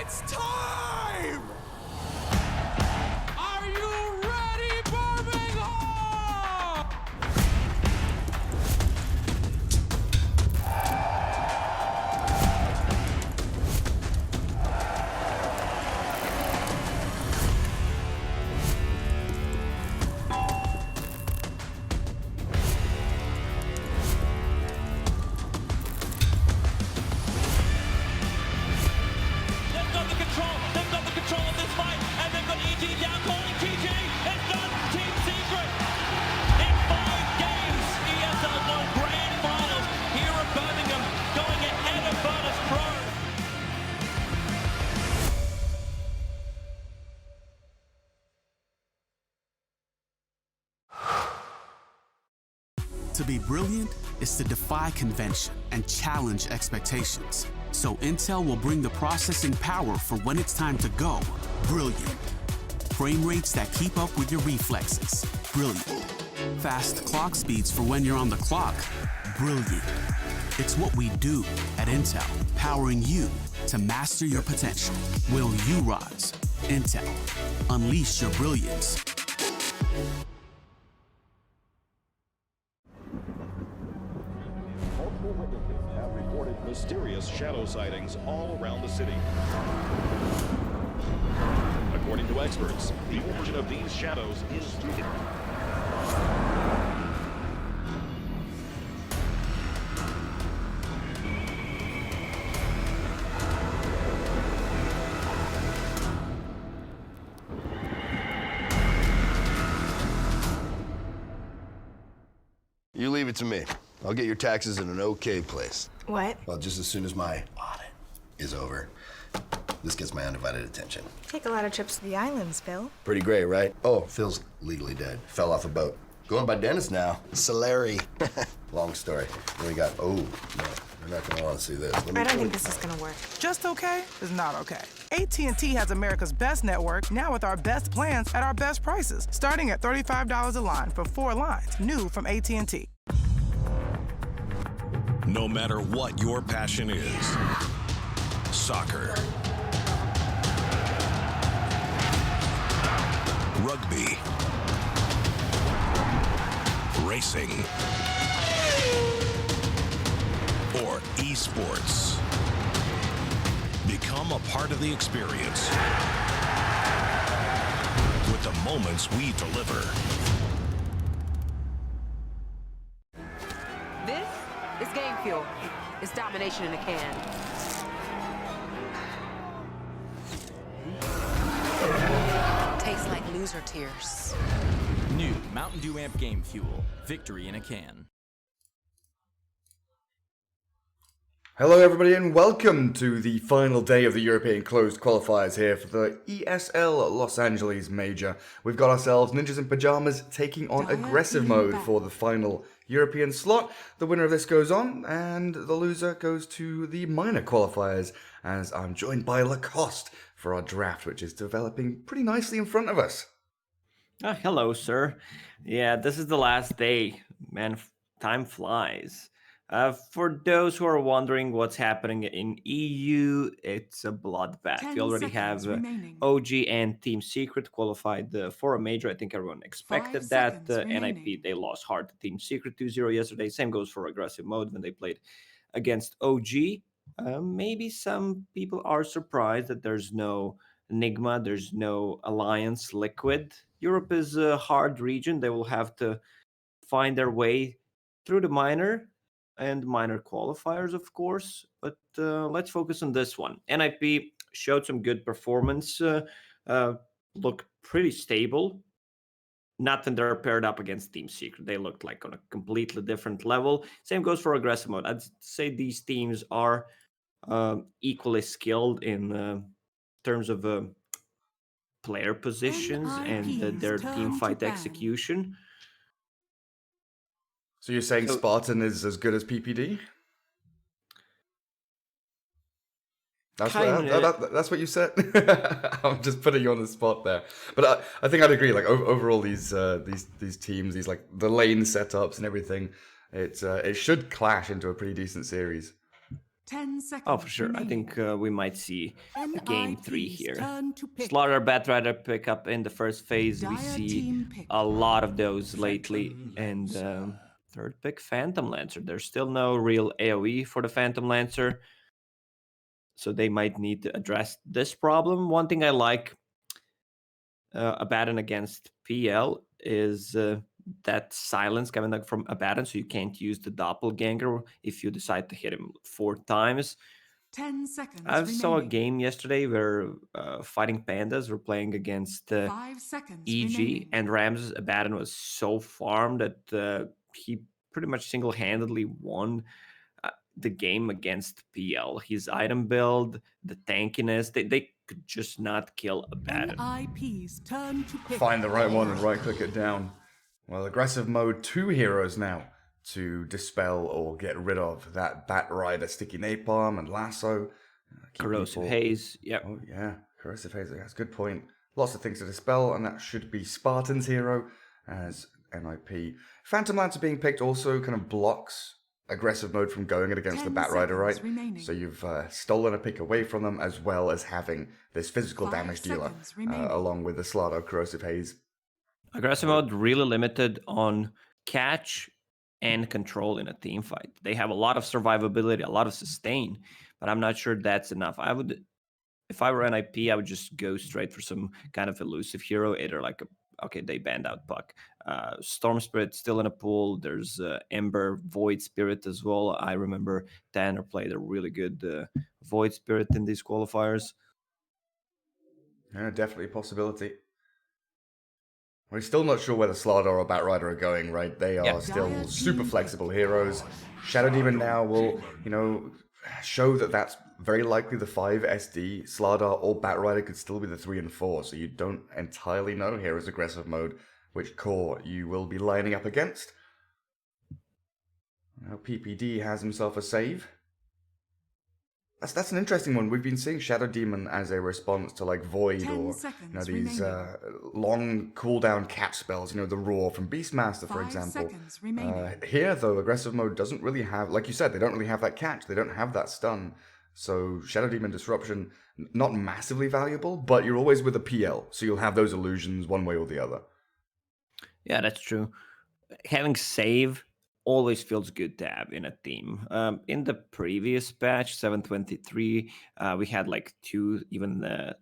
It's time! Are you ready, Birmingham? They've got the control of this fight, and they've got EG down, calling GG. It's done. Team Secret. In 5 games, ESL won grand finals here at Birmingham, going ahead of Virtus Pro. To be brilliant is to defy convention and challenge expectations. So Intel will bring the processing power for when it's time to go. Brilliant. Frame rates that keep up with your reflexes. Brilliant. Fast clock speeds for when you're on the clock. Brilliant. It's what we do at Intel, powering you to master your potential. Will you rise? Intel. Unleash your brilliance. Multiple witnesses have reported mysterious shadow sightings all around the city. According to experts, the origin of these shadows is You leave it to me. I'll get your taxes in an okay place. What? Well, just as soon as my audit is over, this gets my undivided attention. Take a lot of trips to the islands, Phil. Pretty great, right? Oh, Phil's legally dead. Fell off a boat. Going by Dennis now. Solari. Long story. Then we got, oh, no, you're not gonna want to see this. I don't think this is gonna work. Just okay is not okay. AT&T has America's best network, now with our best plans at our best prices, starting at $35 a line for 4 lines, new from AT&T. No matter what your passion is, soccer, rugby, racing, or esports, become a part of the experience with the moments we deliver. This is game fuel. It's domination in a can. Tastes like loser tears. New Mountain Dew Amp Game Fuel. Victory in a can. Hello everybody and welcome to the final day of the European closed qualifiers here for the ESL Los Angeles Major. We've got ourselves Ninjas in Pajamas taking on aggressive mode for the final European slot. The winner of this goes on and the loser goes to the minor qualifiers, as I'm joined by Lacoste for our draft, which is developing pretty nicely in front of us. Hello, sir. Yeah, this is the last day. Man, time flies. For those who are wondering what's happening in EU, it's a bloodbath. We already have OG and Team Secret qualified for a major. I think everyone expected that. NIP, they lost hard to Team Secret 2-0 yesterday. Same goes for aggressive mode when they played against OG. Maybe some people are surprised that there's no Enigma, there's no Alliance Liquid. Europe is a hard region. They will have to find their way through the minor and minor qualifiers, of course, but let's focus on this one. NIP showed some good performance, looked pretty stable. Not that they're paired up against Team Secret. They looked like on a completely different level. Same goes for aggressive mode. I'd say these teams are equally skilled in terms of player positions and their team fight execution. So you're saying Spartan is as good as PPD? That's what you said. I'm just putting you on the spot there, but I think I'd agree. Like overall, these teams, these like the lane setups and everything, it should clash into a pretty decent series. 10 seconds. Oh, for sure. I remaining. think we might see a game 3 NIP's here. turn to pick. Slaughter Batrider pick up in the first phase. We Dire see team pick. a lot of those lately. And third pick, Phantom Lancer. There's still no real AoE for the Phantom Lancer, so they might need to address this problem. One thing I like Abaddon against PL is that silence coming from Abaddon, so you can't use the doppelganger if you decide to hit him 4 times. 10 seconds I saw a remaining. game yesterday where Fighting Pandas were playing against 5 seconds EG, remaining. and Ramses Abaddon was so farmed that he pretty much single-handedly won the game against PL. His item build, the tankiness, they could just not kill Abaddon. NIP's turn to pick. Find the right one and right click it down. Well, aggressive mode, 2 heroes now to dispel or get rid of that Bat Rider, Sticky Napalm, and Lasso. Corrosive Haze, yep. Oh, yeah. Corrosive Haze, that's a good point. Lots of things to dispel, and that should be Spartan's hero as NIP. Phantom Lancer being picked also kind of blocks aggressive mode from going it against the 10 Bat Rider, right? seconds remaining. So you've stolen a pick away from them, as well as having this physical 5 damage dealer, seconds remaining. along with the Slaughter Corrosive Haze. Aggressive mode really limited on catch and control in a team fight. They have a lot of survivability, a lot of sustain, but I'm not sure that's enough. If I were NIP, I would just go straight for some kind of elusive hero, either like okay, they banned out Puck. Storm Spirit still in a pool. There's Ember, Void Spirit as well. I remember Tanner played a really good Void Spirit in these qualifiers. Yeah, definitely a possibility. We're still not sure where the Slaughter or Bat Rider are going, right? They are still super flexible heroes. Shadow Demon now will, show that that's very likely the 5 SD. Slaughter or Bat Rider could still be the 3 and 4, so you don't entirely know here as aggressive mode which core you will be lining up against. Now PPD has himself a save. That's an interesting one. We've been seeing Shadow Demon as a response to like Void or these long cooldown catch spells, the Roar from Beastmaster, for example. Here though, aggressive mode doesn't really have, like you said, they don't really have that catch, they don't have that stun. So Shadow Demon Disruption, not massively valuable, but you're always with a PL, so you'll have those illusions one way or the other. Yeah, that's true. Having save always feels good to have in a team. In the previous patch, 723, we had like 2, even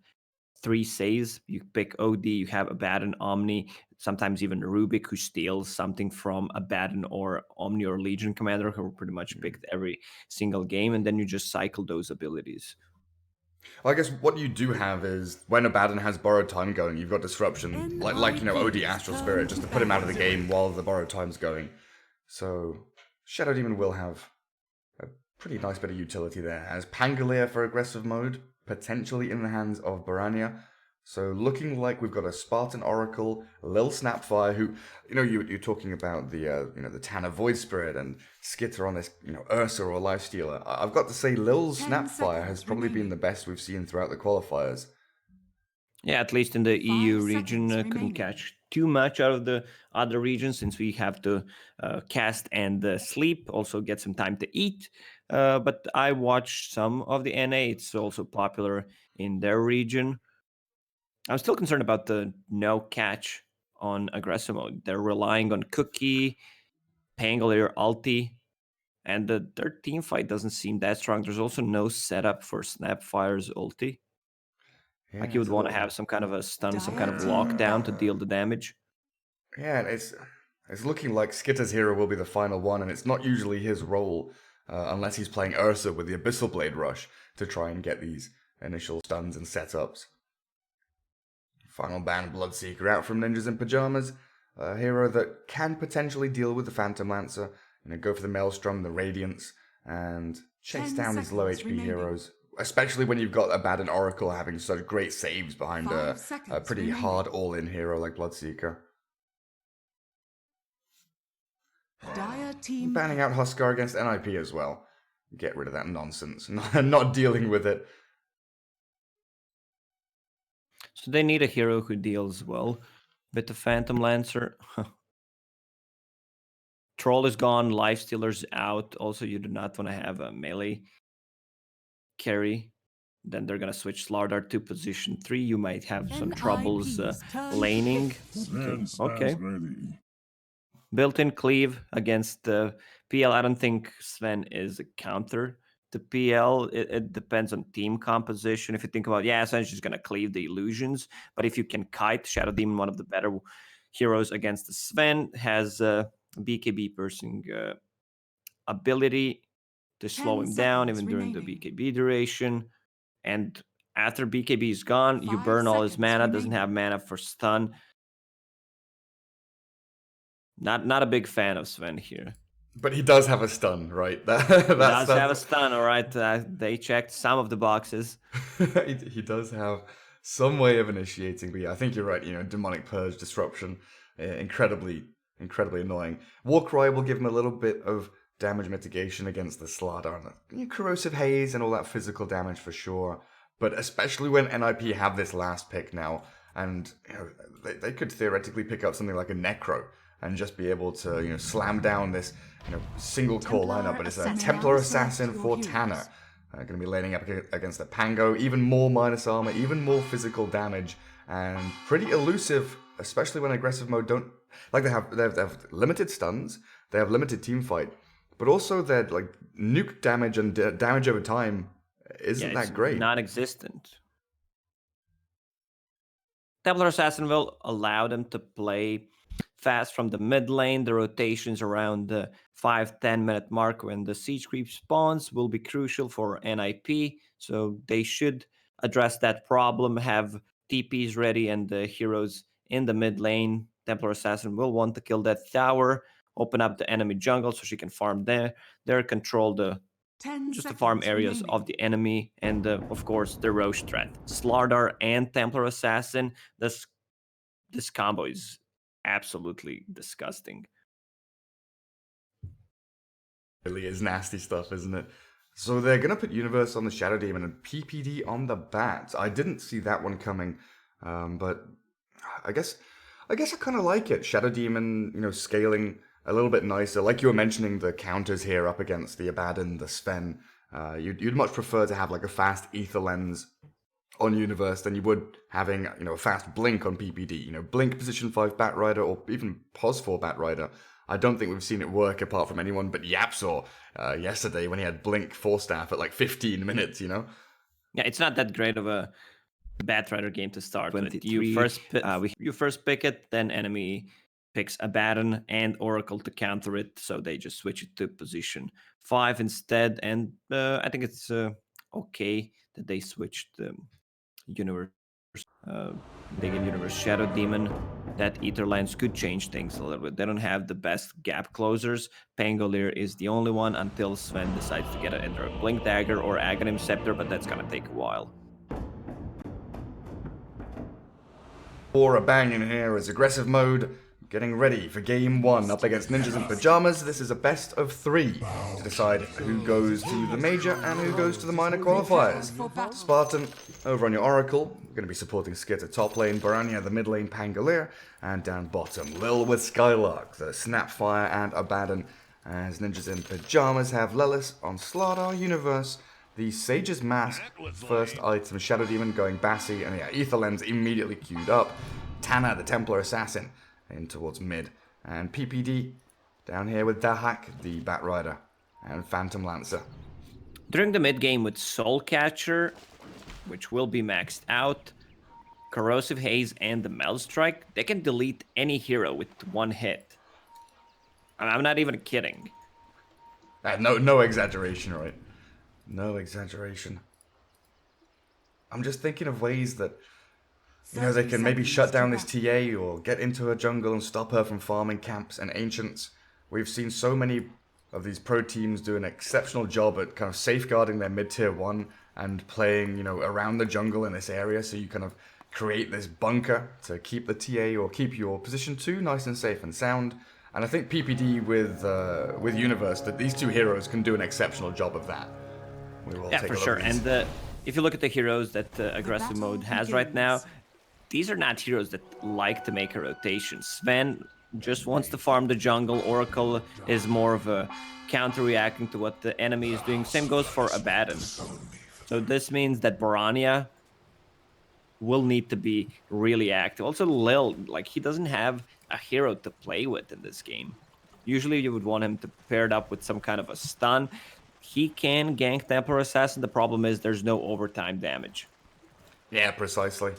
3 saves. You pick OD, you have Abaddon, Omni, sometimes even Rubik, who steals something from Abaddon or Omni or Legion Commander, who pretty much picked every single game, and then you just cycle those abilities. Well, I guess what you do have is when Abaddon has borrowed time going, you've got disruption, like OD Astral Spirit, just to put him out of the game while the borrowed time's going. So Shadow Demon will have a pretty nice bit of utility there, as Pangolier for aggressive mode, potentially in the hands of Baranya. So looking like we've got a Spartan Oracle, Lil Snapfire, who, you're talking about the Tanner Void Spirit and Skitter on this, Ursa or Lifestealer. I've got to say Lil Snapfire has probably been the best we've seen throughout the qualifiers. Yeah, at least in the EU region, couldn't catch too much out of the other regions, since we have to cast and sleep, also get some time to eat. But I watched some of the NA. It's also popular in their region. I'm still concerned about the no catch on aggressive mode. They're relying on Cookie, Pangolier, Ulti, and their team fight doesn't seem that strong. There's also no setup for Snapfire's ulti. Yeah, like you would want to have some kind of a stun, some kind of lockdown to deal the damage. Yeah, and it's looking like Skitter's hero will be the final one, and it's not usually his role, unless he's playing Ursa with the Abyssal Blade Rush to try and get these initial stuns and setups. Final ban Bloodseeker out from Ninjas in Pajamas, a hero that can potentially deal with the Phantom Lancer, go for the Maelstrom, the Radiance, and chase down these low HP heroes, especially when you've got Abaddon Oracle having such great saves behind a pretty hard all-in hero like Bloodseeker. Banning out Huskar against NIP as well. Get rid of that nonsense. Not dealing with it. So they need a hero who deals well with the Phantom Lancer. Troll is gone, Lifestealer's out. Also, you do not want to have a melee carry. Then they're gonna switch Slardar to position 3. You might have some troubles laning. Okay. Built-in cleave against the PL. I don't think Sven is a counter to PL. It depends on team composition. If you think about, Sven's just gonna cleave the illusions. But if you can kite, Shadow Demon, one of the better heroes against the Sven, has BKB piercing ability to slow him down even during the BKB duration. And after BKB is gone, you burn all his mana, doesn't have mana for stun. Not a big fan of Sven here. But he does have a stun, right? He does have a stun, all right. They checked some of the boxes. He does have some way of initiating, but yeah, I think you're right. Demonic Purge, Disruption, incredibly annoying. Warcry will give him a little bit of damage mitigation against the Slardar. Corrosive Haze and all that physical damage for sure. But especially when NIP have this last pick now, and they could theoretically pick up something like a Necro and just be able to slam down this single core lineup. But it's a Templar Assassin for Tanner. Going to be laning up against the Pango. Even more minus armor, even more physical damage, and pretty elusive, especially when aggressive mode don't they have limited stuns, they have limited team fight, but also their nuke damage and damage over time isn't that great. Non-existent. Templar Assassin will allow them to play fast from the mid lane. The rotations around the 5-10 minute mark when the siege creep spawns will be crucial for NIP. So they should address that problem, have TPs ready and the heroes in the mid lane. Templar Assassin will want to kill that tower, open up the enemy jungle so she can farm there, control the farm areas of the enemy, and of course the Roche threat. Slardar and Templar Assassin, this combo is absolutely disgusting. Really is nasty stuff, isn't it? So they're gonna put Universe on the Shadow Demon and PPD on the Bat. I didn't see that one coming, but I guess I kind of like it. Shadow Demon, scaling a little bit nicer. Like you were mentioning, the counters here up against the Abaddon, the Sven. You'd much prefer to have a fast Ether Lens on Universe than you would having a fast Blink on PPD. Blink position 5 Batrider or even Pos 4 Batrider. I don't think we've seen it work apart from anyone but Yapsaw yesterday when he had Blink 4 staff at 15 minutes. Yeah, it's not that great of a Batrider game to start with. You first pick it, then enemy picks Abaddon and Oracle to counter it, so they just switch it to position 5 instead. And I think it's okay that they switched Universe, Big in Universe Shadow Demon. That Ether Lens could change things a little bit. They don't have the best gap closers. Pangolier is the only one until Sven decides to get either a Blink Dagger or Aghanim Scepter, but that's gonna take a while. Or a bang in here as aggressive mode. Getting ready for game 1 up against Ninjas in Pajamas. This is a best of 3 to decide who goes to the major and who goes to the minor qualifiers. Spartan over on your Oracle, going to be supporting Skit at top lane, Baranya the mid lane, Pangolier, and down bottom Lil with Skylark, the Snapfire and Abaddon, as Ninjas in Pajamas have Lelis on Slardar Universe, the Sage's Mask, first item, Shadow Demon going Bassy, and Ether Lens immediately queued up, Tanner the Templar Assassin in towards mid, and PPD down here with Dahak, the Batrider, and Phantom Lancer. During the mid game with Soul Catcher, which will be maxed out, Corrosive Haze, and the Maelstrike, they can delete any hero with one hit. I'm not even kidding. No exaggeration, right? No exaggeration. I'm just thinking of ways that they can maybe shut down this TA or get into her jungle and stop her from farming camps and ancients. We've seen so many of these pro teams do an exceptional job at kind of safeguarding their mid-tier 1 and playing, around the jungle in this area, so you kind of create this bunker to keep the TA or keep your position 2 nice and safe and sound. And I think PPD with Universe, that these two heroes can do an exceptional job of that. Yeah, for sure. And if you look at the heroes that aggressive mode has right now, these are not heroes that like to make a rotation. Sven just wants to farm the jungle. Oracle is more of a counter-reacting to what the enemy is doing. Same goes for Abaddon. So this means that Barania will need to be really active. Also, Lil, like, he doesn't have a hero to play with in this game. Usually you would want him to pair it up with some kind of a stun. He can gank Templar Assassin. The problem is there's no overtime damage. Yeah, precisely.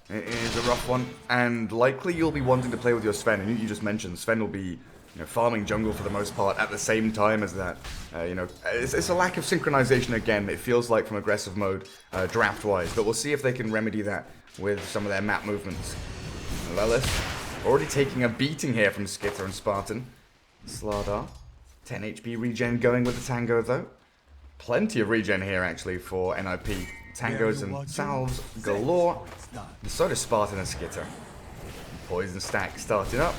It is a rough one, and likely you'll be wanting to play with your Sven, and you just mentioned Sven will be farming jungle for the most part at the same time as that. It's a lack of synchronization again, it feels like, from aggressive mode, draft-wise, but we'll see if they can remedy that with some of their map movements. Lelis already taking a beating here from Skitter and Spartan. Slardar, 10 HP regen going with the Tango though. Plenty of regen here actually for NIP. Tangos and salves galore. And so does Spartan and Skitter. Poison stack starting up.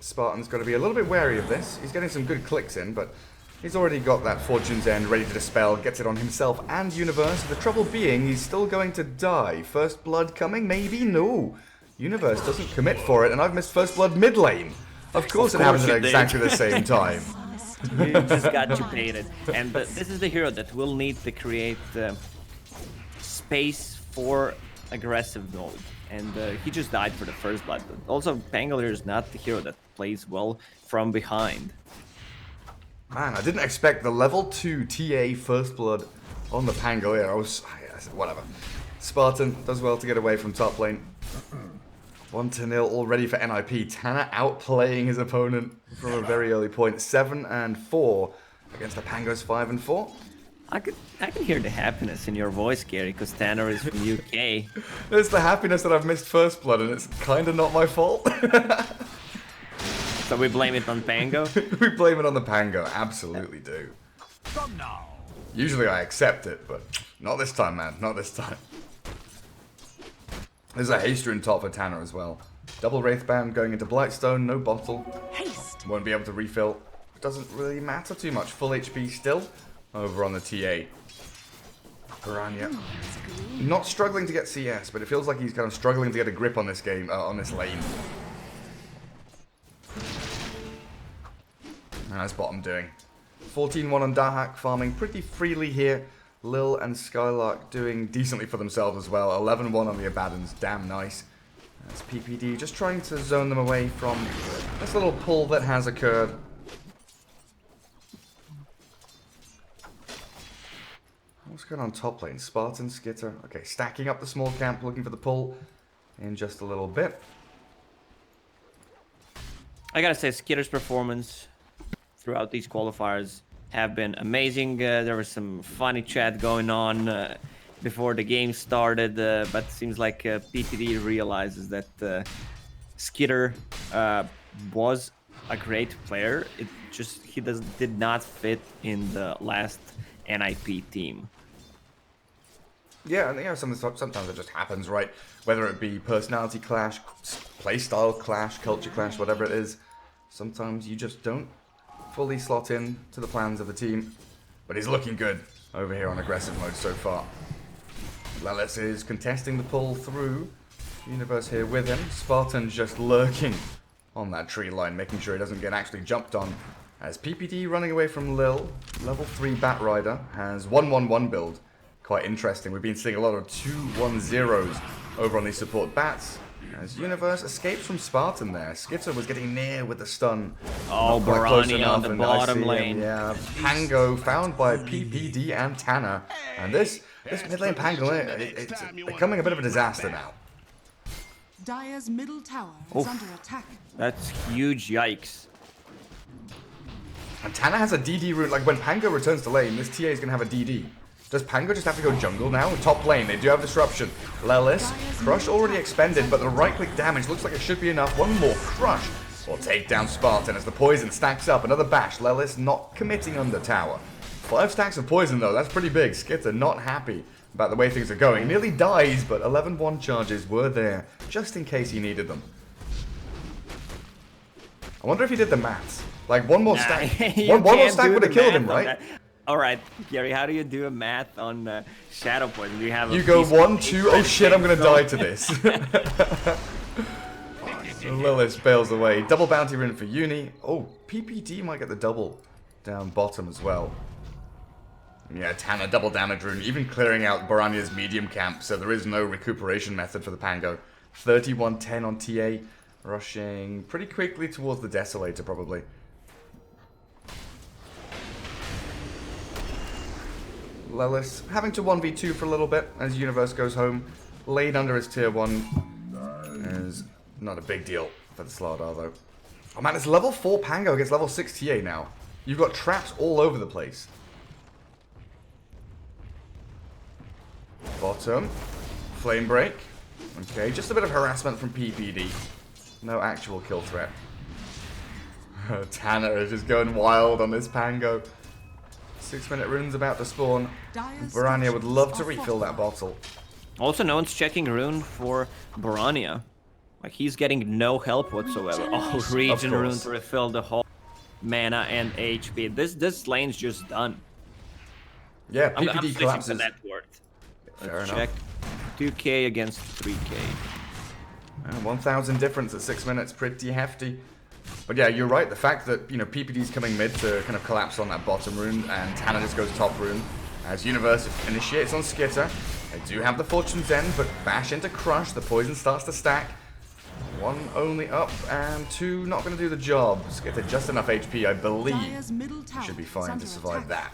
Spartan's got to be a little bit wary of this. He's getting some good clicks in, but he's already got that Fortune's End ready to dispel. Gets it on himself and Universe. The trouble being, he's still going to die. First blood coming? Maybe? No. Universe doesn't commit for it, and I've missed first blood mid lane. Of course it happens at exactly the same time. You just got you baited. And this is the hero that will need to create space for aggressive mode. And he just died for the first blood. But also, Pangolier is not the hero that plays well from behind. Man, I didn't expect the level 2 TA first blood on the Pangolier. Whatever. Spartan does well to get away from top lane. 1-0 already for NIP. Tanner outplaying his opponent from a very early point. 7-4 against the Pangos 5-4. I can hear the happiness in your voice, Gary, because Tanner is from UK. It's the happiness that I've missed first blood, and it's kind of not my fault. So we blame it on Pango? We blame it on the Pango, absolutely do. Usually I accept it, but not this time, man, not this time. There's a Haster in top for Tanner as well. Double Wraithband going into Blightstone, no bottle. Haste. Won't be able to refill. Doesn't really matter too much. Full HP still over on the TA. Piranha. Not struggling to get CS, but it feels like he's kind of struggling to get a grip on this game, on this lane. How's bottom doing? 14-1 on Dahak, farming pretty freely here. Lil and Skylark doing decently for themselves as well. 11-1 on the Abaddons, damn nice. That's PPD just trying to zone them away from this little pull that has occurred. What's going on top lane? Spartan, Skitter. Okay, stacking up the small camp, looking for the pull in just a little bit. I gotta say, Skitter's performance throughout these qualifiers have been amazing. There was some funny chat going on before the game started, but it seems like PPD realizes that Skitter was a great player. It just did not fit in the last NIP team. Yeah, and sometimes it just happens, right? Whether it be personality clash, playstyle clash, culture clash, whatever it is. Sometimes you just don't fully slot in to the plans of the team. But he's looking good over here on aggressive mode so far. Lelis is contesting the pull through. Universe here with him. Spartan's just lurking on that tree line, making sure he doesn't get actually jumped on. As PPD running away from Lil, level 3 Bat Rider, has 1-1-1 build. Quite interesting. We've been seeing a lot of 2-1-0s over on these support bats. As Universe escapes from Spartan there. Skitter was getting near with the stun. Oh, Barani on the bottom lane. Yeah, Pango found by PPD and Tanner. And this mid lane Pango, it's becoming a bit of a disaster now. Dire's middle tower is under attack. That's huge, yikes. And Tanner has a DD route. Like, when Pango returns to lane, this TA is going to have a DD. Does Pango just have to go jungle now? Top lane, they do have disruption. Lelis, Crush already expended, but the right-click damage looks like it should be enough. One more Crush will take down Spartan as the poison stacks up. Another bash. Lelis not committing under tower. 5 stacks of poison, though. That's pretty big. Skitter not happy about the way things are going. Nearly dies, but 11-1 charges were there, just in case he needed them. I wonder if he did the maths. Like, one more stack. One more stack would have killed him, right? All right, Gary, how do you do a math on Shadow Poison? Do you have? You go 1, 2. Oh shit! I'm gonna die to this. Lilith bails away. Double bounty rune for Uni. Oh, PPD might get the double down bottom as well. Yeah, Tanner double damage rune, even clearing out Barania's medium camp, so there is no recuperation method for the Pango. 31-10 on TA, rushing pretty quickly towards the Desolator, probably. Lelis having to 1v2 for a little bit as Universe goes home. Laid under his tier 1 is not a big deal for the Slardar, though. Oh man, it's level 4 Pango against level 6 TA now. You've got traps all over the place. Bottom. Flame break. Okay, just a bit of harassment from PPD. No actual kill threat. Tanner is just going wild on this Pango. 6-minute rune's about to spawn. Barania would love to refill that bottle. Also, no one's checking rune for Barania. Like, he's getting no help whatsoever. Oh, region rune to refill the whole mana and HP. This lane's just done. Yeah, PPD I'm collapses. to net worth. Fair Let's enough. check. 2k against 3k. 1,000 difference at 6 minutes, pretty hefty. But yeah, you're right. The fact that, you know, PPD's coming mid to kind of collapse on that bottom rune, and Tanner just goes top rune. As Universe initiates on Skitter, they do have the Fortune's End, but bash into Crush. The poison starts to stack. 1 only up, and 2 not going to do the job. Skitter just enough HP, I believe. Should be fine to survive that.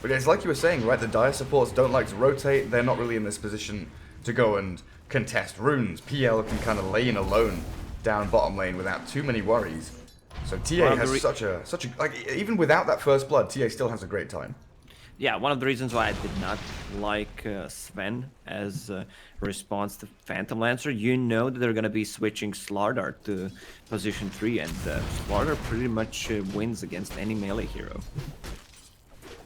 But it's like you were saying, right? The Dire supports don't like to rotate. They're not really in this position to go and contest runes. PL can kind of lane alone down bottom lane without too many worries. So TA has such a like, even without that first blood, TA still has a great time. Yeah, one of the reasons why I did not like Sven as a response to Phantom Lancer, you know that they're going to be switching Slardar to position 3, and Slardar pretty much wins against any melee hero.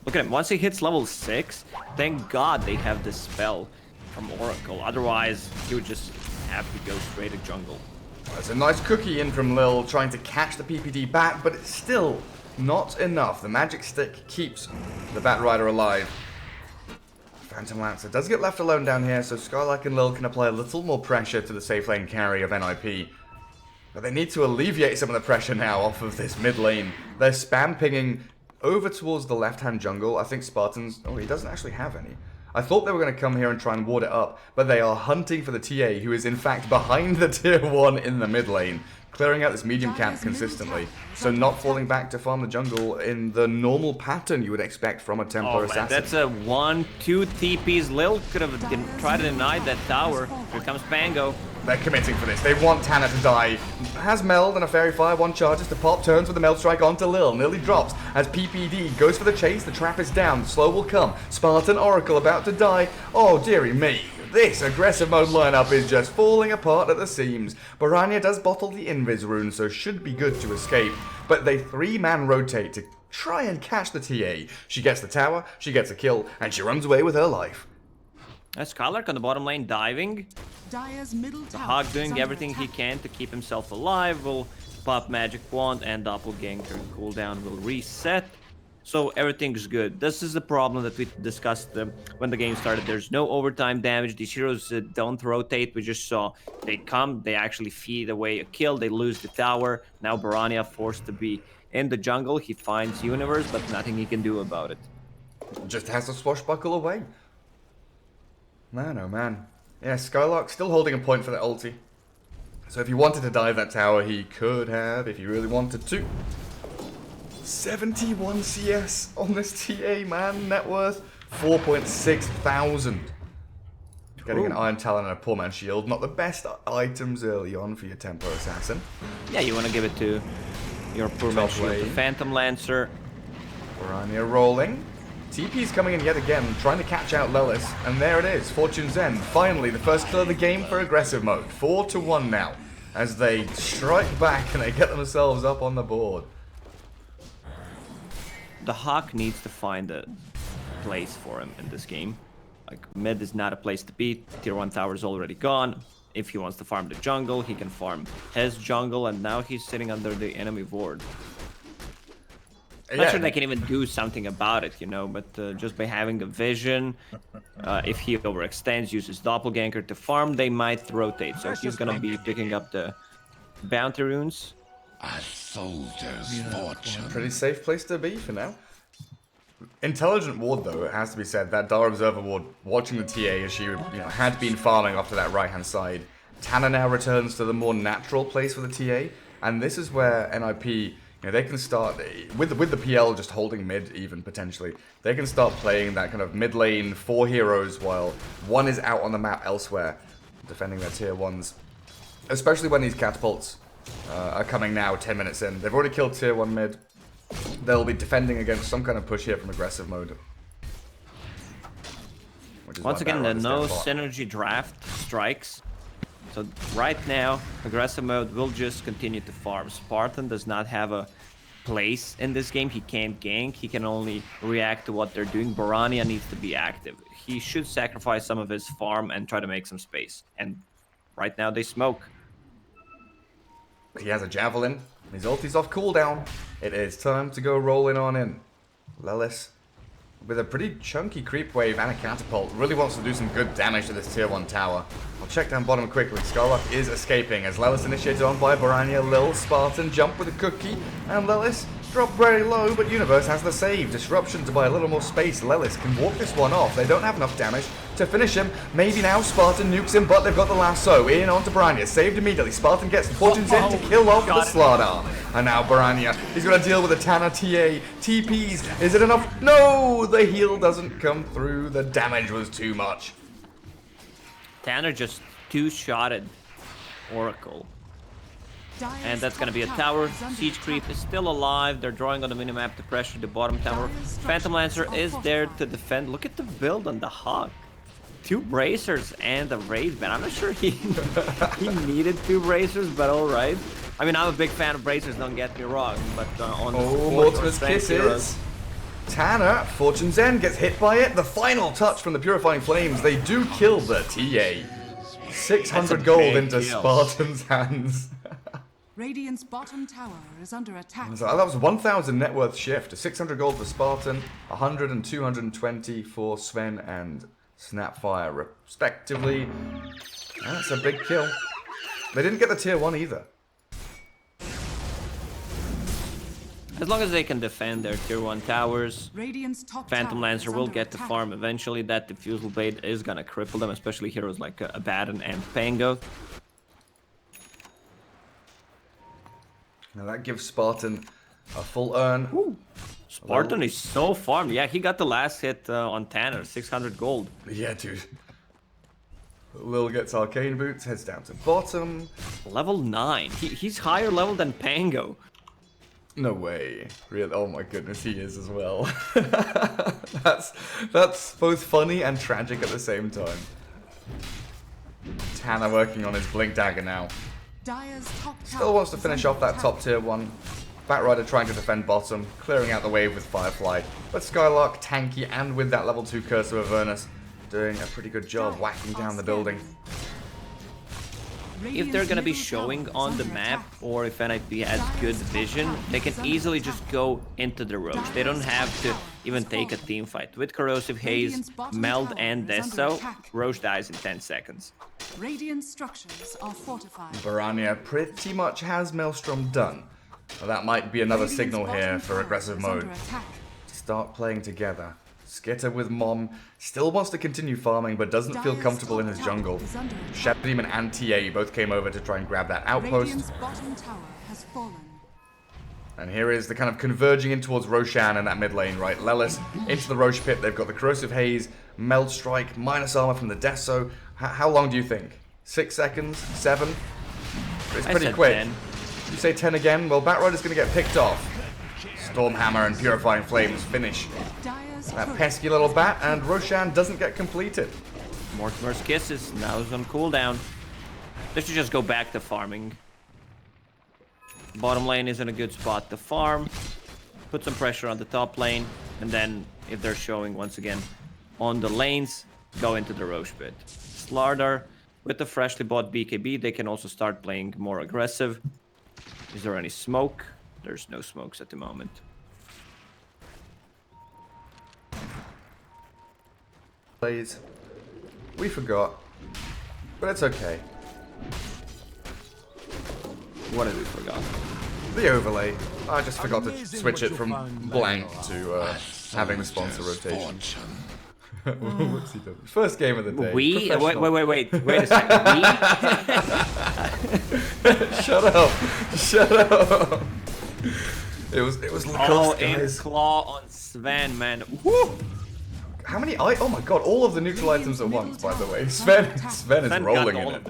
Look at him, once he hits level 6, thank God they have this spell from Oracle, otherwise he would just have to go straight to jungle. There's a nice cookie in from Lil, trying to catch the PPD back, but it's still not enough. The magic stick keeps the Batrider alive. Phantom Lancer does get left alone down here, so Skylark and Lil can apply a little more pressure to the safe lane carry of NIP. But they need to alleviate some of the pressure now off of this mid lane. They're spam pinging over towards the left-hand jungle. I think Spartans... Oh, he doesn't actually have any. I thought they were going to come here and try and ward it up, but they are hunting for the TA, who is in fact behind the tier 1 in the mid lane, clearing out this medium camp consistently, so not falling back to farm the jungle in the normal pattern you would expect from a Templar assassin. That's a 1-2 TPs. Lil could have tried to deny that tower. Here comes Pango. They're committing for this. They want Tanner to die. Has Meld and a Fairy Fire, 1 charges to pop, turns with the Meld Strike onto Lil. Nearly drops as PPD goes for the chase. The trap is down. Slow will come. Spartan Oracle about to die. Oh, dearie me. This aggressive mode lineup is just falling apart at the seams. Barania does bottle the Invis rune, so should be good to escape. But they 3-man rotate to try and catch the TA. She gets the tower, she gets a kill, and she runs away with her life. Skylark on the bottom lane diving. The Hawk doing everything he can to keep himself alive. Will pop Magic Wand and Doppelganger cooldown will reset. So everything's good. This is the problem that we discussed when the game started. There's no overtime damage. These heroes don't rotate. We just saw they come, they actually feed away a kill, they lose the tower. Now Barania forced to be in the jungle. He finds Universe, but nothing he can do about it. Just has to swashbuckle away. Man, oh man. Yeah, Skylark still holding a point for that ulti. So if he wanted to dive that tower, he could have, if he really wanted to. 71 CS on this TA, man. Net worth 4.6 thousand. Getting an Iron Talon and a Poor Man's Shield. Not the best items early on for your Templar Assassin. Yeah, you want to give it to your Poor Man's Shield. The Phantom Lancer. Barania rolling. TP's coming in yet again, trying to catch out Lelis. And there it is, Fortune's End. Finally, the first kill of the game for aggressive mode. 4-1 now, as they strike back and they get themselves up on the board. The Hawk needs to find a place for him in this game. Like, mid is not a place to be. Tier 1 tower is already gone. If he wants to farm the jungle, he can farm his jungle, and now he's sitting under the enemy ward. I'm not sure they can even do something about it, you know, but just by having a vision, if he overextends, uses Doppelganger to farm, they might rotate. So he's going to be picking up the bounty runes. A soldier's fortune. Pretty safe place to be for now. Intelligent ward, though, it has to be said. That Dar Observer ward, watching the TA as she had been farming off to that right-hand side. Tana now returns to the more natural place for the TA, and this is where NIP, they can start, with the PL just holding mid even, potentially, they can start playing that kind of mid lane 4 heroes while one is out on the map elsewhere, defending their tier 1s. Especially when these catapults are coming now 10 minutes in. They've already killed tier 1 mid. They'll be defending against some kind of push here from aggressive mode. Once again, the no synergy draft strikes. So right now, aggressive mode will just continue to farm. Spartan does not have a place in this game. He can't gank. He can only react to what they're doing. Barania needs to be active. He should sacrifice some of his farm and try to make some space. And right now they smoke. He has a javelin. His ulti's off cooldown. It is time to go rolling on in. Lelis, with a pretty chunky creep wave and a catapult, really wants to do some good damage to this tier 1 tower. I'll check down bottom quickly. Scarlock is escaping as Lelis initiated on by Barania. Lil Spartan jump with a cookie, and Lelis dropped very low, but Universe has the save. Disruption to buy a little more space. Lelis can walk this one off. They don't have enough damage to finish him. Maybe now Spartan nukes him, but they've got the lasso. In onto Barania. Saved immediately. Spartan gets the fortunes in to kill off the Slardar. And now Barania. He's going to deal with a Tana TA. TPs. Is it enough? No! The heal doesn't come through. The damage was too much. Tanner just two-shotted Oracle. And that's going to be a tower. Siege Creep is still alive. They're drawing on the minimap to pressure the bottom tower. Phantom Lancer is there to defend. Look at the build on the Hawk. 2 bracers and a raid ban. I'm not sure he needed 2 bracers, but alright. I mean, I'm a big fan of bracers, don't get me wrong. But on Mortimer's Kisses. Tanner, Fortune's End, gets hit by it. The final touch from the Purifying Flames. They do kill the TA. 600 gold into Spartan's hands. Radiant's bottom tower is under attack. So that was 1,000 net worth shift. 600 gold for Spartan, 100 and 220 for Sven and Snapfire, respectively. That's a big kill. They didn't get the tier 1 either. As long as they can defend their tier 1 towers, Radiant's top Phantom tower Lancer is will under get to attack. farm eventually. That Diffusal Blade is gonna cripple them, especially heroes like Abaddon and Pango. Now that gives Spartan a full earn. Ooh. Spartan is so farmed. Yeah, he got the last hit on Tanner, 600 gold. Yeah, dude. Lil gets Arcane Boots, heads down to bottom. Level 9. He's higher level than Pango. No way. Really? Oh my goodness, he is as well. That's both funny and tragic at the same time. Tanner working on his Blink Dagger now. Dire's top Still tower wants to is finish under off that attack. top tier 1. Batrider trying to defend bottom, clearing out the wave with Firefly. But Skylark tanky and with that level 2 Curse of Avernus doing a pretty good job whacking down the building. If they're gonna be showing on the map, or if NIP has good vision, they can easily just go into the Roach. They don't have to even take a team fight. With Corrosive Haze, Meld, and Deso, Roach dies in 10 seconds. Radiant structures are fortified. Barania pretty much has Maelstrom done. Well, that might be another signal here for aggressive mode. To start playing together. Skitter with Mom still wants to continue farming but doesn't feel comfortable in his jungle. Shadow Demon and TA both came over to try and grab that outpost. Radiant's bottom tower has fallen. And here is the kind of converging in towards Roshan in that mid lane, right? Lelis into the Roche pit. They've got the Corrosive Haze, Meld Strike, minus armor from the Deso. How long do you think? 6 seconds? 7? It's pretty quick. 10. You say 10 again? Well, Batrider's going to get picked off. Stormhammer and Purifying Flames finish that pesky little bat, and Roshan doesn't get completed. Mortimer's Kisses now is on cooldown. They should just go back to farming. Bottom lane is in a good spot to farm. Put some pressure on the top lane, and then if they're showing once again on the lanes, go into the Roche pit. Slardar with the freshly bought BKB, they can also start playing more aggressive. Is there any smoke? There's no smokes at the moment. Plays. We forgot. But it's okay. What did we forgot? the overlay. I just forgot to switch it from blank to having the sponsor rotation. What's he doing? First game of the day. Wait a second. Shut up. Shut up. It was Lacoste, guys. Claw on Sven, man. Woo! How many? Oh my god! All of the neutral items at once. By the way, Sven is rolling in it.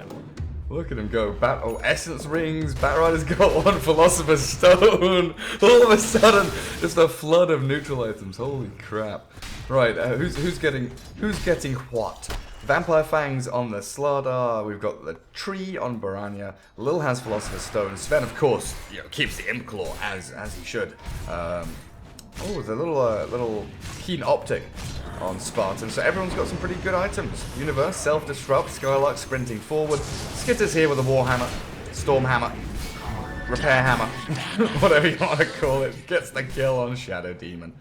Look at him go. Essence rings. Batrider's got one. Philosopher's Stone. All of a sudden, just a flood of neutral items. Holy crap! Right, who's getting what? Vampire Fangs on the Slardar. We've got the Tree on Baranya. Lil has Philosopher's Stone. Sven, of course, keeps the Imp Claw as he should. Oh, the little keen optic on Spartan. So everyone's got some pretty good items. Universe, Self-Disrupt, Skylark sprinting forward. Skitter's here with a Warhammer, Storm Hammer, Repair Hammer, whatever you want to call it. Gets the kill on Shadow Demon.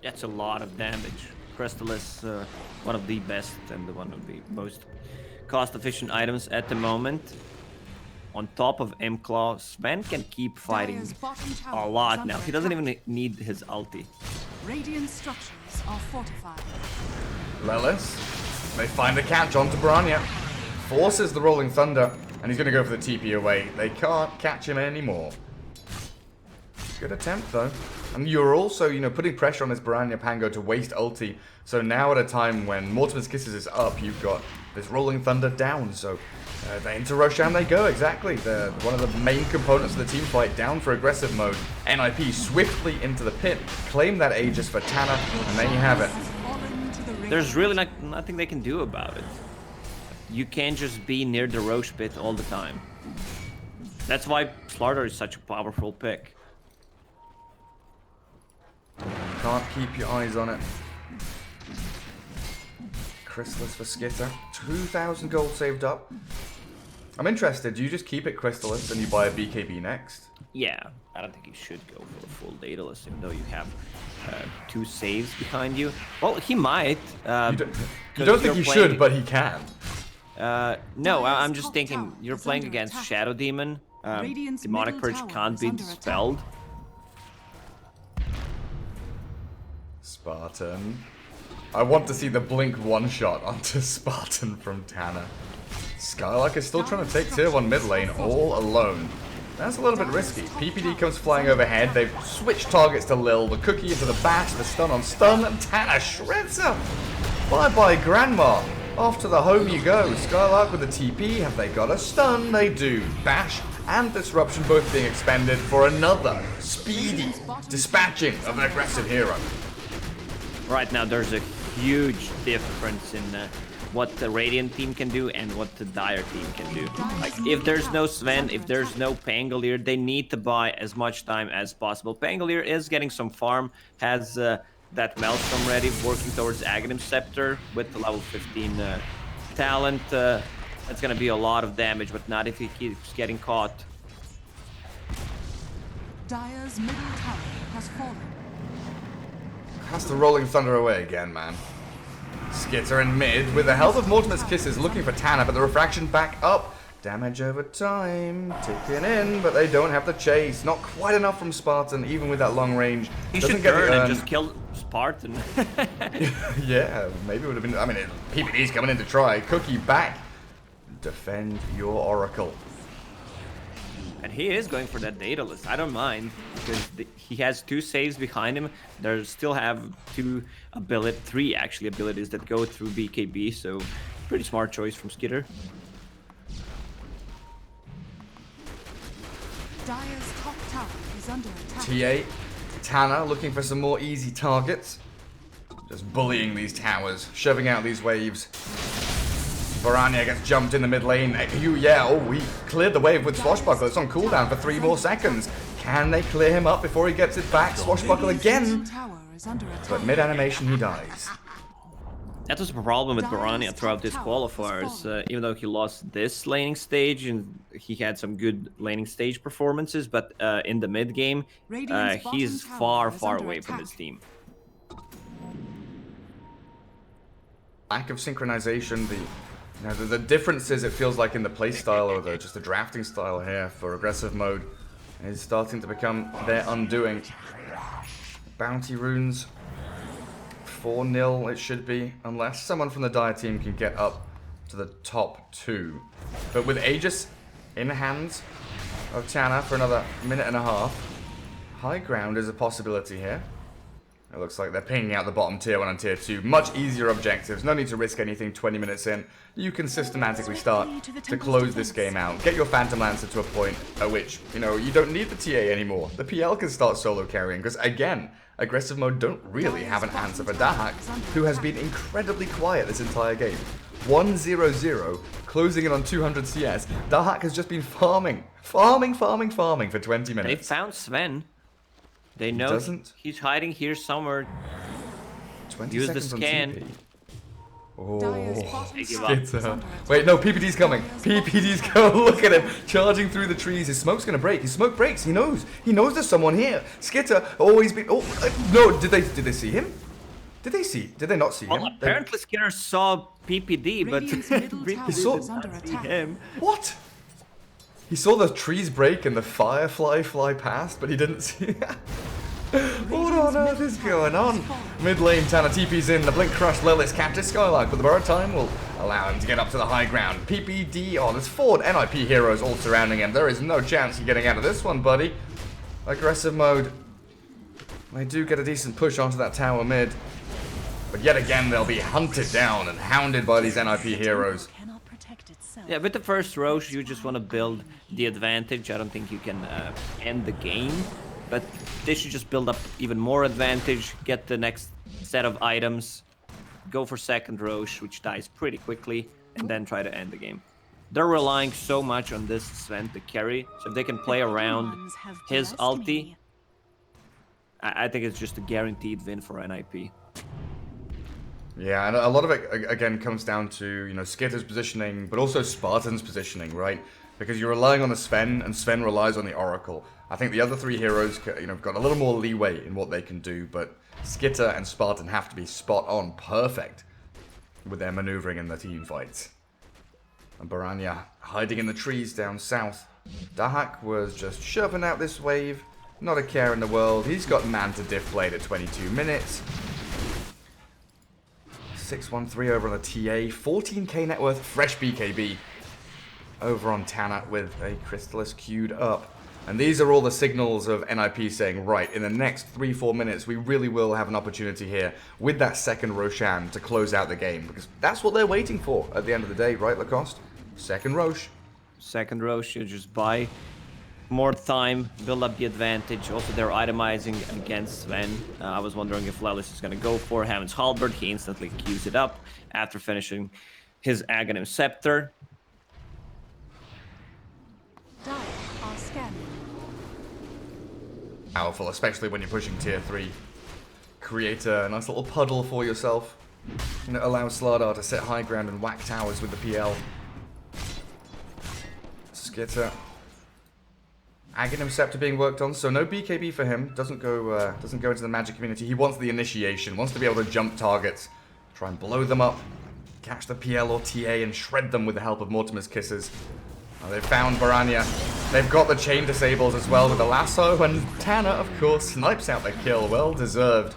That's a lot of damage. Crystal is one of the best and one of the most cost-efficient items at the moment. On top of M-Claw, Sven can keep fighting a lot now. He doesn't even need his ulti. Radiant structures are fortified. Lelis, they find the catch onto Baranya. Forces the Rolling Thunder, and he's going to go for the TP away. They can't catch him anymore. Good attempt, though. And you're also, putting pressure on this Baranya Pango to waste ulti. So now at a time when Mortimer's Kisses is up, you've got this Rolling Thunder down. So into Roshan they go, exactly. One of the main components of the team fight down for aggressive mode. NIP swiftly into the pit, claim that Aegis for Tana, and there you have it. There's really nothing they can do about it. You can't just be near the Roche pit all the time. That's why Slardar is such a powerful pick. Can't keep your eyes on it. Chrysalis for Skitter. 2,000 gold saved up. I'm interested. Do you just keep it Chrysalis and you buy a BKB next? Yeah, I don't think you should go for a full Daedalus, even though you have 2 saves behind you. Well, he might. You don't think he should, but he can. No, I'm just thinking you're playing against Shadow Demon. Demonic Purge can't be dispelled. Spartan. I want to see the blink one-shot onto Spartan from Tana. Skylark is still trying to take tier 1 mid lane all alone. That's a little bit risky. PPD comes flying overhead. They've switched targets to Lil. The cookie into the bash, the stun on stun, and Tana shreds her. Bye-bye, Grandma. Off to the home you go. Skylark with the TP. Have they got a stun? They do. Bash and Disruption both being expended for another speedy dispatching of an aggressive hero. Right now, there's a huge difference in what the Radiant team can do and what the Dire team can do. Like, if there's no Sven, if there's no Pangolier, they need to buy as much time as possible. Pangolier is getting some farm, has that Maelstrom ready, working towards Aghanim Scepter with the level 15 talent. That's going to be a lot of damage, but not if he keeps getting caught. Dire's middle tower has fallen. Has the Rolling Thunder away again, man. Skitter in mid with the help of Mortimer's Kisses looking for Tana, but the refraction back up. Damage over time, ticking in, but they don't have the chase. Not quite enough from Spartan, even with that long range. He should turn and just kill Spartan. Yeah, maybe it would have been. I mean, PPD's coming in to try. Cookie back. Defend your Oracle. And he is going for that Daedalus. I don't mind, because he has 2 saves behind him. There still have 3 actually abilities that go through BKB, so pretty smart choice from Skitter. Dire's top tower is under attack. T8, Tana looking for some more easy targets. Just bullying these towers, shoving out these waves. Baranya gets jumped in the mid lane. We cleared the wave with Swashbuckle. It's on cooldown for 3 more seconds. Can they clear him up before he gets it back? Swashbuckle again. But mid-animation, he dies. That was a problem with Baranya throughout this qualifiers. Even though he lost this laning stage, and he had some good laning stage performances, but in the mid game, he's far away from his team. Lack of synchronization, the differences it feels like in the playstyle or just the drafting style here for aggressive mode. is starting to become their undoing. Bounty runes, 4-0 it should be, unless someone from the Dire team can get up to the top 2. But with Aegis in the hands of Tana for another minute and a half, high ground is a possibility here. It looks like they're pinging out the bottom tier 1 and tier 2. Much easier objectives. No need to risk anything 20 minutes in. You can systematically start to close this game out. Get your Phantom Lancer to a point at which, you know, you don't need the TA anymore. The PL can start solo carrying. Because, again, aggressive mode don't really have an answer for Dahak, who has been incredibly quiet this entire game. 1-0-0, closing it on 200 CS. Dahak has just been farming for 20 minutes. They found Sven. They know he's hiding here somewhere. 20 Use the seconds on scan. TP. Oh, They give up. Skitter. Wait, no, PPD's coming. PPD's coming. Look at him, charging through the trees. His smoke's gonna break. His smoke breaks. He knows. He knows there's someone here. Skitter always be. Oh no! Did they see him? Did they see? Did they not see him? Apparently, Skinner saw PPD, but he saw him. What? He saw the trees break and the firefly fly past, but he didn't see. What on earth is going on? Mid lane, Tana TP's in. The Blink Crush Lilith's captured Skylark, but the borrowed time will allow him to get up to the high ground. PPD on. There's 4 NIP heroes all surrounding him. There is no chance of getting out of this one, buddy. Aggressive mode. They do get a decent push onto that tower mid. But yet again, they'll be hunted down and hounded by these NIP heroes. Yeah, with the first Roche, you just want to build the advantage. I don't think you can end the game. But they should just build up even more advantage, get the next set of items, go for second Roche, which dies pretty quickly, and then try to end the game. They're relying so much on this Sven to carry, so if they can play around his ulti, I think it's just a guaranteed win for NIP. Yeah, and a lot of it, again, comes down to, you know, Skitter's positioning, but also Spartan's positioning, right? Because you're relying on the Sven, and Sven relies on the Oracle. I think the other 3 heroes, you know, have got a little more leeway in what they can do, but Skitter and Spartan have to be spot on perfect with their maneuvering in the team fights. And Baranya hiding in the trees down south. Dahak was just shoving out this wave, not a care in the world. He's got Manta diff played at 22 minutes. 613 over on the TA, 14k net worth, fresh BKB over on Tana with a Crystallis queued up. And these are all the signals of NIP saying, right, in the next 3-4 minutes, we really will have an opportunity here with that second Roshan to close out the game. Because that's what they're waiting for at the end of the day, right, Lacoste? Second Roche. Second Roche, you just buy more time, build up the advantage. Also, they're itemizing against Sven. I was wondering if Lelis is going to go for Hammond's Halberd. He instantly queues it up after finishing his Aghanim Scepter. Powerful, especially when you're pushing tier 3. Create a nice little puddle for yourself. And it allows Slardar to set high ground and whack towers with the PL. Skitter. Aghanim Scepter being worked on, so no BKB for him. Doesn't go into the magic community. He wants the initiation, wants to be able to jump targets, try and blow them up, catch the PL or TA and shred them with the help of Mortimer's Kisses. They've found Baranya. They've got the chain disables as well with the lasso, and Tana, of course, snipes out the kill. Well deserved.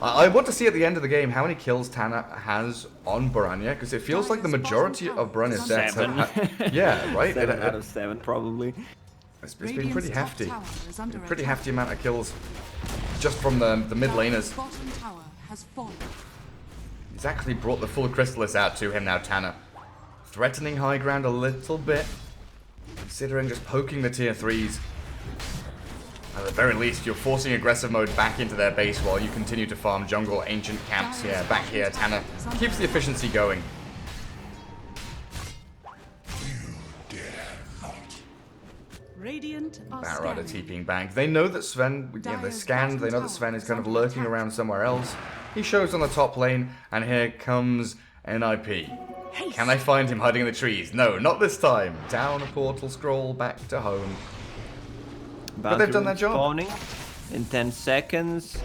I want to see at the end of the game how many kills Tana has on Baranya, because it feels like the majority of Baranya's deaths have yeah, right? 7 out of 7, probably. It's been pretty hefty. Pretty hefty amount of kills just from the mid laners. He's actually brought the full Crystallis out to him now, Tana. Threatening high ground a little bit, considering just poking the tier 3s. At the very least, you're forcing aggressive mode back into their base while you continue to farm jungle ancient camps. Yeah, back here, Tana keeps the efficiency going. Batrada TPing back. They know that Sven, you know, they scanned, they know that Sven is kind of lurking around somewhere else. He shows on the top lane, and here comes NIP. Can they find him hiding in the trees? No, not this time. Down a portal scroll back to home. But they've done their job. Spawning in 10 seconds.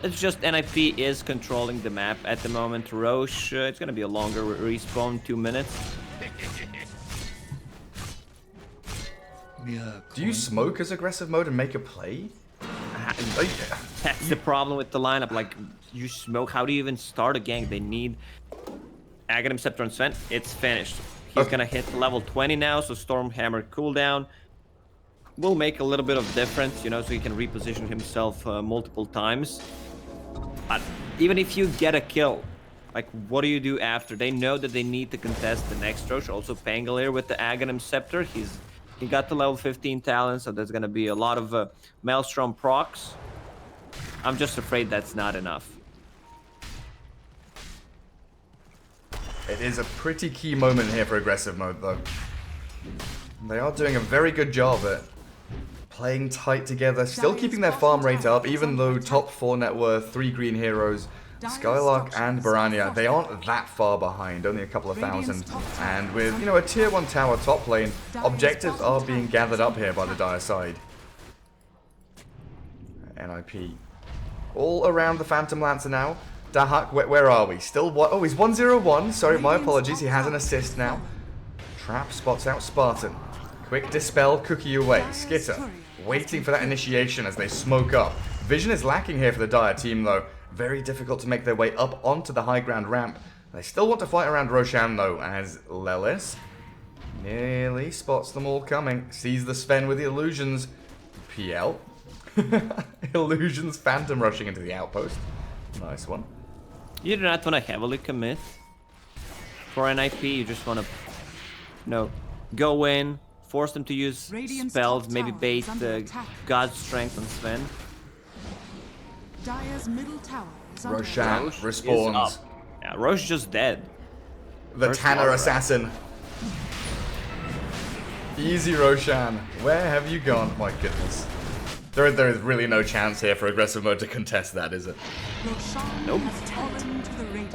It's just NIP is controlling the map at the moment. Roche, it's going to be a longer respawn, 2 minutes. Do you smoke as aggressive mode and make a play? That's the problem with the lineup. Like, you smoke. How do you even start a gank? They need Aghanim Scepter on Sven. It's finished. He's gonna hit level 20 now, so Stormhammer cooldown will make a little bit of difference, you know, so he can reposition himself multiple times. But even if you get a kill, like, what do you do after? They know that they need to contest the next Rosh. Also, Pangolier with the Aghanim Scepter. He got the level 15 talent, so there's gonna be a lot of Maelstrom procs. I'm just afraid that's not enough. It is a pretty key moment here for aggressive mode, though. They are doing a very good job at playing tight together, still keeping their farm rate up, even though top 4 net worth, 3 green heroes, Skylark and Baranya, they aren't that far behind, only a couple of thousand. And with, you know, a tier 1 tower top lane, objectives are being gathered up here by the Dire side. NIP. All around the Phantom Lancer now. Dahak, where are we? Still what? Oh, he's 101. Sorry, my apologies. He has an assist now. Trap spots out Spartan. Quick dispel, cookie away. Skitter waiting for that initiation as they smoke up. Vision is lacking here for the Dire team, though. Very difficult to make their way up onto the high ground ramp. They still want to fight around Roshan, though, as Lelis nearly spots them all coming. Sees the Sven with the illusions. PL. Illusions phantom rushing into the outpost. Nice one. You do not want to heavily commit for NIP. You just want to, you know, go in, force them to use spells, maybe bait God's Strength on Sven. Dire's middle tower is under Roshan Rosh respawns. is up. Yeah, Rosh just dead. The First Tanner blood, assassin. Easy, Roshan. Where have you gone? My goodness. There is really no chance here for aggressive mode to contest that, is it? Nope.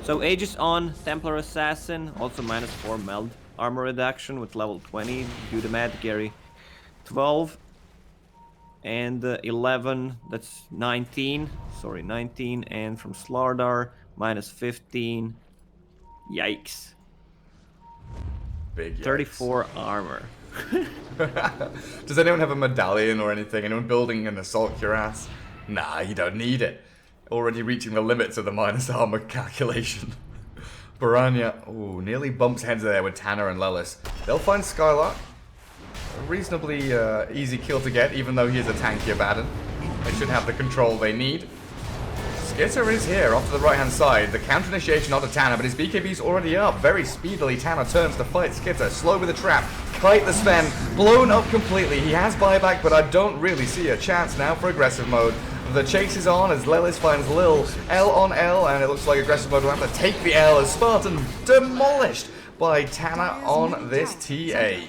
So Aegis on, Templar Assassin, also -4 meld armor reduction with level 20 due to Mad Gary. 12 and 11, that's 19. Sorry, 19, and from Slardar, -15. Yikes. Big yikes. 34 armor. Does anyone have a medallion or anything? Anyone building an assault cuirass? Nah, you don't need it. Already reaching the limits of the minus armor calculation. Baranya, ooh, nearly bumps heads there with Tanner and Lelis. They'll find Skylark. A reasonably easy kill to get, even though he is a tankier Baden. They should have the control they need. Skitter is here, off to the right-hand side. The counter initiation onto Tanner, but his BKB's already up. Very speedily, Tanner turns to fight Skitter. Slow with a trap. Kite the Sven, blown up completely. He has buyback, but I don't really see a chance now for aggressive mode. The chase is on as Lelis finds Lil. L on L, and it looks like aggressive mode will have to take the L as Spartan demolished by Tanner on this TA.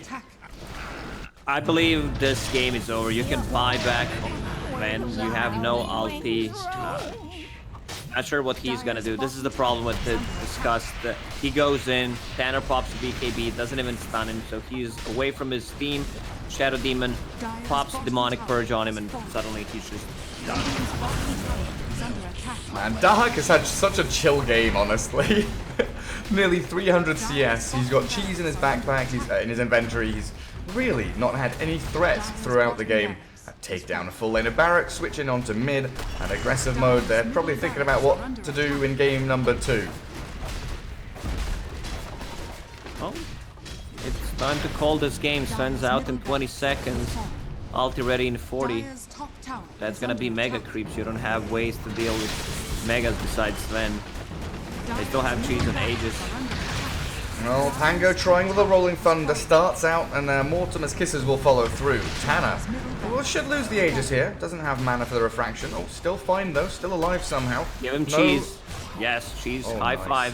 I believe this game is over. You can buy back when you have no ulti. Not sure what he's gonna do. This is the problem with the disgust. He goes in, Tanner pops a BKB, doesn't even stun him, so he's away from his team. Shadow Demon pops Demonic Purge on him, and suddenly he's just done. Man, Dahak has had such a chill game, honestly. Nearly 300 CS. He's got cheese in his backpack, he's in his inventory. He's really not had any threats throughout the game. Take down a full lane of barracks, switching onto mid and aggressive mode. They're probably thinking about what to do in game number 2. Oh, it's time to call this game. Sven's out in 20 seconds. Ulti ready in 40. That's gonna be mega creeps. You don't have ways to deal with megas besides Sven. They still have cheese and Aegis. Well, Pango trying with a Rolling Thunder starts out, and Mortimer's Kisses will follow through. Tanner, well, should lose the Aegis here. Doesn't have mana for the refraction. Oh, still fine though. Still alive somehow. Give him cheese. Yes, cheese. Oh, High nice. five.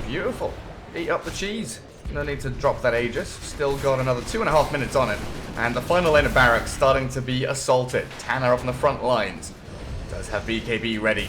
Beautiful. Eat up the cheese. No need to drop that Aegis. Still got another 2.5 minutes on it. And the final lane of barracks starting to be assaulted. Tanner up on the front lines. Does have BKB ready.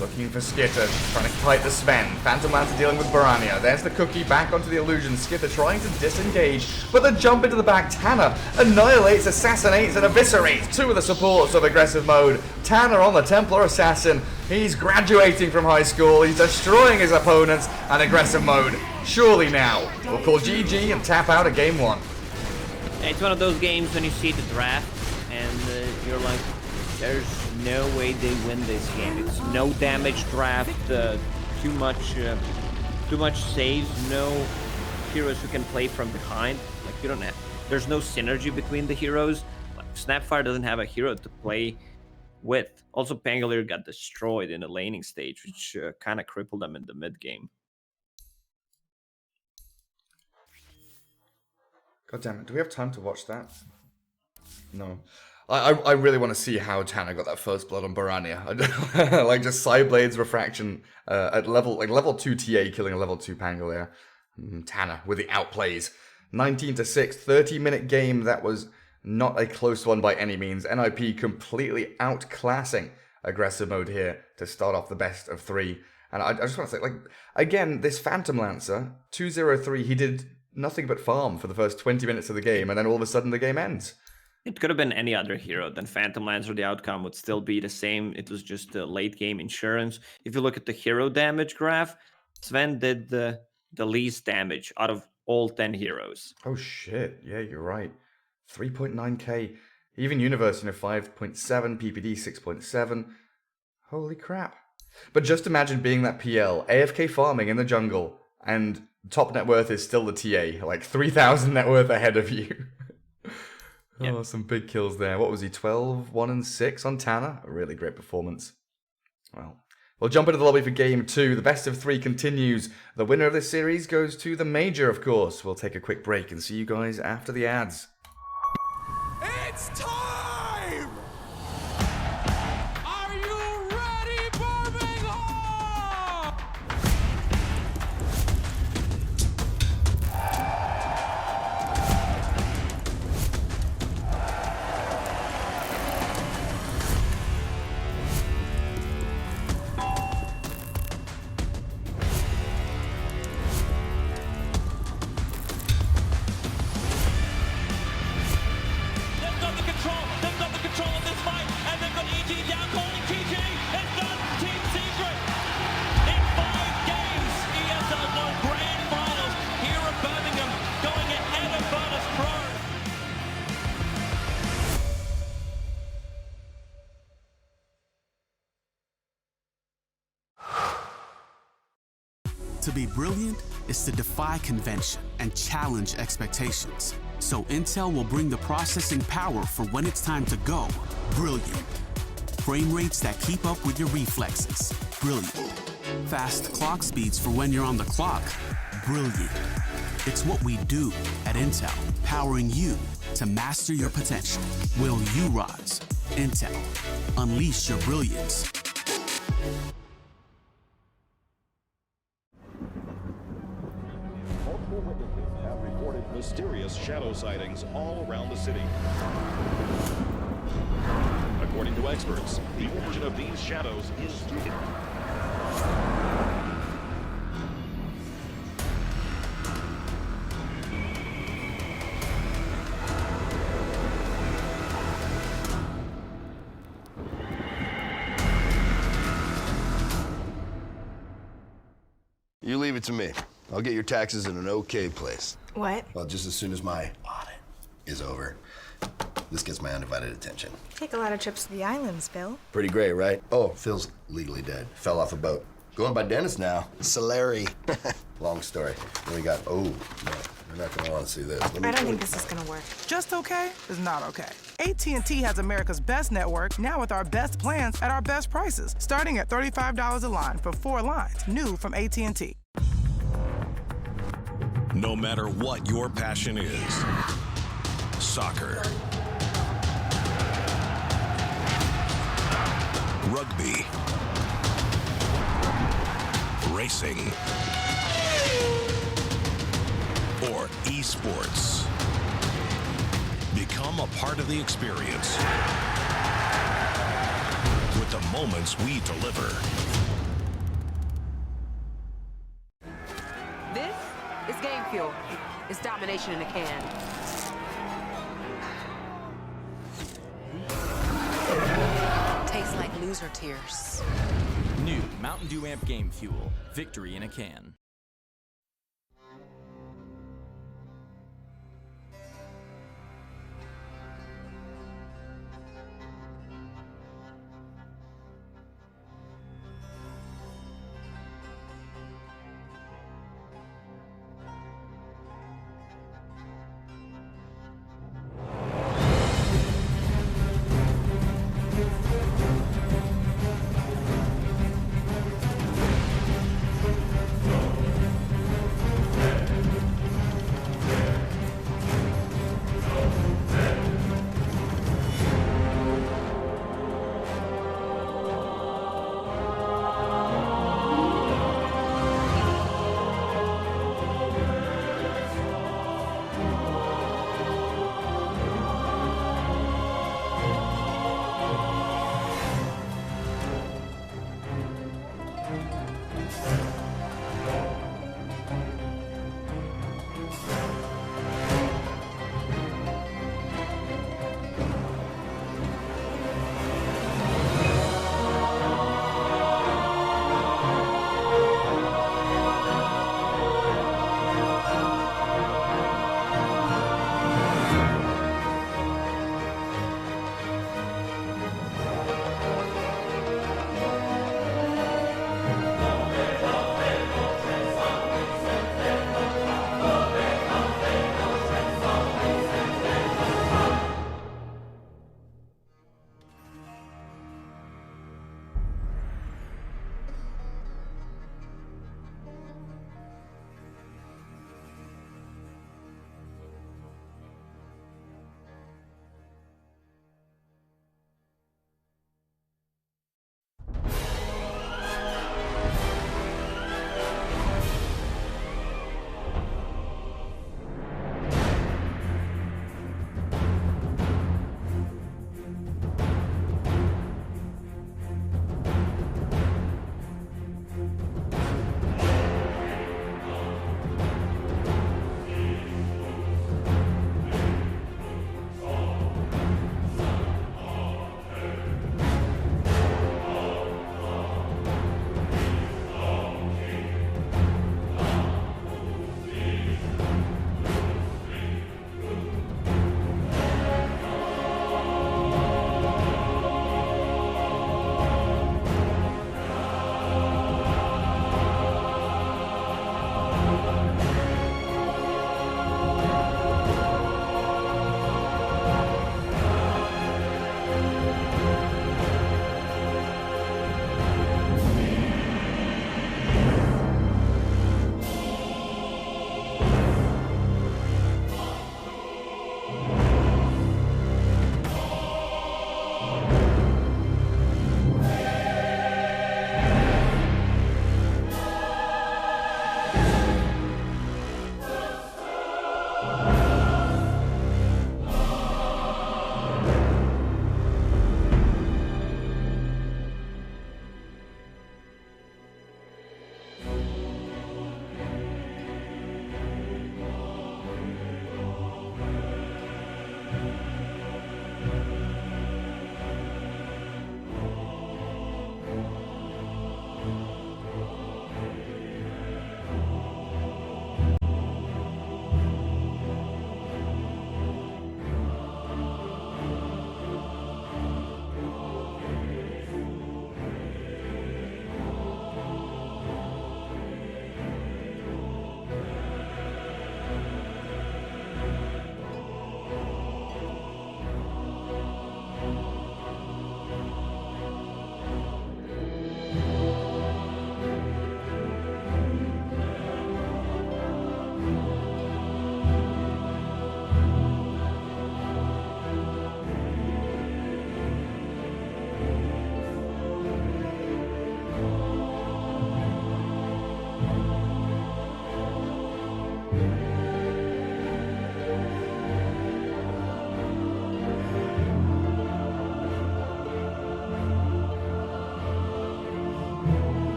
Looking for Skitter, trying to fight the Sven. Phantom Lancer dealing with Baranya. There's the cookie back onto the illusion. Skitter trying to disengage, but the jump into the back. Tanner annihilates, assassinates, and eviscerates 2 of the supports of aggressive mode. Tanner on the Templar Assassin. He's graduating from high school. He's destroying his opponents, and aggressive mode. Surely now, we'll call GG and tap out of game 1. It's one of those games when you see the draft and you're like, there's no way they win this game. It's no damage draft, too much saves, no heroes who can play from behind. Like you don't have, there's no synergy between the heroes. Like Snapfire doesn't have a hero to play with. Also, Pangolier got destroyed in the laning stage, which kind of crippled them in the mid game. God damn it, do we have time to watch that? No. I really want to see how Tanner got that first blood on Barania. Like just Sideblades Refraction at level 2 TA killing a level 2 Pangolier. Tanner with the outplays. 19-6, 30-minute game that was not a close one by any means. NIP completely outclassing aggressive mode here to start off the best of 3. And I just want to say, like, again, this Phantom Lancer, 203, he did nothing but farm for the first 20 minutes of the game, and then all of a sudden the game ends. It could have been any other hero than Phantom Lancer. The outcome would still be the same. It was just a late game insurance. If you look at the hero damage graph, Sven did the least damage out of all 10 heroes. Oh shit, yeah, you're right. 3.9k. Even Universe, 5.7, PPD 6.7. Holy crap. But just imagine being that PL, AFK farming in the jungle, and top net worth is still the TA, like 3,000 net worth ahead of you. Yep. Oh, some big kills there. What was he, 12, 1 and 6 on Tanner? A really great performance. Well, we'll jump into the lobby for game 2. The best of 3 continues. The winner of this series goes to the Major, of course. We'll take a quick break and see you guys after the ads. It's time! Are you ready, Birmingham? They've got the control of this fight, and they've got EG down calling TG. It's done, Team Secret. In 5 games, ESL won grand finals here at Birmingham, going ahead of Virtus Pro. To be brilliant is to defy convention and challenge expectations. So Intel will bring the processing power for when it's time to go. Brilliant. Frame rates that keep up with your reflexes. Brilliant. Fast clock speeds for when you're on the clock. Brilliant. It's what we do at Intel, powering you to master your potential. Will you rise? Intel. Unleash your brilliance. Multiple witnesses have reported mysterious shadow sightings all around the city. According to experts, the origin of these shadows is You leave it to me. I'll get your taxes in an okay place. What? Well, just as soon as my audit is over. This gets my undivided attention. Take a lot of trips to the islands, Phil. Pretty great, right? Oh, Phil's legally dead. Fell off a boat. Going by Dennis now. Solari. Long story. Then we got, oh, no, you're not gonna want to see this. I don't think this is gonna work. Just okay is not okay. AT&T has America's best network, now with our best plans at our best prices, starting at $35 a line for 4 lines, new from AT&T. No matter what your passion is, soccer, rugby, racing, or esports, become a part of the experience with the moments we deliver. This is Game Fuel. It's domination in a can. Tastes like loser tears. New Mountain Dew Amp Game Fuel. Victory in a can.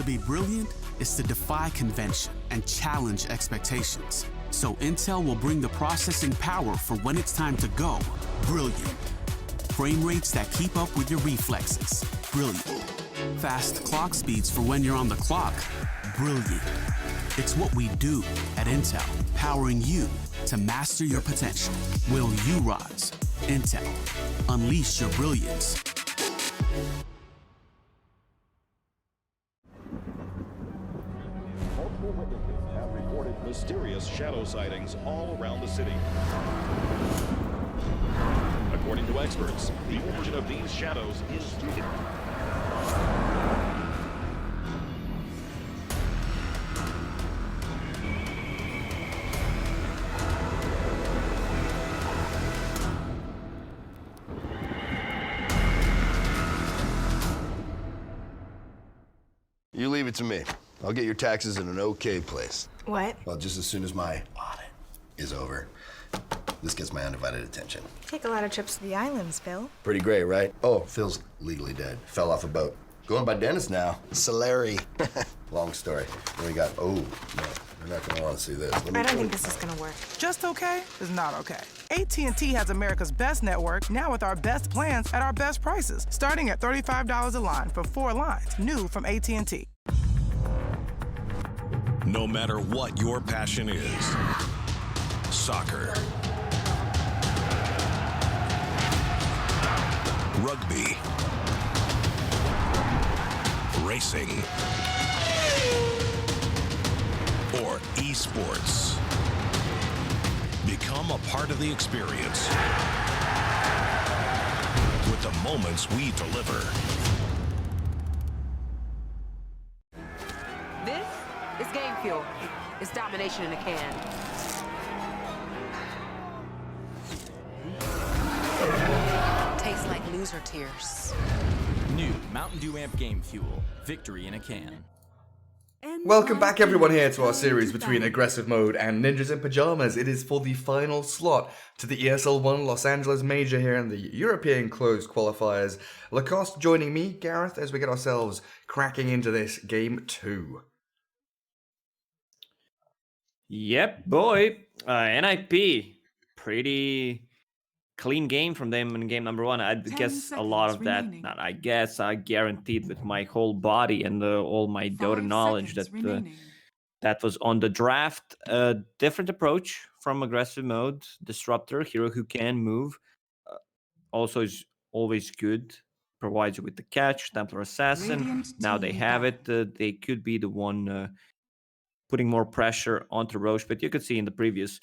To be brilliant is to defy convention and challenge expectations. So Intel will bring the processing power for when it's time to go. Brilliant. Frame rates that keep up with your reflexes. Brilliant. Fast clock speeds for when you're on the clock. Brilliant. It's what we do at Intel, powering you to master your potential. Will you rise? Intel. Unleash your brilliance. Multiple witnesses have reported mysterious shadow sightings all around the city. According to experts, the origin of these shadows is You leave it to me. I'll get your taxes in an okay place. What? Well, just as soon as my audit is over, this gets my undivided attention. Take a lot of trips to the islands, Phil. Pretty great, right? Oh, Phil's legally dead. Fell off a boat. Going by Dennis now. Solari. Long story. Then we got, oh, no, you're not gonna want to see this. I don't think this is gonna work. Just okay is not okay. AT&T has America's best network, now with our best plans at our best prices, starting at $35 a line for 4 lines, new from AT&T. No matter what your passion is, soccer, rugby, racing, or esports. Become a part of the experience with the moments we deliver. This is game fuel. It's domination in a can. Tastes like loser tears. New Mountain Dew Amp Game Fuel. Victory in a can. Welcome back everyone here to our series between Aggressive Mode and Ninjas in Pajamas. It is for the final slot to the ESL 1 Los Angeles Major here in the European Closed Qualifiers. Lacoste joining me, Gareth, as we get ourselves cracking into this Game 2. Yep, boy. NIP. Pretty clean game from them in game number 1. I guess a lot of that, remaining. not I guess, I guaranteed with my whole body and all my Dota knowledge that that was on the draft. A different approach from Aggressive Mode. Disruptor, hero who can move. Also is always good. Provides you with the catch. Templar Assassin. Radiant Now they team have down. it. They could be the one putting more pressure onto Roche. But you could see in the previous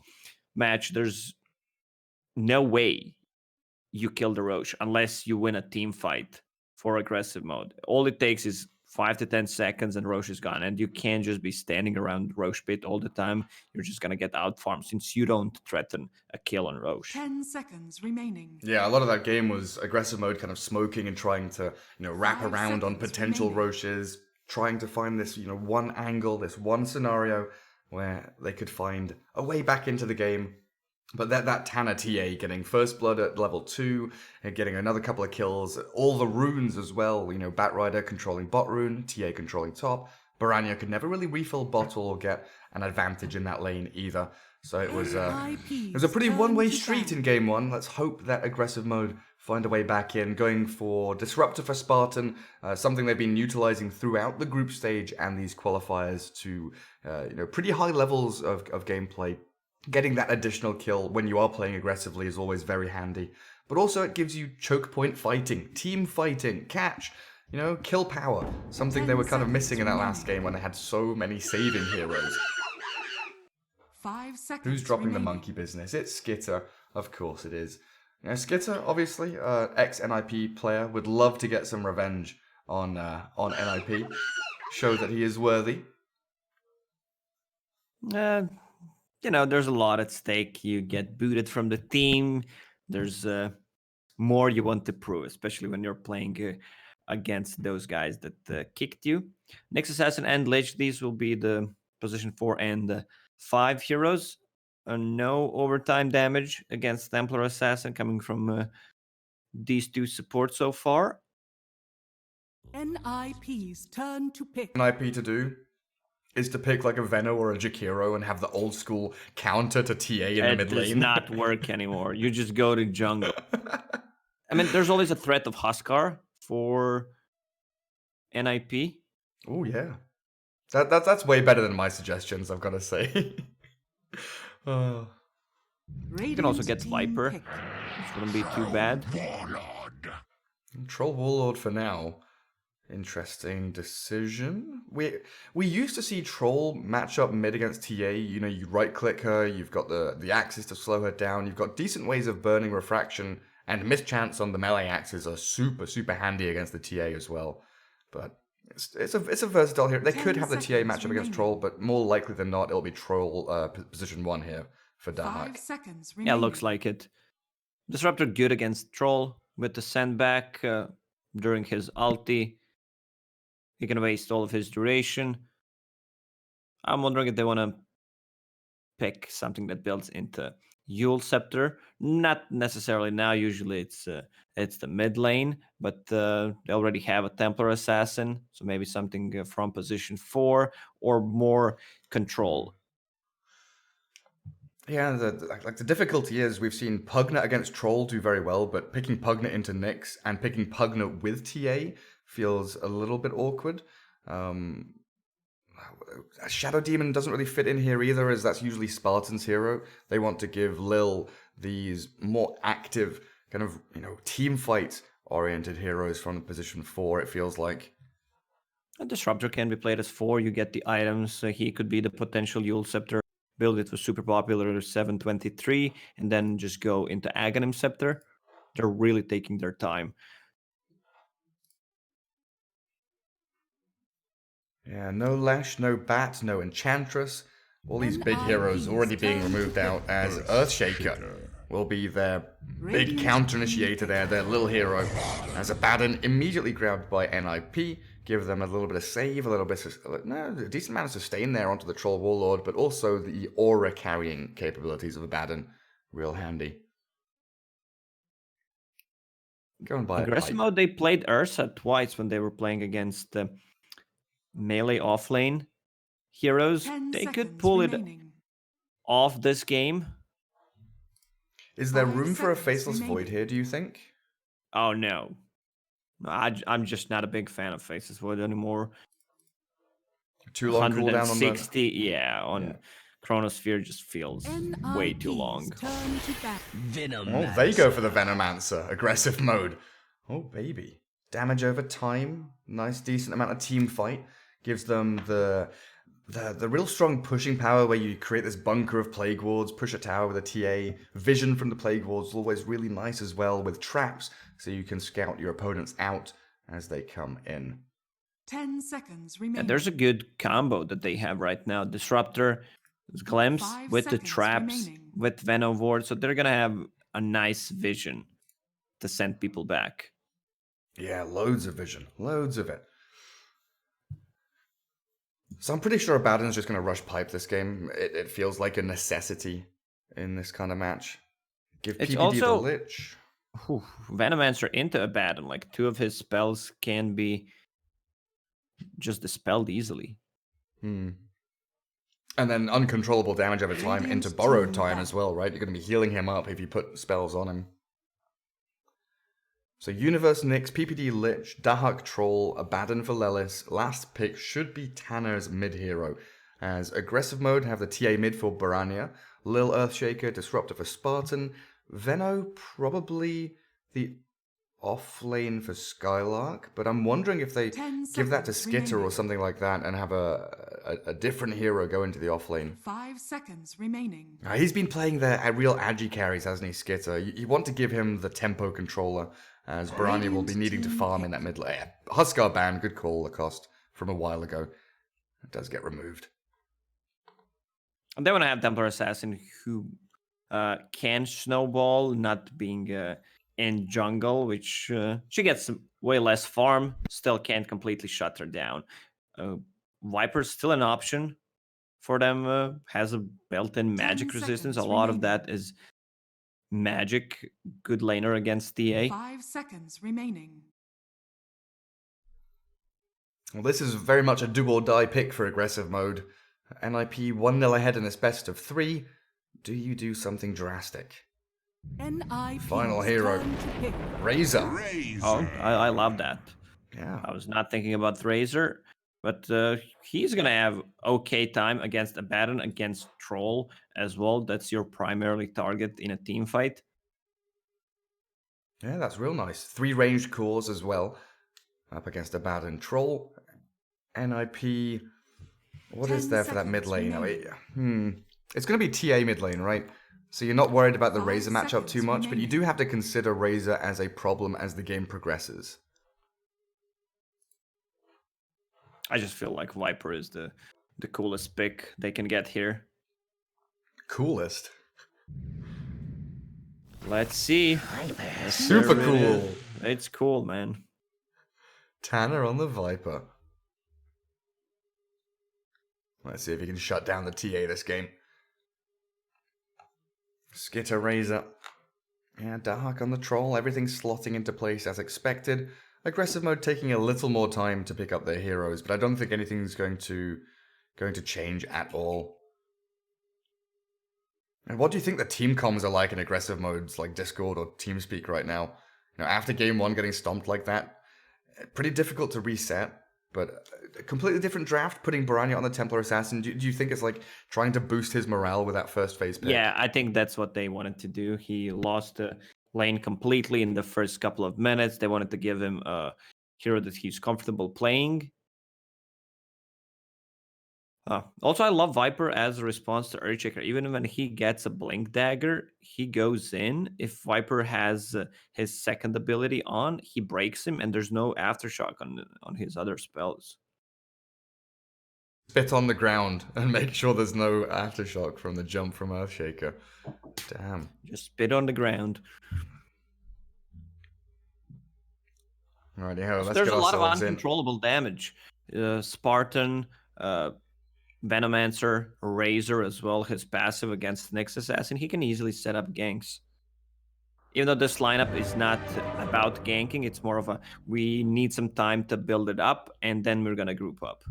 match, there's no way you kill the Roche unless you win a team fight for Aggressive Mode. All it takes is 5 to 10 seconds and Roche is gone. And you can't just be standing around Roche pit all the time. You're just going to get out-farmed since you don't threaten a kill on Roche. 10 seconds remaining. Yeah, a lot of that game was Aggressive Mode kind of smoking and trying to, wrap 5 around on seconds potential remaining. Roches, trying to find this, one angle, this one scenario where they could find a way back into the game. But that Tanner TA getting first blood at level 2, and getting another couple of kills, all the runes as well, Batrider controlling bot rune, TA controlling top. Baranya could never really refill bottle or get an advantage in that lane either. So it was a pretty one-way street in game 1. Let's hope that Aggressive Mode find a way back in, going for Disruptor for Spartan, something they've been utilizing throughout the group stage and these qualifiers to pretty high levels of gameplay. Getting that additional kill when you are playing aggressively is always very handy. But also it gives you choke point fighting, team fighting, catch, kill power. Something they were kind of missing in that last game when they had so many saving heroes. 5 seconds Who's dropping the remaining. monkey business? It's Skitter. Of course it is. Skitter, obviously, ex-NIP player, would love to get some revenge on NIP. Show that he is worthy. There's a lot at stake. You get booted from the team. There's more you want to prove, especially when you're playing against those guys that kicked you. Next Assassin and Lich, these will be the position 4 and 5 heroes. No overtime damage against Templar Assassin coming from these two supports so far. NIP's turn to pick. An IP to do is to pick like a Veno or a Jakiro and have the old school counter to TA in the mid lane. It does not work anymore. You just go to jungle. I mean, there's always a threat of Huskar for NIP. Oh yeah, that's way better than my suggestions, I've got to say. You can also get Viper, which wouldn't be too bad. Troll Warlord for now. Interesting decision. We used to see Troll match up mid against TA. You know, you right click her, you've got the axes to slow her down, you've got decent ways of burning refraction, and mischance on the melee axes are super handy against the TA as well. But it's a versatile hero. They could have the TA matchup against Troll, but more likely than not, it'll be Troll position 1 here for Dahak. 5 seconds Yeah, remaining. looks like it. Disruptor good against Troll with the sendback during his ulti. He can waste all of his duration. I'm wondering if they want to pick something that builds into Yule Scepter. Not necessarily now. Usually it's the mid lane, but they already have a Templar Assassin, so maybe something from position 4 or more control. Yeah, the difficulty is we've seen Pugna against Troll do very well, but picking Pugna into Nyx and picking Pugna with TA feels a little bit awkward. Shadow Demon doesn't really fit in here either, as that's usually Spartan's hero. They want to give Lil these more active, kind of, team fight oriented heroes from the position 4, it feels like. A Disruptor can be played as 4. You get the items. He could be the potential Yule Scepter. Build it for super popular 723, and then just go into Aghanim Scepter. They're really taking their time. Yeah, no Lash, no Bat, no Enchantress. All these big heroes already being removed out, as Earthshaker will be their big counter-initiator there, their little hero. As Abaddon immediately grabbed by NIP, give them a little bit of save, a decent amount of sustain there onto the Troll Warlord, but also the aura carrying capabilities of Abaddon. Real handy. Go and buy Aggressive mode, they played Ursa twice when they were playing against melee offlane heroes. They could pull it off this game. Is there room for a Faceless Void here, do you think? Oh, no. I'm just not a big fan of Faceless Void anymore. Too long cooldown on the... on Chronosphere just feels way too long. Oh, they go for the Venomancer. Aggressive mode. Oh, baby. Damage over time. Nice, decent amount of team fight. Gives them the real strong pushing power where you create this bunker of Plague Wards, push a tower with a TA. Vision from the Plague Wards is always really nice as well with traps, so you can scout your opponents out as they come in. 10 seconds remaining. And there's a good combo that they have right now. Disruptor, Glimpse with the traps, with Venom Ward, so they're gonna have a nice vision to send people back. Yeah, loads of vision. Loads of it. So I'm pretty sure Abaddon's just going to rush pipe this game. It feels like a necessity in this kind of match. Give PPD also, the Lich. Venomancer into Abaddon. Like, 2 of his spells can be just dispelled easily. And then uncontrollable damage over time into borrowed time as well, right? You're going to be healing him up if you put spells on him. So Universe Nyx, PPD Lich, Dahak Troll, Abaddon for Lelis. Last pick should be Tanner's mid-hero. As aggressive mode, have the TA mid for Barania, Lil Earthshaker, Disruptor for Spartan, Veno probably the off lane for Skylark, but I'm wondering if they give that to Skitter or something like that and have a different hero go into the off lane. 5 seconds remaining. He's been playing the real agi carries, hasn't he, Skitter? You want to give him the tempo controller, as Barani will be needing to farm in that mid lane. Huskar ban, good call, the cost from a while ago. It does get removed. And they want to have Templar Assassin who can snowball, not being in jungle, which she gets way less farm, still can't completely shut her down. Viper's still an option for them, has a built-in magic resistance. A lot of that is magic, good laner against TA. 5 seconds remaining. Well, this is very much a do-or-die pick for aggressive mode. NIP 1-0 ahead in this best of 3. Do you do something drastic? NIP's Final hero, turn to pick. Razor. Oh, I love that. Yeah. I was not thinking about Razor, but he's going to have okay time against Abaddon, against Troll as well. That's your primarily target in a team fight. Yeah, that's real nice. 3 ranged cores as well. Up against Abaddon Troll. NIP. What is there for that mid lane? It's going to be TA mid lane, right? So you're not worried about the Razor matchup too much, but you do have to consider Razor as a problem as the game progresses. I just feel like Viper is the coolest pick they can get here. Coolest? Let's see. Super cool. It's cool, man. Tanner on the Viper. Let's see if he can shut down the TA this game. Skitter Razor. Yeah, Dark on the Troll. Everything's slotting into place as expected. Aggressive mode taking a little more time to pick up their heroes, but I don't think anything's going to change at all. And what do you think the team comms are like in aggressive modes like Discord or TeamSpeak right now? You know, after game 1 getting stomped like that, pretty difficult to reset, but a completely different draft, putting Baranya on the Templar Assassin. Do you think it's like trying to boost his morale with that first phase pick? Yeah, I think that's what they wanted to do. He lost the lane completely in the first couple of minutes. They wanted to give him a hero that he's comfortable playing. Also, I love Viper as a response to Earthshaker. Even when he gets a Blink Dagger, he goes in. If Viper has his second ability on, he breaks him, and there's no Aftershock on his other spells. Spit on the ground and make sure there's no Aftershock from the jump from Earthshaker. Damn. Just spit on the ground. Alrighty, let's There's get a lot of ourselves uncontrollable damage. Spartan, Venomancer, Razor as well, his passive against Nyx Assassin, he can easily set up ganks. Even though this lineup is not about ganking, it's more of a, we need some time to build it up, and then we're gonna group up.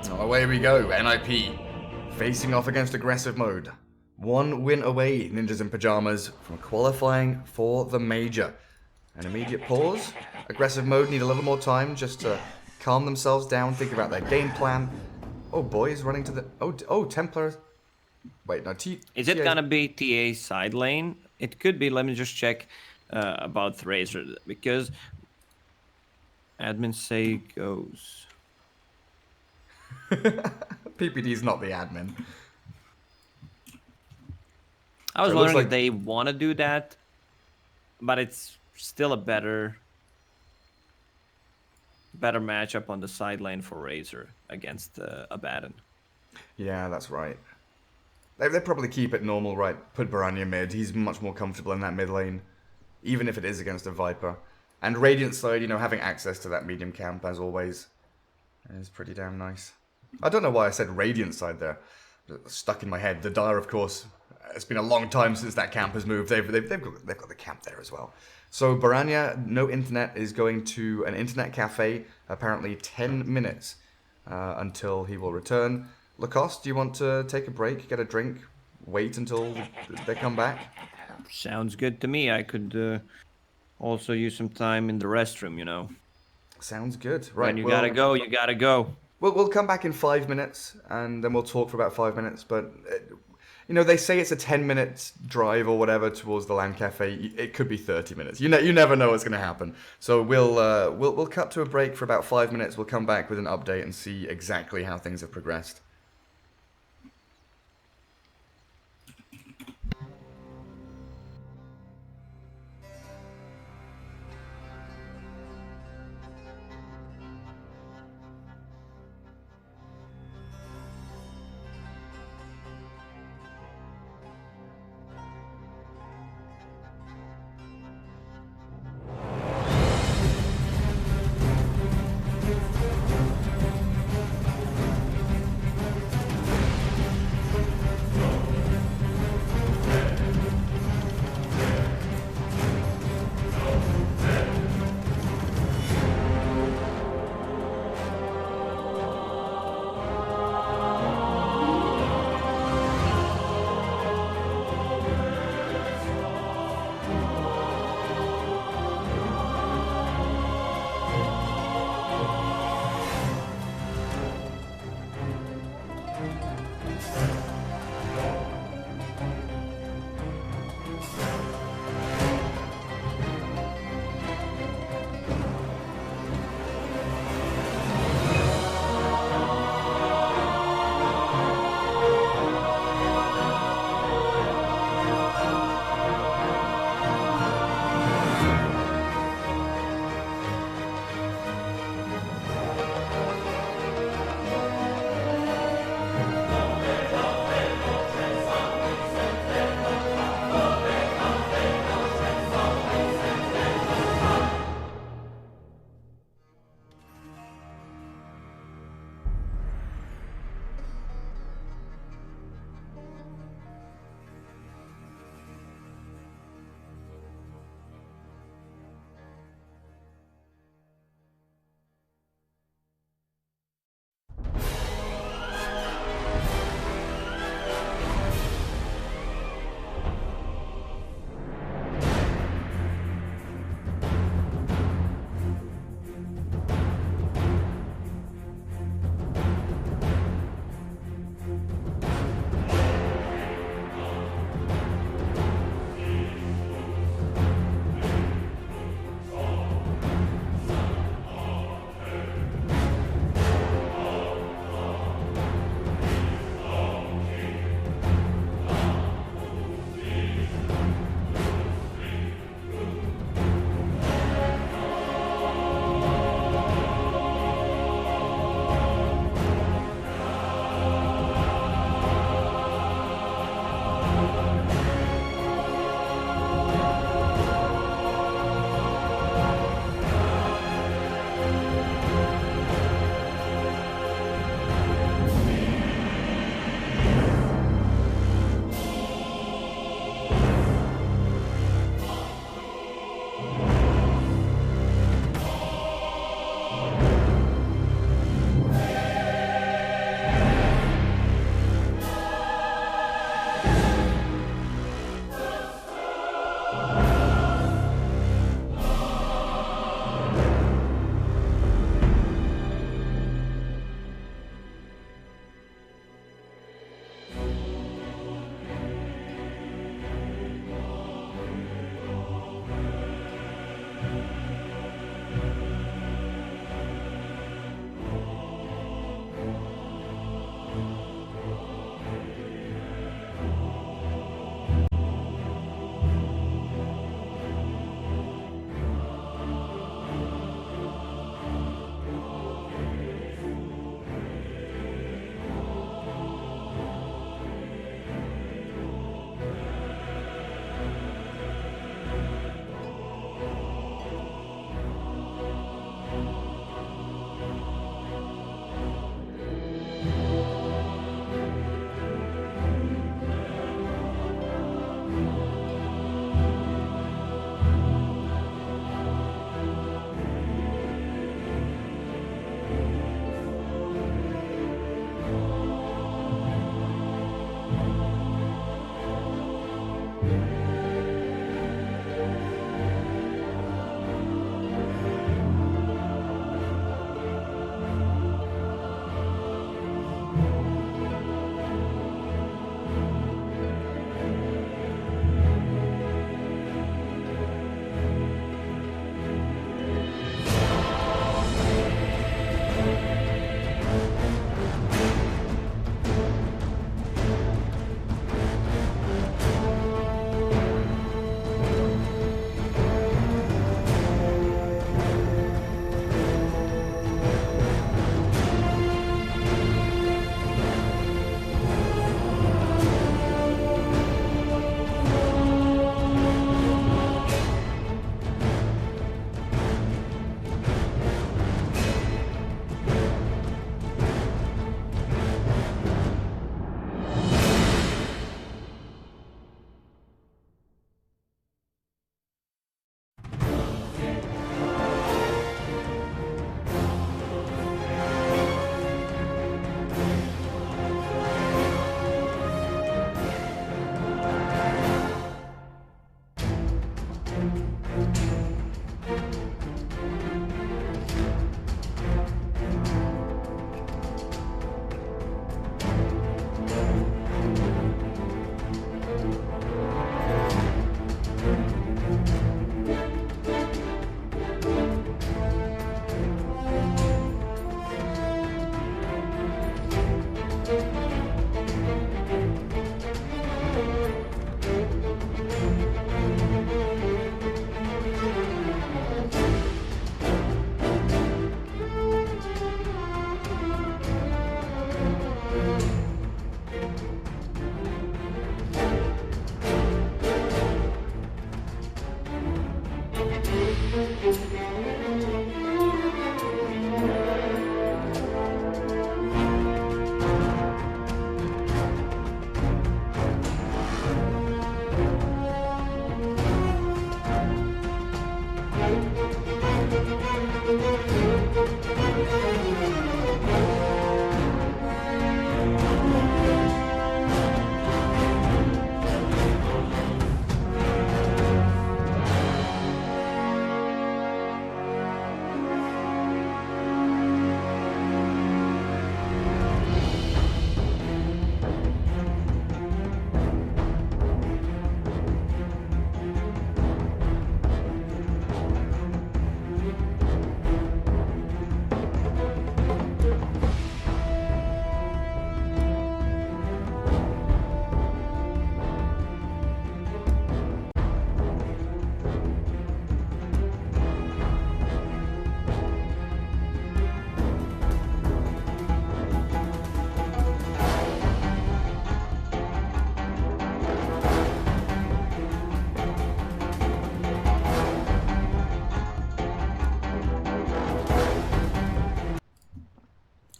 Away we go, NIP. Facing off against aggressive mode. 1 win away, Ninjas in Pajamas, from qualifying for the major. An immediate pause. Aggressive mode need a little more time just to calm themselves down, think about their game plan. Oh, boys running to the... Oh, Templar. Wait, no, Is it gonna be TA side lane? It could be. Let me just check about Razor, because admins say goes. PPD's not the admin. I was wondering if they want to do that, but it's still a better matchup on the side lane for Razor against Abaddon. Yeah, that's right. They probably keep it normal, right? Put Baranya mid. He's much more comfortable in that mid lane, even if it is against a Viper. And Radiant side, you know, having access to that medium camp, as always, is pretty damn nice. I don't know why I said Radiant side there. Stuck in my head. The Dire, of course, it's been a long time since that camp has moved. They've got the camp there as well. So Baranya, no internet, is going to an internet cafe. Apparently 10 minutes until he will return. Lacoste, do you want to take a break, get a drink, wait until they come back? Sounds good to me. I could also use some time in the restroom, you know. Sounds good. Right. When you gotta go, you gotta go. We'll come back in 5 minutes, and then we'll talk for about 5 minutes. But, you know, they say it's a 10-minute drive or whatever towards the LAN cafe. It could be 30 minutes. You never know what's going to happen. So we'll cut to a break for about 5 minutes. We'll come back with an update and see exactly how things have progressed.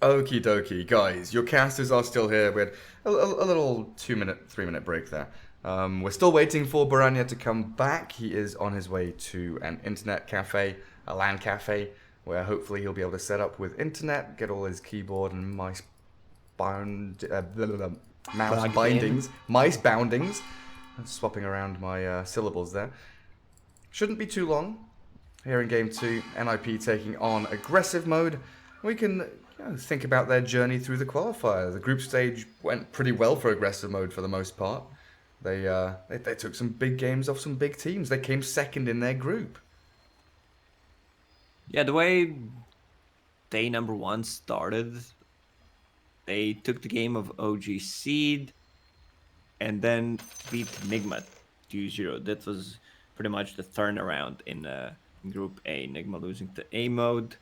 Okie dokie, guys. Your casters are still here. We had a little 2-minute, 3-minute break there. We're still waiting for Baranya to come back. He is on his way to an internet cafe, a LAN cafe, where hopefully he'll be able to set up with internet, get all his keyboard and mouse bindings. Mice boundings. I'm swapping around my syllables there. Shouldn't be too long. Here in Game 2, NIP taking on aggressive mode. We can think about their journey through the qualifier. The group stage went pretty well for aggressive mode for the most part. They took some big games off some big teams. They came second in their group. Yeah, the way day number 1 started, they took the game of OG Seed and then beat Nigma 2-0. That was pretty much the turnaround in Group A. Nigma losing to A mode.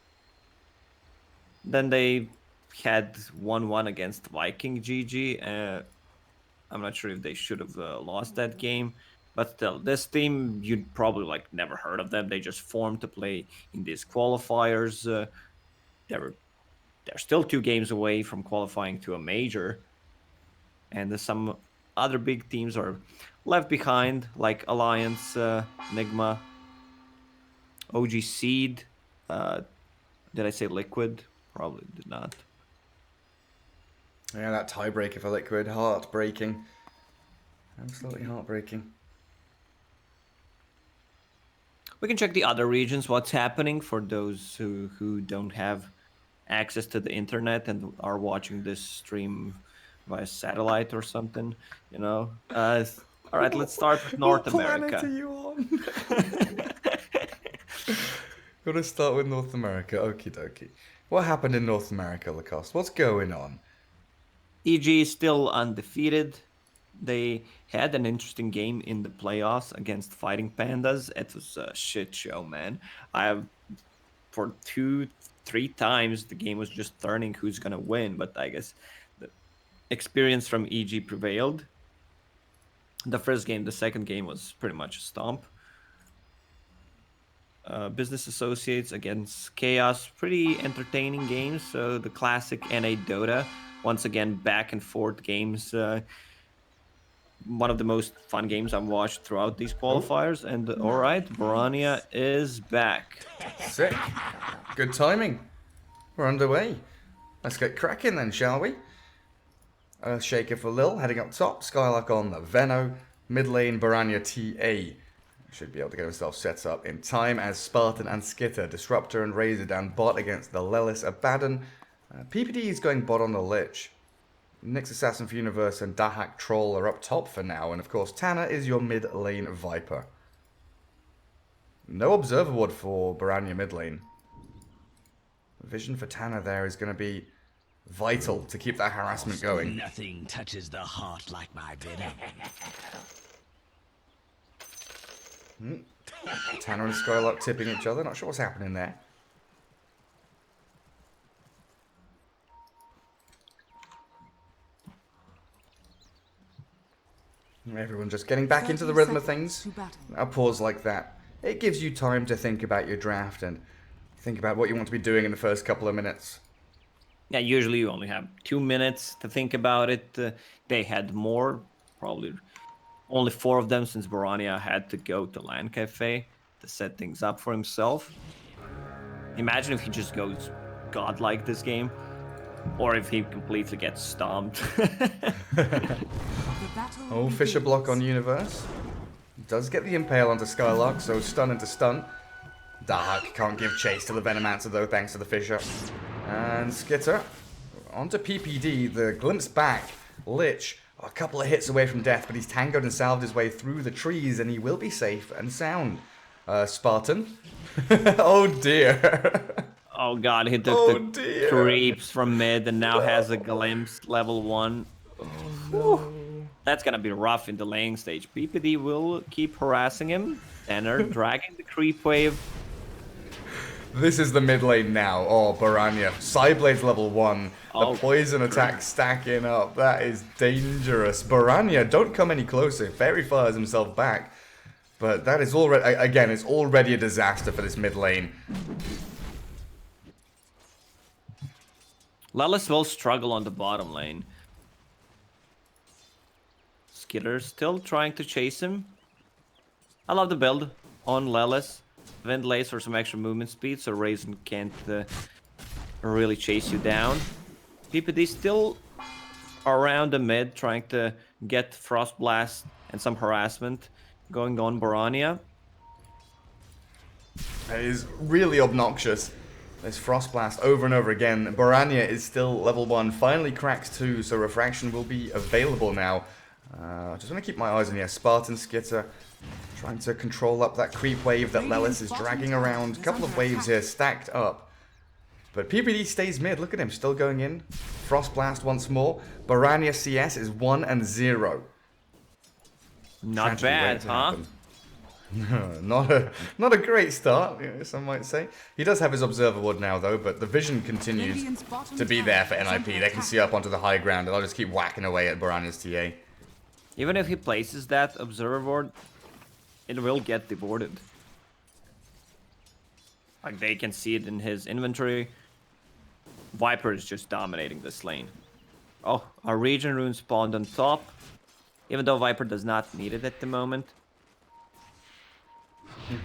Then they had 1-1 against Viking GG. I'm not sure if they should have lost that game, but still, this team, you'd probably never heard of them. They just formed to play in these qualifiers. They're still 2 games away from qualifying to a major, and some other big teams are left behind, like Alliance, Nigma, OG Seed. Did I say Liquid? Probably did not. Yeah, that tiebreaker for Liquid, heartbreaking. Absolutely heartbreaking. We can check the other regions, what's happening for those who don't have access to the internet and are watching this stream via satellite or something, All right, let's start with North America. What planet are you on? Gotta start with North America, okie dokie. What happened in North America, Lacoste? What's going on? EG is still undefeated. They had an interesting game in the playoffs against Fighting Pandas. It was a shit show, man. For 2-3 times, the game was just turning who's gonna win, but I guess the experience from EG prevailed. The first game, the second game was pretty much a stomp. Business Associates against Chaos, pretty entertaining games. So the classic NA Dota, once again back and forth games. One of the most fun games I've watched throughout these qualifiers. And all right, Baranya is back. Sick. Good timing. We're underway. Let's get cracking then, shall we? Earthshaker for Lil, heading up top. Skylark on the Veno. Mid lane, Baranya TA. Should be able to get himself set up in time as Spartan and Skitter, Disruptor and Razor down bot against the Lelis Abaddon. PPD is going bot on the Lich. Nyx Assassin for Universe and Dahak Troll are up top for now, and of course Tanner is your mid lane Viper. No Observer Ward for Baranya mid lane. Vision for Tanner there is going to be vital to keep that harassment going. Nothing touches the heart like my venom. Tanner and Skylark tipping each other. Not sure what's happening there. Everyone just getting back into the rhythm of things. A pause like that, it gives you time to think about your draft and think about what you want to be doing in the first couple of minutes. Yeah, usually you only have 2 minutes to think about it. They had more, probably only 4 of them, since Baranya had to go to LAN Cafe to set things up for himself. Imagine if he just goes godlike this game, or if he completely gets stomped. Oh, Fisher block on Universe. Does get the Impale onto Skylark, so stun into stun. Dahak can't give chase to the Venomancer though, thanks to the Fisher. And Skitter onto PPD, the glimpse back. Lich, a couple of hits away from death, but he's tangoed and salved his way through the trees, and he will be safe and sound. Spartan. Oh dear. Oh god, he took the creeps from mid and now has a glimpse level 1. Oh, no. That's gonna be rough in the laying stage. PPD will keep harassing him. Tanner dragging the creep wave. This is the mid lane now. Oh, Baranya. Psyblade's level 1. The poison attack stacking up. That is dangerous. Baranya, don't come any closer. Fairy fires himself back. But that is already, again, it's already a disaster for this mid lane. Lelis will struggle on the bottom lane. Skitter still trying to chase him. I love the build on Lelis. Wind lays for some extra movement speed, so Raisin can't really chase you down. PPD still around the mid, trying to get Frost Blast and some harassment going on Borania. It is really obnoxious. This Frost Blast over and over again. Borania is still level 1, finally cracks 2, so Refraction will be available now. Just want to keep my eyes on Spartan Skitter, trying to control up that creep wave that Lelis is dragging around. A couple of waves here stacked up. But PPD stays mid, look at him, still going in. Frost Blast once more. Borania CS is 1-0. Not bad, huh? not a great start, some might say. He does have his Observer Wood now, though, but the vision continues to be there for NIP. They can see up onto the high ground, and I'll just keep whacking away at Borania's TA. Even if he places that Observer Ward, it will get deboarded. Like, they can see it in his inventory. Viper is just dominating this lane. Oh, our Region Rune spawned on top. Even though Viper does not need it at the moment.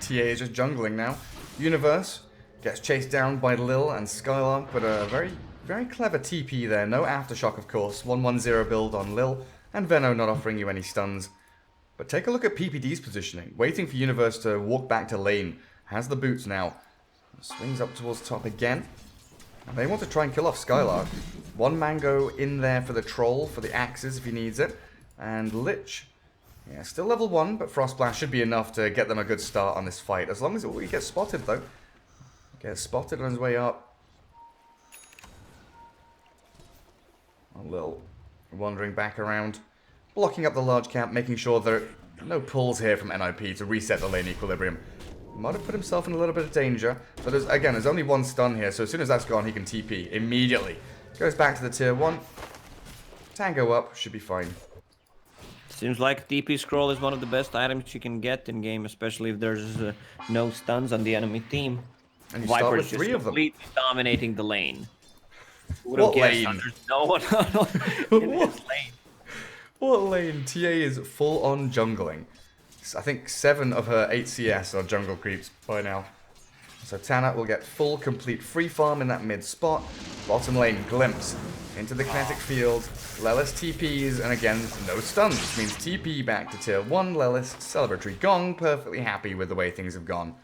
TA is just jungling now. Universe gets chased down by Lil and Skylark, but a very, very clever TP there. No Aftershock, of course. 1-1-0 build on Lil, and Veno not offering you any stuns. But take a look at PPD's positioning. Waiting for Universe to walk back to lane. Has the boots now. Swings up towards top again. And they want to try and kill off Skylark. One Mango in there for the troll, for the axes if he needs it. And Lich. Yeah, still level 1, but Frost Blast should be enough to get them a good start on this fight. As long as he gets spotted, though. Gets spotted on his way up. A little wandering back around. Blocking up the large camp, making sure there are no pulls here from NIP to reset the lane equilibrium. Might have put himself in a little bit of danger. But again, there's only one stun here, so as soon as that's gone, he can TP immediately. Goes back to the tier 1. Tango up, should be fine. Seems like DP Scroll is one of the best items you can get in game, especially if there's no stuns on the enemy team. And you Viper start with is just 3 of them. completely dominating the lane. What lane? There's no one in this lane. What lane? TA is full on jungling. I think 7 of her 8 CS are jungle creeps by now. So Tana will get full, complete free farm in that mid spot. Bottom lane, Glimpse into the kinetic field. Lelis TPs, and again, no stuns. Means TP back to tier 1. Lelis, celebratory gong, perfectly happy with the way things have gone.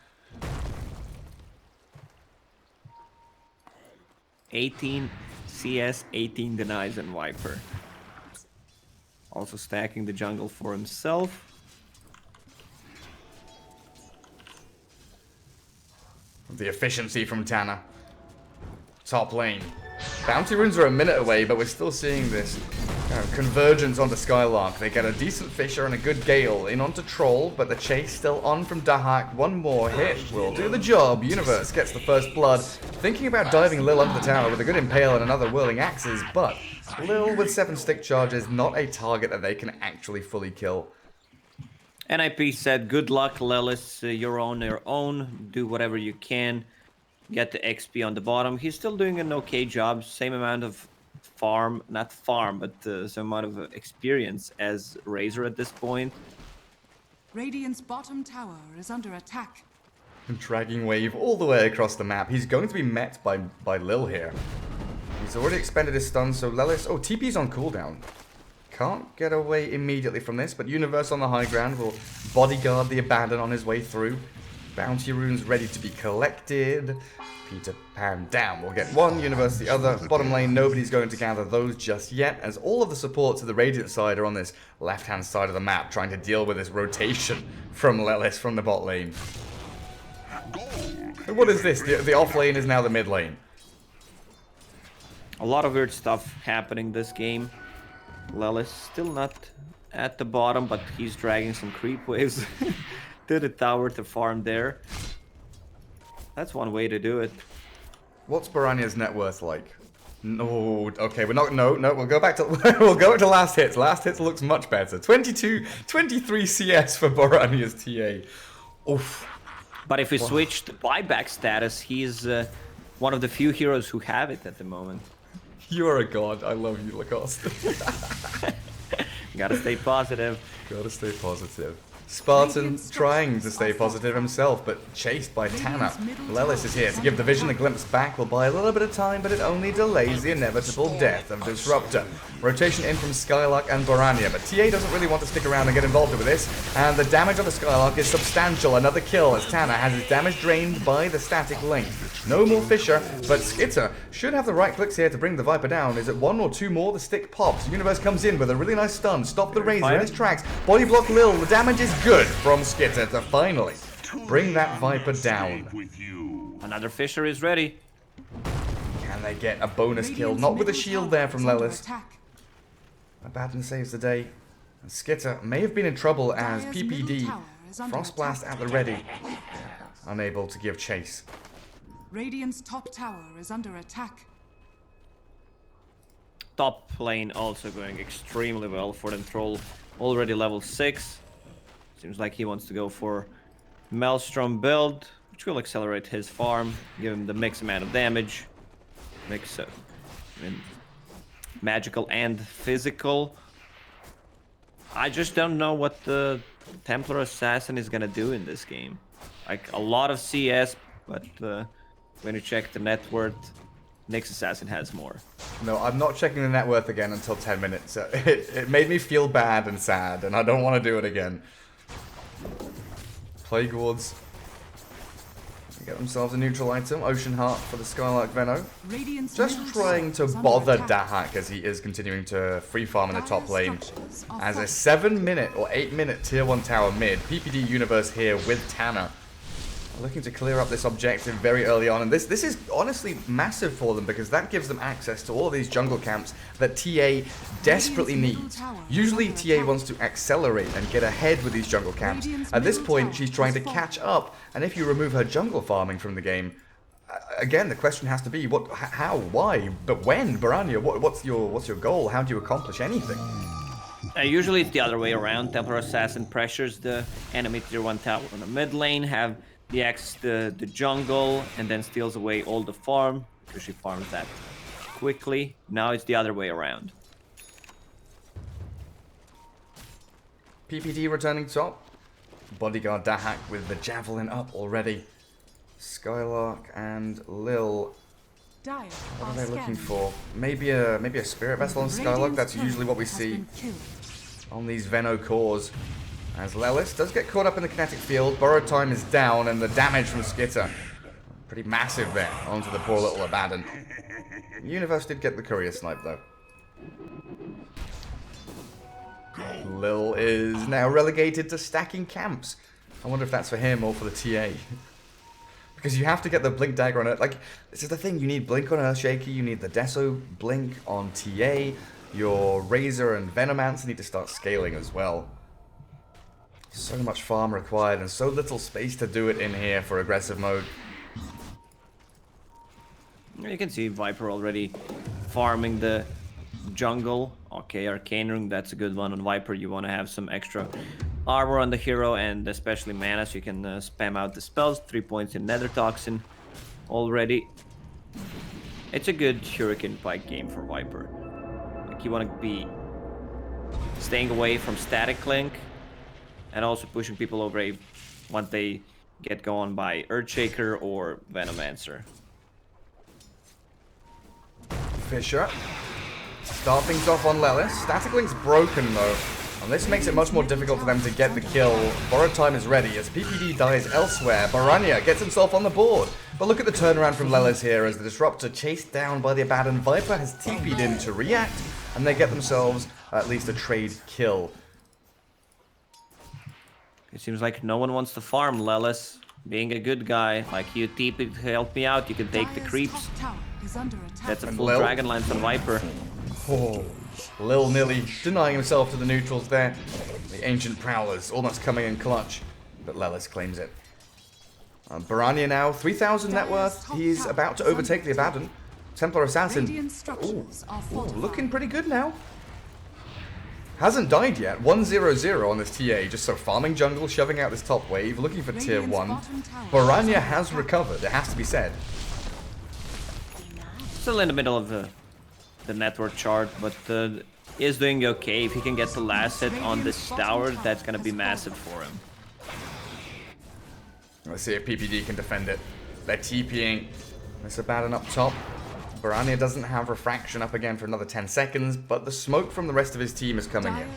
18 CS, 18 denies, and Viper. Also stacking the jungle for himself. The efficiency from Tana. Top lane. Bounty runes are a minute away, but we're still seeing this convergence onto Skylark. They get a decent Fisher and a good Gale in onto Troll, but the chase still on from Dahak. One more hit will do the job. Universe gets the first blood. Thinking about diving Lil under the tower with a good Impale and another Whirling Axes, but Lil with 7 stick charges, not a target that they can actually fully kill. NIP said, good luck, Lelis. You're on your own. Do whatever you can. Get the XP on the bottom. He's still doing an okay job. Same amount of farm, not farm, but some amount of experience as Razor at this point. Radiant's bottom tower is under attack. Dragging wave all the way across the map. He's going to be met by Lil here. He's already expended his stun, so Lelis... Oh, TP's on cooldown. Can't get away immediately from this, but Universe on the high ground will bodyguard the Abandon on his way through. Bounty runes ready to be collected. Peter Pan down. We'll get one, Universe the other. Bottom lane, nobody's going to gather those just yet, as all of the support to the Radiant side are on this left-hand side of the map, trying to deal with this rotation from Lelis from the bot lane. What is this? The off lane is now the mid lane. A lot of weird stuff happening this game. Lelis still not at the bottom, but he's dragging some creep waves to the tower to farm there. That's one way to do it. What's Borania's net worth like? No, okay, we're not. No, we'll go back to we'll go to last hits. Last hits looks much better. 23 CS for Borania's TA. Oof. But if we switch to buyback status, he's one of the few heroes who have it at the moment. You are a god. I love you, Lacoste. Gotta stay positive. Gotta stay positive. Spartan trying to stay positive himself, but chased by Tanner. Lelis is here to give the Vision a glimpse back. Will buy a little bit of time, but it only delays the inevitable death of Disruptor. Rotation in from Skylark and Baranya, but TA doesn't really want to stick around and get involved with this, and the damage on the Skylark is substantial. Another kill as Tanner has his damage drained by the static link. No more Fisher, but Skitter should have the right clicks here to bring the Viper down. Is it one or two more? The stick pops. Universe comes in with a really nice stun. Stop the Razor in his tracks. Body block Lil. The damage is good from Skitter to finally bring that Viper down. Another Fisher is ready. Can they get a bonus kill? Not with a shield there from Lelis. Abaddon saves the day. And Skitter may have been in trouble as PPD, Frostblast at the ready, unable to give chase. Radiant's top tower is under attack. Top lane also going extremely well for the Troll. Already level 6. Seems like he wants to go for Maelstrom build, which will accelerate his farm, give him the mix amount of damage. Mix of magical and physical. I just don't know what the Templar Assassin is gonna do in this game. Like a lot of CS, but when you check the net worth, Nyx Assassin has more. No, I'm not checking the net worth again until 10 minutes. It made me feel bad and sad, and I don't want to do it again. Plague Wards. Get themselves a neutral item. Ocean Heart for the Skylark Venno. Just trying to bother Dahak as he is continuing to free farm in the top lane. As a 7-minute or 8-minute tier 1 tower mid, PPD Universe here with Tanner. Looking to clear up this objective very early on, and this is honestly massive for them because that gives them access to all of these jungle camps that TA desperately needs. Usually TA wants to accelerate and get ahead with these jungle camps. At this point, she's trying to catch up, and if you remove her jungle farming from the game, again, the question has to be, what, how, why, but when? Baranya, what's your goal? How do you accomplish anything? Usually it's the other way around. Templar Assassin pressures the enemy tier 1 tower on the mid lane, have the access to the jungle, and then steals away all the farm, because she farms that quickly. Now it's the other way around. PPD returning top. Bodyguard Dahak with the javelin up already. Skylark and Lil. What are they looking for? Maybe a spirit vessel on Skylark. That's usually what we see on these Venno cores. As Lelis does get caught up in the kinetic field, Burrow time is down, and the damage from Skitter, pretty massive there, onto the poor little Abaddon. Universe did get the courier snipe though. Lil is now relegated to stacking camps. I wonder if that's for him or for the TA. Because you have to get the Blink Dagger on it. Like, this is the thing, you need Blink on Earthshaker, you need the Deso Blink on TA, your Razor and Venomancer need to start scaling as well. So much farm required and so little space to do it in here for aggressive mode. You can see Viper already farming the jungle. Okay, Arcane Rune, that's a good one on Viper. You want to have some extra armor on the hero and especially mana, so you can spam out the spells. 3 points in Nether Toxin already. It's a good Hurricane Pike game for Viper. Like, you want to be staying away from Static Link, and also pushing people over once they get going by Earthshaker or Venomancer. Fisher. Start things off on Lelis. Static Link's broken though, and this makes it much more difficult for them to get the kill. Borrowed time is ready as PPD dies elsewhere. Baranya gets himself on the board. But look at the turnaround from Lelis here as the Disruptor chased down by the Abaddon. Viper has TP'd in to react, and they get themselves at least a trade kill. It seems like no one wants to farm Lelis. Being a good guy, like, you TP to help me out, you can take the creeps. That's a full Dragon Lance on Viper. Oh, Lil nearly denying himself to the neutrals there. The Ancient Prowlers almost coming in clutch, but Lelis claims it. Baranya now, 3,000 net worth. He's about to overtake the Abaddon. Templar Assassin, ooh, looking pretty good now. Hasn't died yet. 1-0-0 on this TA, just so farming jungle, shoving out this top wave, looking for tier 1. Baranya has recovered, it has to be said. Still in the middle of the network chart, but is doing okay. If he can get the last hit on this tower, that's gonna be massive for him. Let's see if PPD can defend it. They're TPing. It's Abaddon up top. Barania doesn't have refraction up again for another 10 seconds, but the smoke from the rest of his team is coming in.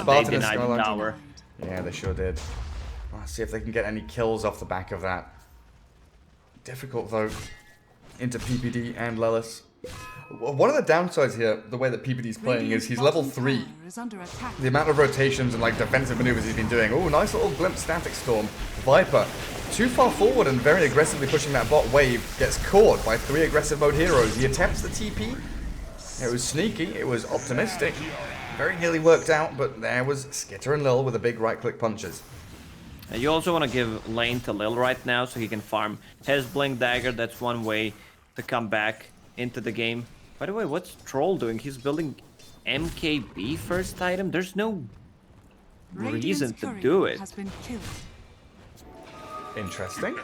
They denied the tower. Yeah, they sure did. Let's see if they can get any kills off the back of that. Difficult though. Into PPD and Lelis. One of the downsides here, the way that PPD's playing, is he's level 3. The amount of rotations and like defensive maneuvers he's been doing. Oh, nice little glimpse static storm. Viper, too far forward and very aggressively pushing that bot wave. Gets caught by 3 aggressive mode heroes. He attempts the TP. It was sneaky, it was optimistic. Very nearly worked out, but there was Skitter and Lil with the big right-click punches. You also want to give lane to Lil right now so he can farm his Blink Dagger. That's one way to come back into the game. By the way, what's Troll doing? He's building MKB first item? There's no reason to do it. Interesting.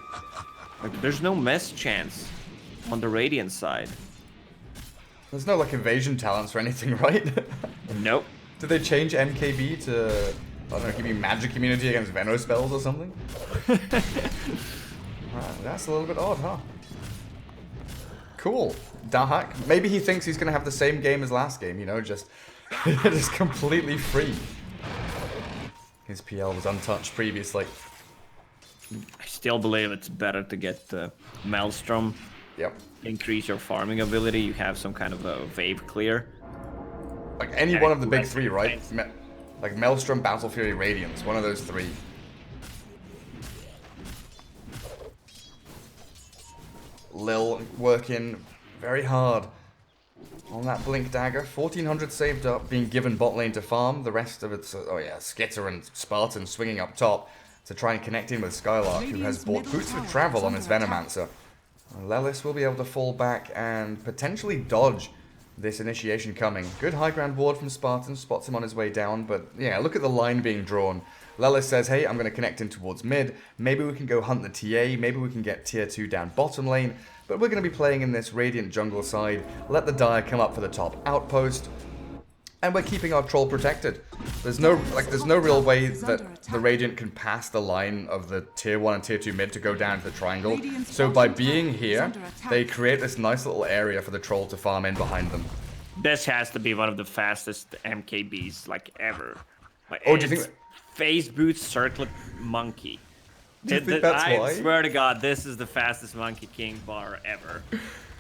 Like, there's no mess chance on the Radiant side. There's no like invasion talents or anything, right? Nope. Did they change MKB to, I don't know, give me magic immunity against Veno spells or something? That's a little bit odd, huh? Cool. Dahak. Maybe he thinks he's going to have the same game as last game, you know, just completely free. His PL was untouched previously. I still believe it's better to get Maelstrom. Yep. Increase your farming ability. You have some kind of a wave clear. Like any one of the big 3, right? Like Maelstrom, Battle Fury, Radiance. One of those 3. Lil working very hard on that Blink Dagger. 1400 saved up, being given bot lane to farm. The rest of it's, oh yeah, Skitter and Spartan swinging up top to try and connect in with Skylark, who has bought Boots for Travel on his Venomancer. Lelis will be able to fall back and potentially dodge this initiation coming. Good high ground ward from Spartan, spots him on his way down, but yeah, look at the line being drawn. Lelis says, hey, I'm going to connect in towards mid. Maybe we can go hunt the TA. Maybe we can get tier 2 down bottom lane. But we're going to be playing in this Radiant jungle side. Let the Dire come up for the top outpost. And we're keeping our troll protected. There's no real way that the Radiant can pass the line of the tier 1 and tier 2 mid to go down to the triangle. So by being here, they create this nice little area for the troll to farm in behind them. This has to be one of the fastest MKBs like ever. Like, oh, do you think? Phase boots circlet monkey. Do you think that's why? I swear to God, this is the fastest Monkey King bar ever.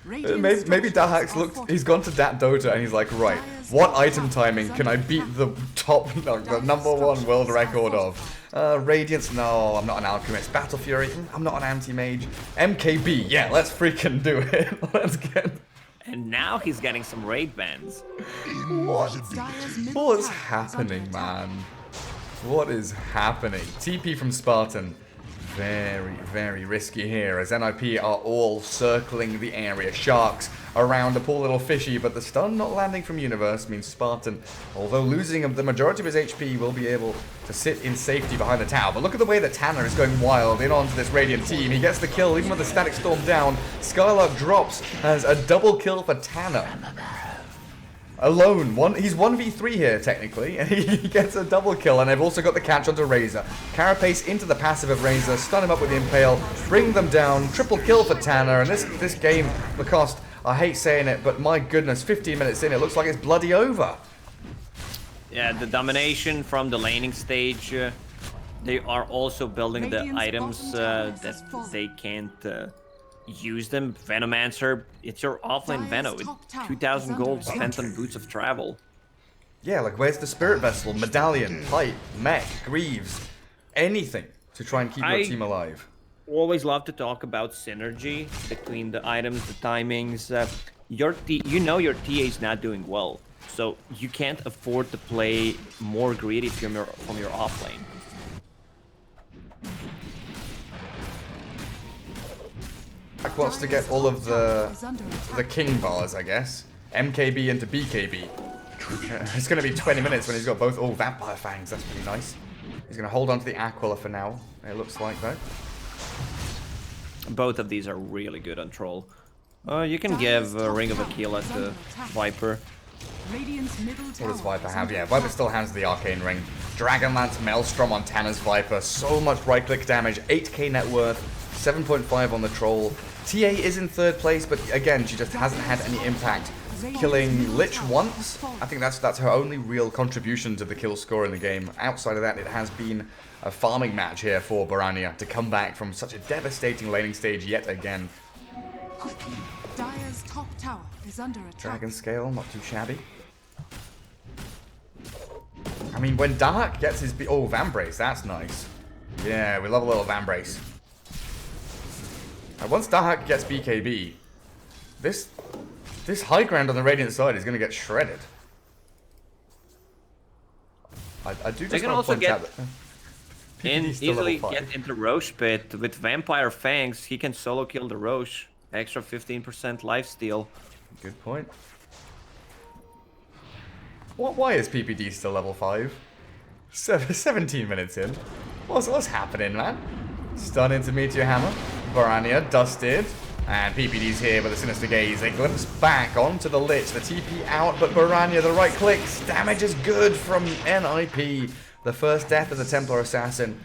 Maybe Dahak's looked. He's gone to Dota and he's like, right, what item timing can I beat the top, the #1 world record of? Radiance? No, I'm not an alchemist. Battle Fury? I'm not an anti-mage. MKB? Yeah, let's freaking do it. Let's get. And now he's getting some raid bans. What's happening, man? What is happening? TP from Spartan. Very, very risky here as NIP are all circling the area. Sharks around a poor little fishy, but the stun not landing from Universe means Spartan, although losing the majority of his HP, will be able to sit in safety behind the tower. But look at the way that Tanner is going wild in onto this Radiant team. He gets the kill even with the Static Storm down. Skylark drops as a double kill for Tanner. Alone, he's 1v3 here technically, and he gets a double kill, and they've also got the catch onto Razor. Carapace into the passive of Razor, stun him up with the Impale, bring them down, triple kill for Tanner, and this game, Lacoste, I hate saying it, but my goodness, 15 minutes in, it looks like it's bloody over. Yeah, the domination from the laning stage, they are also building the items that they can't use them. Venomancer, it's your offlane Veno with 2,000 gold spent on Boots of Travel. Yeah, like where's the Spirit Vessel, Medallion, Pipe, Mech, Greaves, anything to try and keep your team alive. Always love to talk about synergy between the items, the timings. You know your TA is not doing well, so you can't afford to play more greedy from your offlane. Jack wants to get all of the king bars, I guess. MKB into BKB. It's going to be 20 minutes when he's got both. Oh, Vampire Fangs, that's pretty nice. He's going to hold on to the Aquila for now, it looks like, though. Both of these are really good on Troll. You can give a Ring of Aquila to Viper. Radiant's middle What tower does Viper is have? under Yeah, attack. Viper still has the Arcane Ring. Dragonlance, Maelstrom on Tanner's Viper. So much right-click damage. 8k net worth. 7.5 on the Troll. TA is in 3rd place, but again, she just hasn't had any impact. Killing Lich once. I think that's her only real contribution to the kill score in the game. Outside of that, it has been a farming match here for Barania to come back from such a devastating laning stage yet again. Dire's top tower is under attack. Dragon Scale, not too shabby. I mean, when Dark gets his... Oh, Vambrace, that's nice. Yeah, we love a little Vambrace. Once Dark gets BKB, this high ground on the Radiant side is going to get shredded. I do just want to point out that... easily get into Roche Pit. With Vampire Fangs, he can solo kill the Roche. Extra 15% lifesteal. Good point. Why is PPD still level 5? 17 minutes in. What's happening, man? Stun into Meteor Hammer. Barania dusted. And PPD's here with a Sinister Gaze. They glimpse back onto the Lich. The TP out, but Barania, the right clicks. Damage is good from NIP. The first death of the Templar Assassin.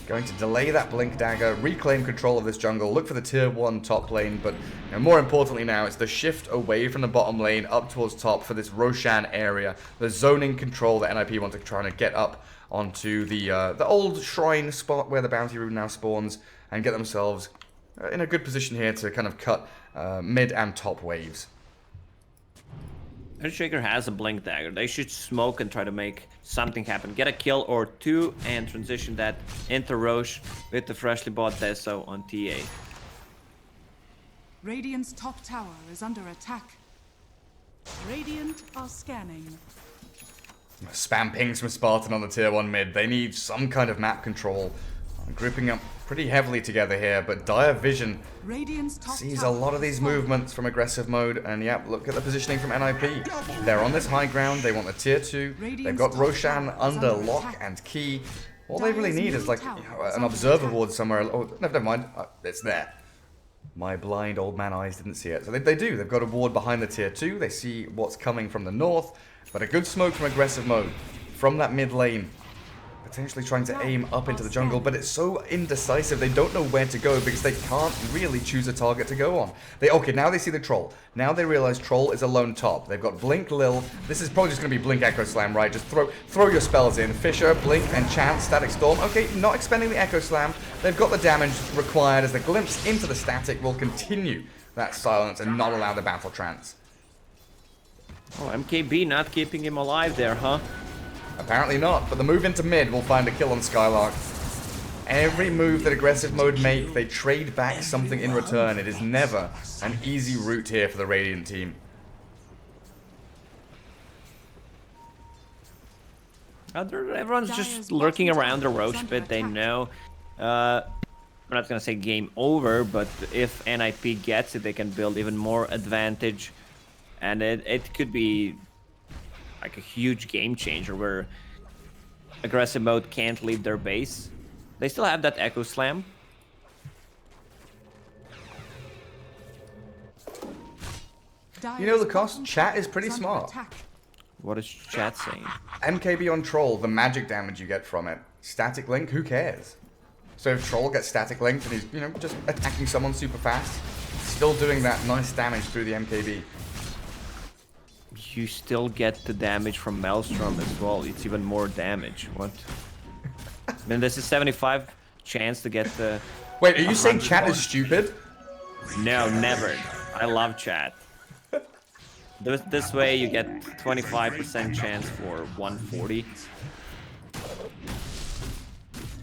Going to delay that Blink Dagger, reclaim control of this jungle, look for the tier 1 top lane, but more importantly now, it's the shift away from the bottom lane up towards top for this Roshan area. The zoning control that NIP want to try to get up onto the old shrine spot where the bounty rune now spawns and get themselves in a good position here to kind of cut mid and top waves. Earthshaker has a Blink Dagger. They should smoke and try to make something happen. Get a kill or two and transition that into Roche with the freshly bought Deso on TA. Radiant's top tower is under attack. Radiant are scanning. Spam pings from Spartan on the tier 1 mid. They need some kind of map control. Grouping up pretty heavily together here, but Dire Vision sees a lot of these movements from aggressive mode, and yep, look at the positioning from NIP. They're on this high ground, they want the tier 2, they've got Roshan under lock and key. All they really need is like an observer ward somewhere. Oh, never mind, it's there. My blind old man eyes didn't see it. So they do, they've got a ward behind the tier 2, they see what's coming from the north, but a good smoke from aggressive mode, from that mid lane. Potentially trying to aim up into the jungle, but it's so indecisive. They don't know where to go because they can't really choose a target to go on. Okay, now they see the Troll. Now they realize Troll is alone top. They've got Blink, Lil. This is probably just going to be Blink Echo Slam, right? Just throw your spells in. Fisher, Blink, and Chance, Static Storm. Okay, not expending the Echo Slam. They've got the damage required as the glimpse into the static will continue that silence and not allow the battle trance. Oh, MKB not keeping him alive there, huh? Apparently not, but the move into mid will find a kill on Skylark. Every move that aggressive mode make, they trade back something in return. It is never an easy route here for the Radiant team. Everyone's just lurking around the Roche Pit. They know. I'm not gonna say game over, but if NIP gets it, they can build even more advantage, and it could be like a huge game changer where aggressive mode can't leave their base. They still have that Echo Slam. You know the cost? Chat is pretty smart. What is chat saying? MKB on Troll, the magic damage you get from it. Static Link, who cares? So if Troll gets Static Linked and he's, you know, just attacking someone super fast, still doing that nice damage through the MKB. You still get the damage from Maelstrom as well. It's even more damage. What? Then there's a 75 chance to get the... Wait, are you saying chat is stupid? No, never. I love chat. This way you get 25% chance for 140.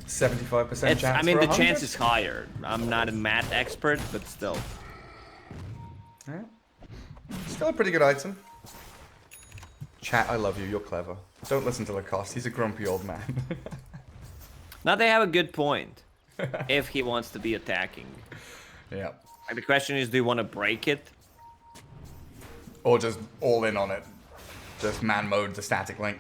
75% chance. I mean, for the 100? chance is higher. I'm not a math expert, but still. Yeah. Still a pretty good item. Chat, I love you. You're clever. Don't listen to Lacoste. He's a grumpy old man. Now they have a good point. If he wants to be attacking. Yeah. Like, the question is, do you want to break it? Or just all in on it. Just man mode the Static Link.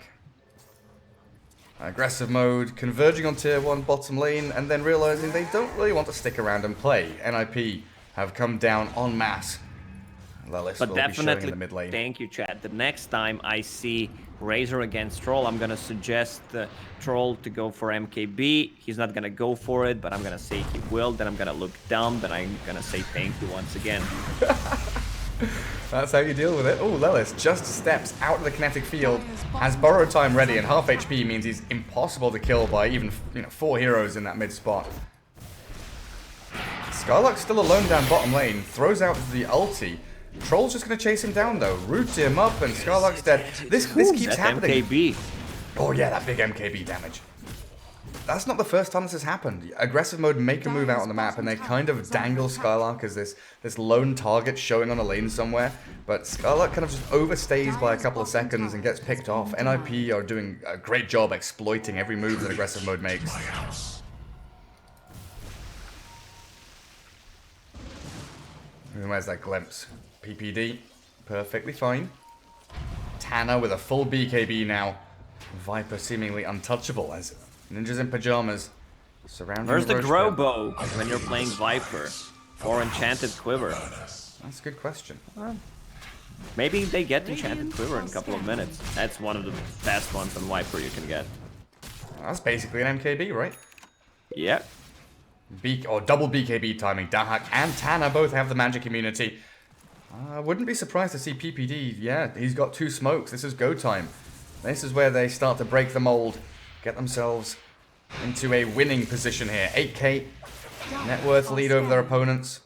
Aggressive mode, converging on tier 1 bottom lane, and then realizing they don't really want to stick around and play. NIP have come down en masse Lilith But will be showing in definitely, the mid lane. thank you, Chad. The next time I see Razor against Troll, I'm gonna suggest Troll to go for MKB. He's not gonna go for it, but I'm gonna say he will. Then I'm gonna look dumb. Then I'm gonna say thank you once again. That's how you deal with it. Oh, Lilith just steps out of the kinetic field, has borrow time ready, and half HP means he's impossible to kill by even 4 heroes in that mid spot. Skylark's still alone down bottom lane, throws out the ulti. Troll's just going to chase him down though, root him up, and Skylark's dead. This keeps happening. MKB. Oh yeah, that big MKB damage. That's not the first time this has happened. Aggressive mode make a move out on the map, and they kind of dangle Skylark as this lone target showing on a lane somewhere. But Skylark kind of just overstays by a couple of seconds and gets picked off. NIP are doing a great job exploiting every move that aggressive mode makes. And where's that glimpse? PPD, perfectly fine. Tana with a full BKB now. Viper seemingly untouchable as ninjas in pajamas surrounding. Where's the Roche grow pit. bow when you're playing Viper or Enchanted Quiver? That's a good question. Maybe they get Enchanted Quiver in a couple of minutes. That's one of the best ones on Viper you can get. That's basically an MKB, right? Yeah. Double BKB timing. Dahak and Tana both have the magic immunity. I wouldn't be surprised to see PPD. Yeah, he's got 2 smokes. This is go time. This is where they start to break the mold, get themselves into a winning position here. 8k net worth lead over their opponents.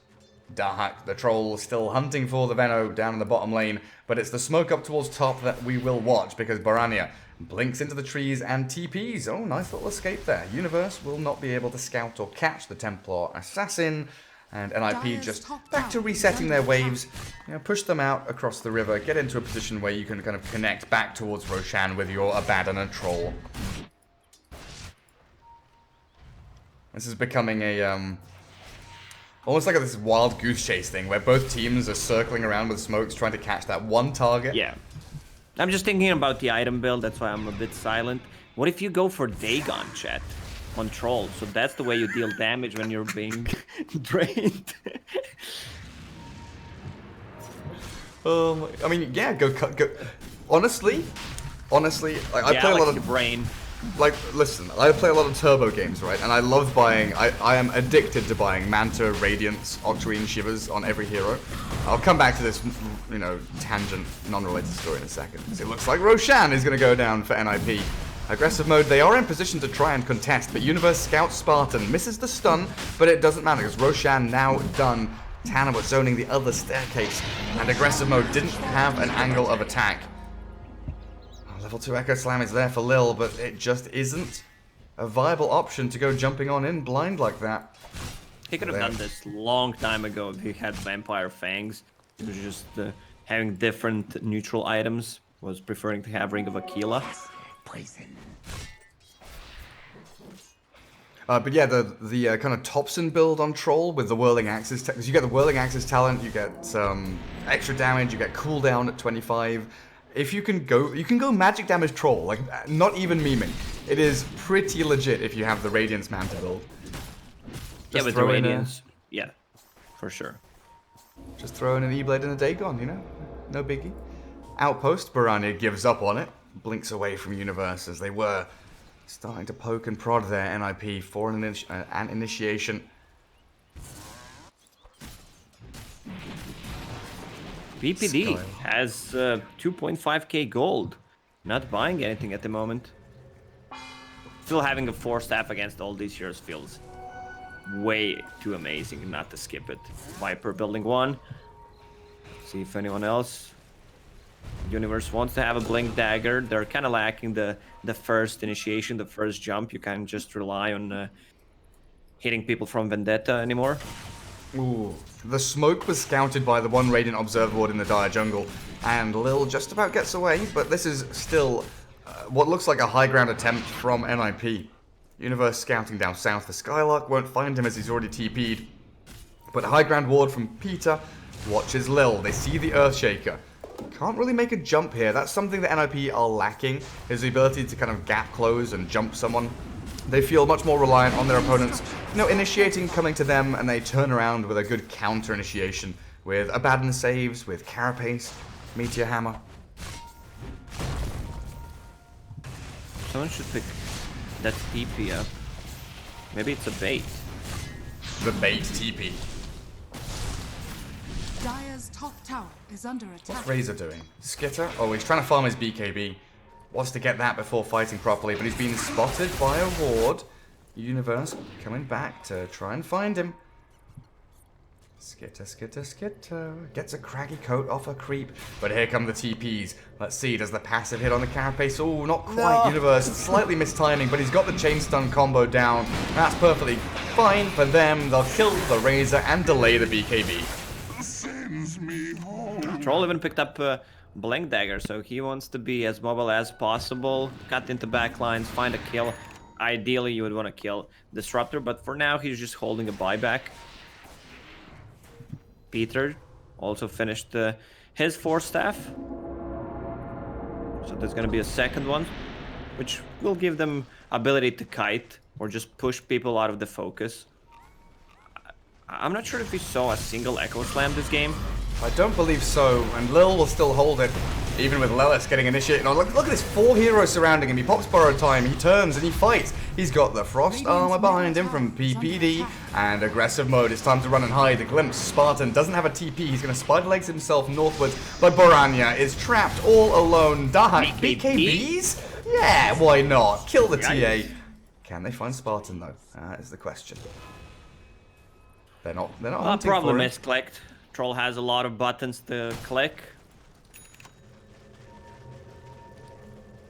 Dahak, the troll, still hunting for the Veno down in the bottom lane, but it's the smoke up towards top that we will watch because Barania blinks into the trees and TPs. Oh, nice little escape there. Universe will not be able to scout or catch the Templar Assassin, and NIP just back to resetting their waves, push them out across the river, get into a position where you can kind of connect back towards Roshan with your Abaddon troll. This is becoming a, almost like this wild goose chase thing where both teams are circling around with smokes trying to catch that one target. Yeah. I'm just thinking about the item build, that's why I'm a bit silent. What if you go for Dagon, chat, on Troll? So that's the way you deal damage when you're being drained. I mean, yeah, go. Honestly, like, I play a lot of brain. Like, listen, I play a lot of turbo games, right? And I love buying. I am addicted to buying Manta, Radiance, Octarine, Shivers on every hero. I'll come back to this, tangent, non-related story in a second. It looks like Roshan is going to go down for NIP. Aggressive mode, they are in position to try and contest, but Universe Scout Spartan misses the stun, but it doesn't matter because Roshan now done. Tana was zoning the other staircase, and aggressive mode didn't have an angle of attack. Level 2 Echo Slam is there for Lil, but it just isn't a viable option to go jumping on in blind like that. He could have done this long time ago if he had Vampire Fangs. He was just having different neutral items, was preferring to have Ring of Aquila. Poison. But yeah, the kind of Thompson build on Troll with the Whirling Axes, because you get the Whirling Axes talent, you get some extra damage, you get cooldown at 25. If you can go magic damage Troll, like not even memeing. It is pretty legit if you have the Radiance Manta build. Yeah, with the Radiance, yeah, for sure. Just throw in an E-Blade and a Dagon, no biggie. Outpost, Barania gives up on it, blinks away from Universe as they were starting to poke and prod their NIP for an initiation. PPD has 2.5k gold. Not buying anything at the moment. Still having a 4-staff against all these heroes feels way too amazing not to skip it. Viper building 1. See if anyone else. Universe wants to have a Blink Dagger. They're kind of lacking the first initiation, the first jump. You can't just rely on hitting people from Vendetta anymore. Ooh. The smoke was scouted by the one Radiant Observer Ward in the Dire Jungle, and Lil just about gets away, but this is still what looks like a high ground attempt from NIP. Universe scouting down south for Skylark, won't find him as he's already TP'd. But high ground ward from Peter watches Lil. They see the Earthshaker. Can't really make a jump here. That's something that NIP are lacking, is the ability to kind of gap close and jump someone. They feel much more reliant on their opponents, initiating, coming to them, and they turn around with a good counter initiation with Abaddon saves, with Carapace, Meteor Hammer. Someone should pick that TP up. Maybe it's a bait. The bait TP. Dire's top tower is under attack. What's Razor doing? Skitter? Oh, he's trying to farm his BKB. Wants to get that before fighting properly, but he's been spotted by a ward. Universe coming back to try and find him. Skitter, skitter, skitter. Gets a craggy coat off a creep. But here come the TPs. Let's see, does the passive hit on the Carapace? Oh, not quite, no. Universe. Slightly mistiming, but he's got the chain stun combo down. That's perfectly fine for them. They'll kill the Razor and delay the BKB. Troll even picked up Blink Dagger, so he wants to be as mobile as possible. Cut into backlines, find a kill. Ideally, you would want to kill Disruptor, but for now, he's just holding a buyback. Peter also finished his 4-staff. So there's going to be a second one, which will give them ability to kite or just push people out of the focus. I'm not sure if we saw a single Echo Slam this game. I don't believe so, and Lil will still hold it, even with Lelis getting initiated on. Look at this, 4 heroes surrounding him. He pops Burrow Time, he turns and he fights. He's got the Frost Armor behind him from PPD, and aggressive mode. It's time to run and hide. The Glimpse, Spartan doesn't have a TP. He's going to spider legs himself northwards, but Boranya is trapped all alone. Dahak, BKBs? Yeah, why not? Kill the TA. Can they find Spartan though? Is the question. They're not hunting problem for it. misclicked. Troll has a lot of buttons to click.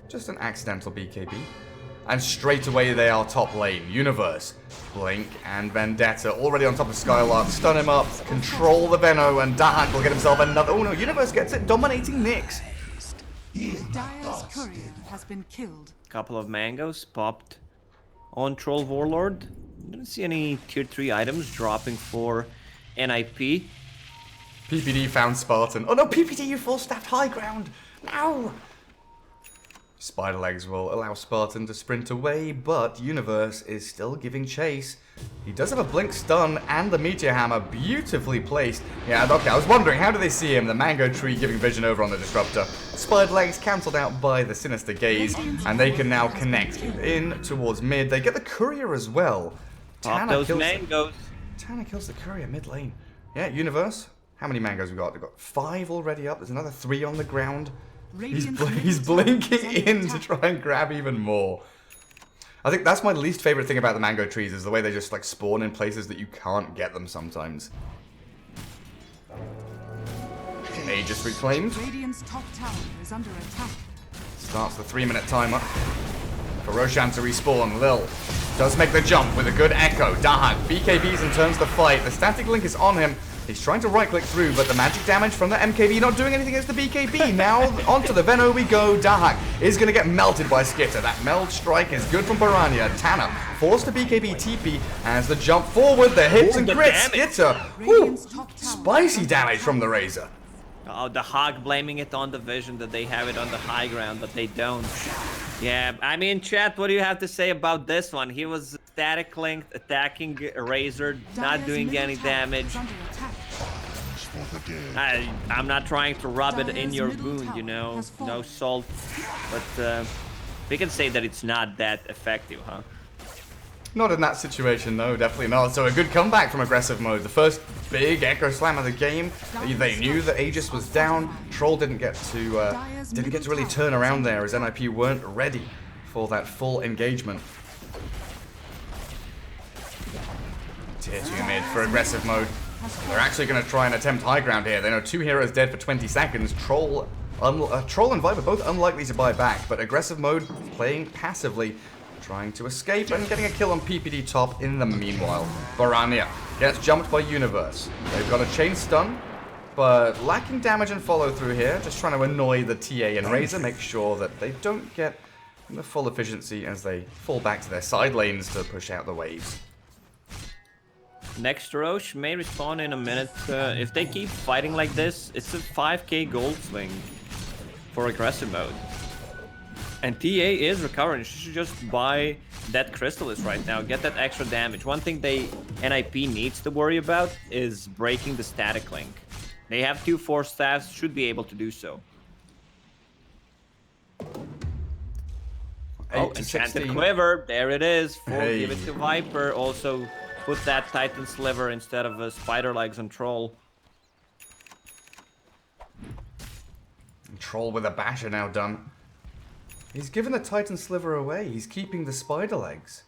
Just an accidental BKB. And straight away they are top lane. Universe, Blink, and Vendetta already on top of Skylark. Stun him up, control the Venno, and Dahak will get himself another. Oh no, Universe gets it, dominating Nyx. Dire's courier has been killed. Couple of mangoes popped on Troll Warlord. Didn't see any tier 3 items dropping for NIP. PPD found Spartan. Oh no, PPD, you full-staffed high ground. No! Spider Legs will allow Spartan to sprint away, but Universe is still giving chase. He does have a Blink stun and the Meteor Hammer beautifully placed. Yeah, okay, I was wondering, how do they see him? The Mango Tree giving vision over on the Disruptor. Spider Legs cancelled out by the Sinister Gaze, and they can now connect in towards mid. They get the Courier as well. Pop those mangoes. Tanner kills the Courier mid lane. Yeah, Universe. How many mangoes we got? We've got 5 already up. There's another 3 on the ground. He's blinking in to try and grab even more. I think that's my least favorite thing about the mango trees, is the way they just like spawn in places that you can't get them sometimes. Aegis reclaimed. Radiant's top tower is under attack. Starts the 3-minute timer. For Roshan to respawn, Lil does make the jump with a good echo. Dahak BKBs and turns the fight. The static link is on him. He's trying to right-click through, but the magic damage from the MKB not doing anything against the BKB. Now, onto the Venno we go. Dahak is going to get melted by Skitter. That meld strike is good from Boranya. Tanner forced the BKB TP as the jump forward, the hits and crits. Skitter, whew, spicy damage from the Razor. Oh, the Hog blaming it on the vision that they have it on the high ground, but they don't. Yeah, I mean, chat, what do you have to say about this one? He was static linked, attacking Razor, not doing any damage. I'm not trying to rub it in your wound, you know, no salt, but we can say that it's not that effective, huh? Not in that situation, no, definitely not. So a good comeback from aggressive mode. The first big Echo Slam of the game. They knew that Aegis was down. Troll didn't get to really turn around there, as NIP weren't ready for that full engagement. Tier 2 mid for aggressive mode. They're actually going to try and attempt high ground here. They know 2 heroes dead for 20 seconds. Troll and Viper both unlikely to buy back, but aggressive mode playing passively, trying to escape and getting a kill on PPD top in the meanwhile. Boranya gets jumped by Universe. They've got a chain stun, but lacking damage and follow through here. Just trying to annoy the TA and Razor, make sure that they don't get the full efficiency as they fall back to their side lanes to push out the waves. Next Roche may respawn in a minute. If they keep fighting like this, it's a 5k gold swing for aggressive mode. And TA is recovering. She should just buy that Crystallis right now, get that extra damage. One thing NIP needs to worry about is breaking the static link. They have 2 Force Staffs, should be able to do so. Oh, Enchanted Quiver, there it is. Give it to Viper. Also, put that Titan Sliver instead of Spider Legs on Troll. Troll with a basher now done. He's given the Titan Sliver away. He's keeping the Spider Legs.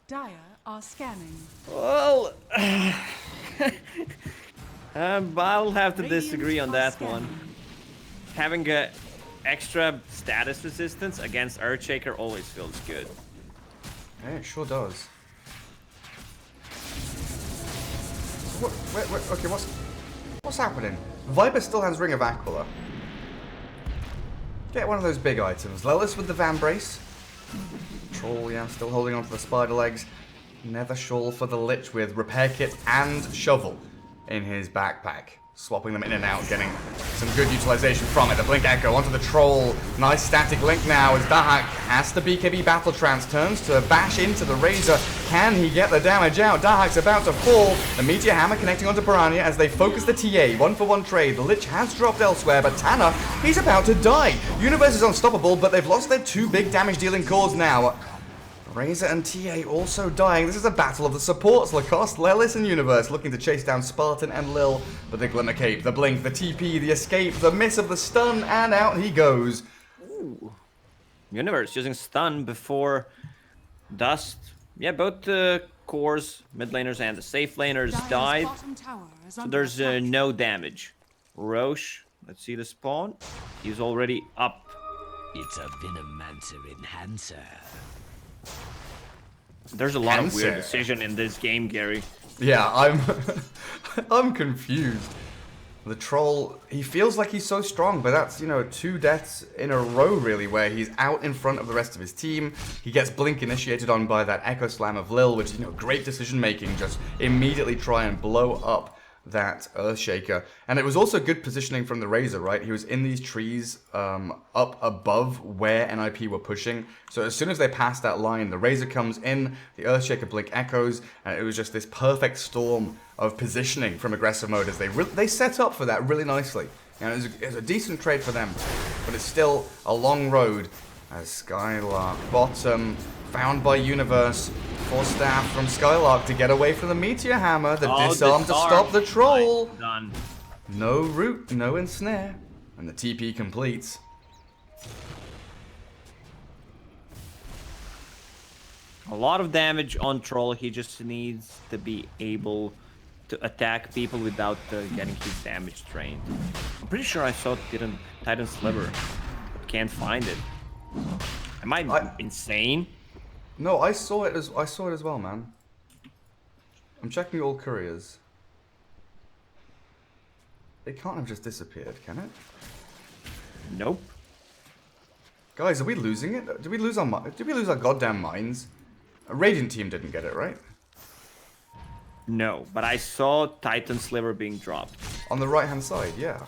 Dire are scanning. Well, I'll have to disagree on that one. Having a extra status resistance against Earthshaker always feels good. Yeah, it sure does. Okay, what's happening? Viper still has Ring of Aquila. Get one of those big items. Lelis with the Van Brace. Troll, yeah, still holding on to the Spider Legs. Nether Shawl for the Lich with Repair Kit and Shovel in his backpack. Swapping them in and out, getting some good utilization from it. The Blink Echo onto the Troll. Nice static link now as Dahak has the BKB Battle Trance. Turns to bash into the Razor. Can he get the damage out? Dahak's about to fall. The Meteor Hammer connecting onto Piranha as they focus the TA. 1-for-1 trade. The Lich has dropped elsewhere, but Tanner, he's about to die. Universe is unstoppable, but they've lost their 2 big damage dealing cores now. Razor and TA also dying. This is a battle of the supports. Lacoste, Lelis, and Universe looking to chase down Spartan and Lil. But the Glimmer Cape, the Blink, the TP, the Escape, the miss of the stun, and out he goes. Ooh. Universe using stun before Dust. Yeah, both the cores, mid laners, and the safe laners died. So there's no damage. Roche, let's see the spawn. He's already up. It's a Venomancer Enhancer. There's a lot of weird decision in this game, Gary. Yeah, I'm confused. The Troll, he feels like he's so strong, but that's, you know, 2 deaths in a row, really, where he's out in front of the rest of his team. He gets Blink initiated on by that Echo Slam of Lil, which is, you know, great decision-making. Just immediately try and blow up that Earthshaker. And it was also good positioning from the Razor, right? He was in these trees up above where NIP were pushing. So as soon as they passed that line, the Razor comes in, the Earthshaker Blink echoes, and it was just this perfect storm of positioning from aggressive mode as they set up for that really nicely. And it was a decent trade for them, but it's still a long road as Skylark bottom, found by Universe, Force Staff from Skylark to get away from the Meteor Hammer, the disarm to stop the Troll. Done. No root, no ensnare, and the TP completes. A lot of damage on Troll. He just needs to be able to attack people without getting his damage drained. I'm pretty sure I saw Titan Sliver, but can't find it. Am I insane? No, I saw it as well, man. I'm checking all couriers. It can't have just disappeared, can it? Nope. Guys, are we losing it? Did we lose our goddamn minds? A Radiant team didn't get it, right? No, but I saw Titan Sliver being dropped. On the right-hand side, yeah.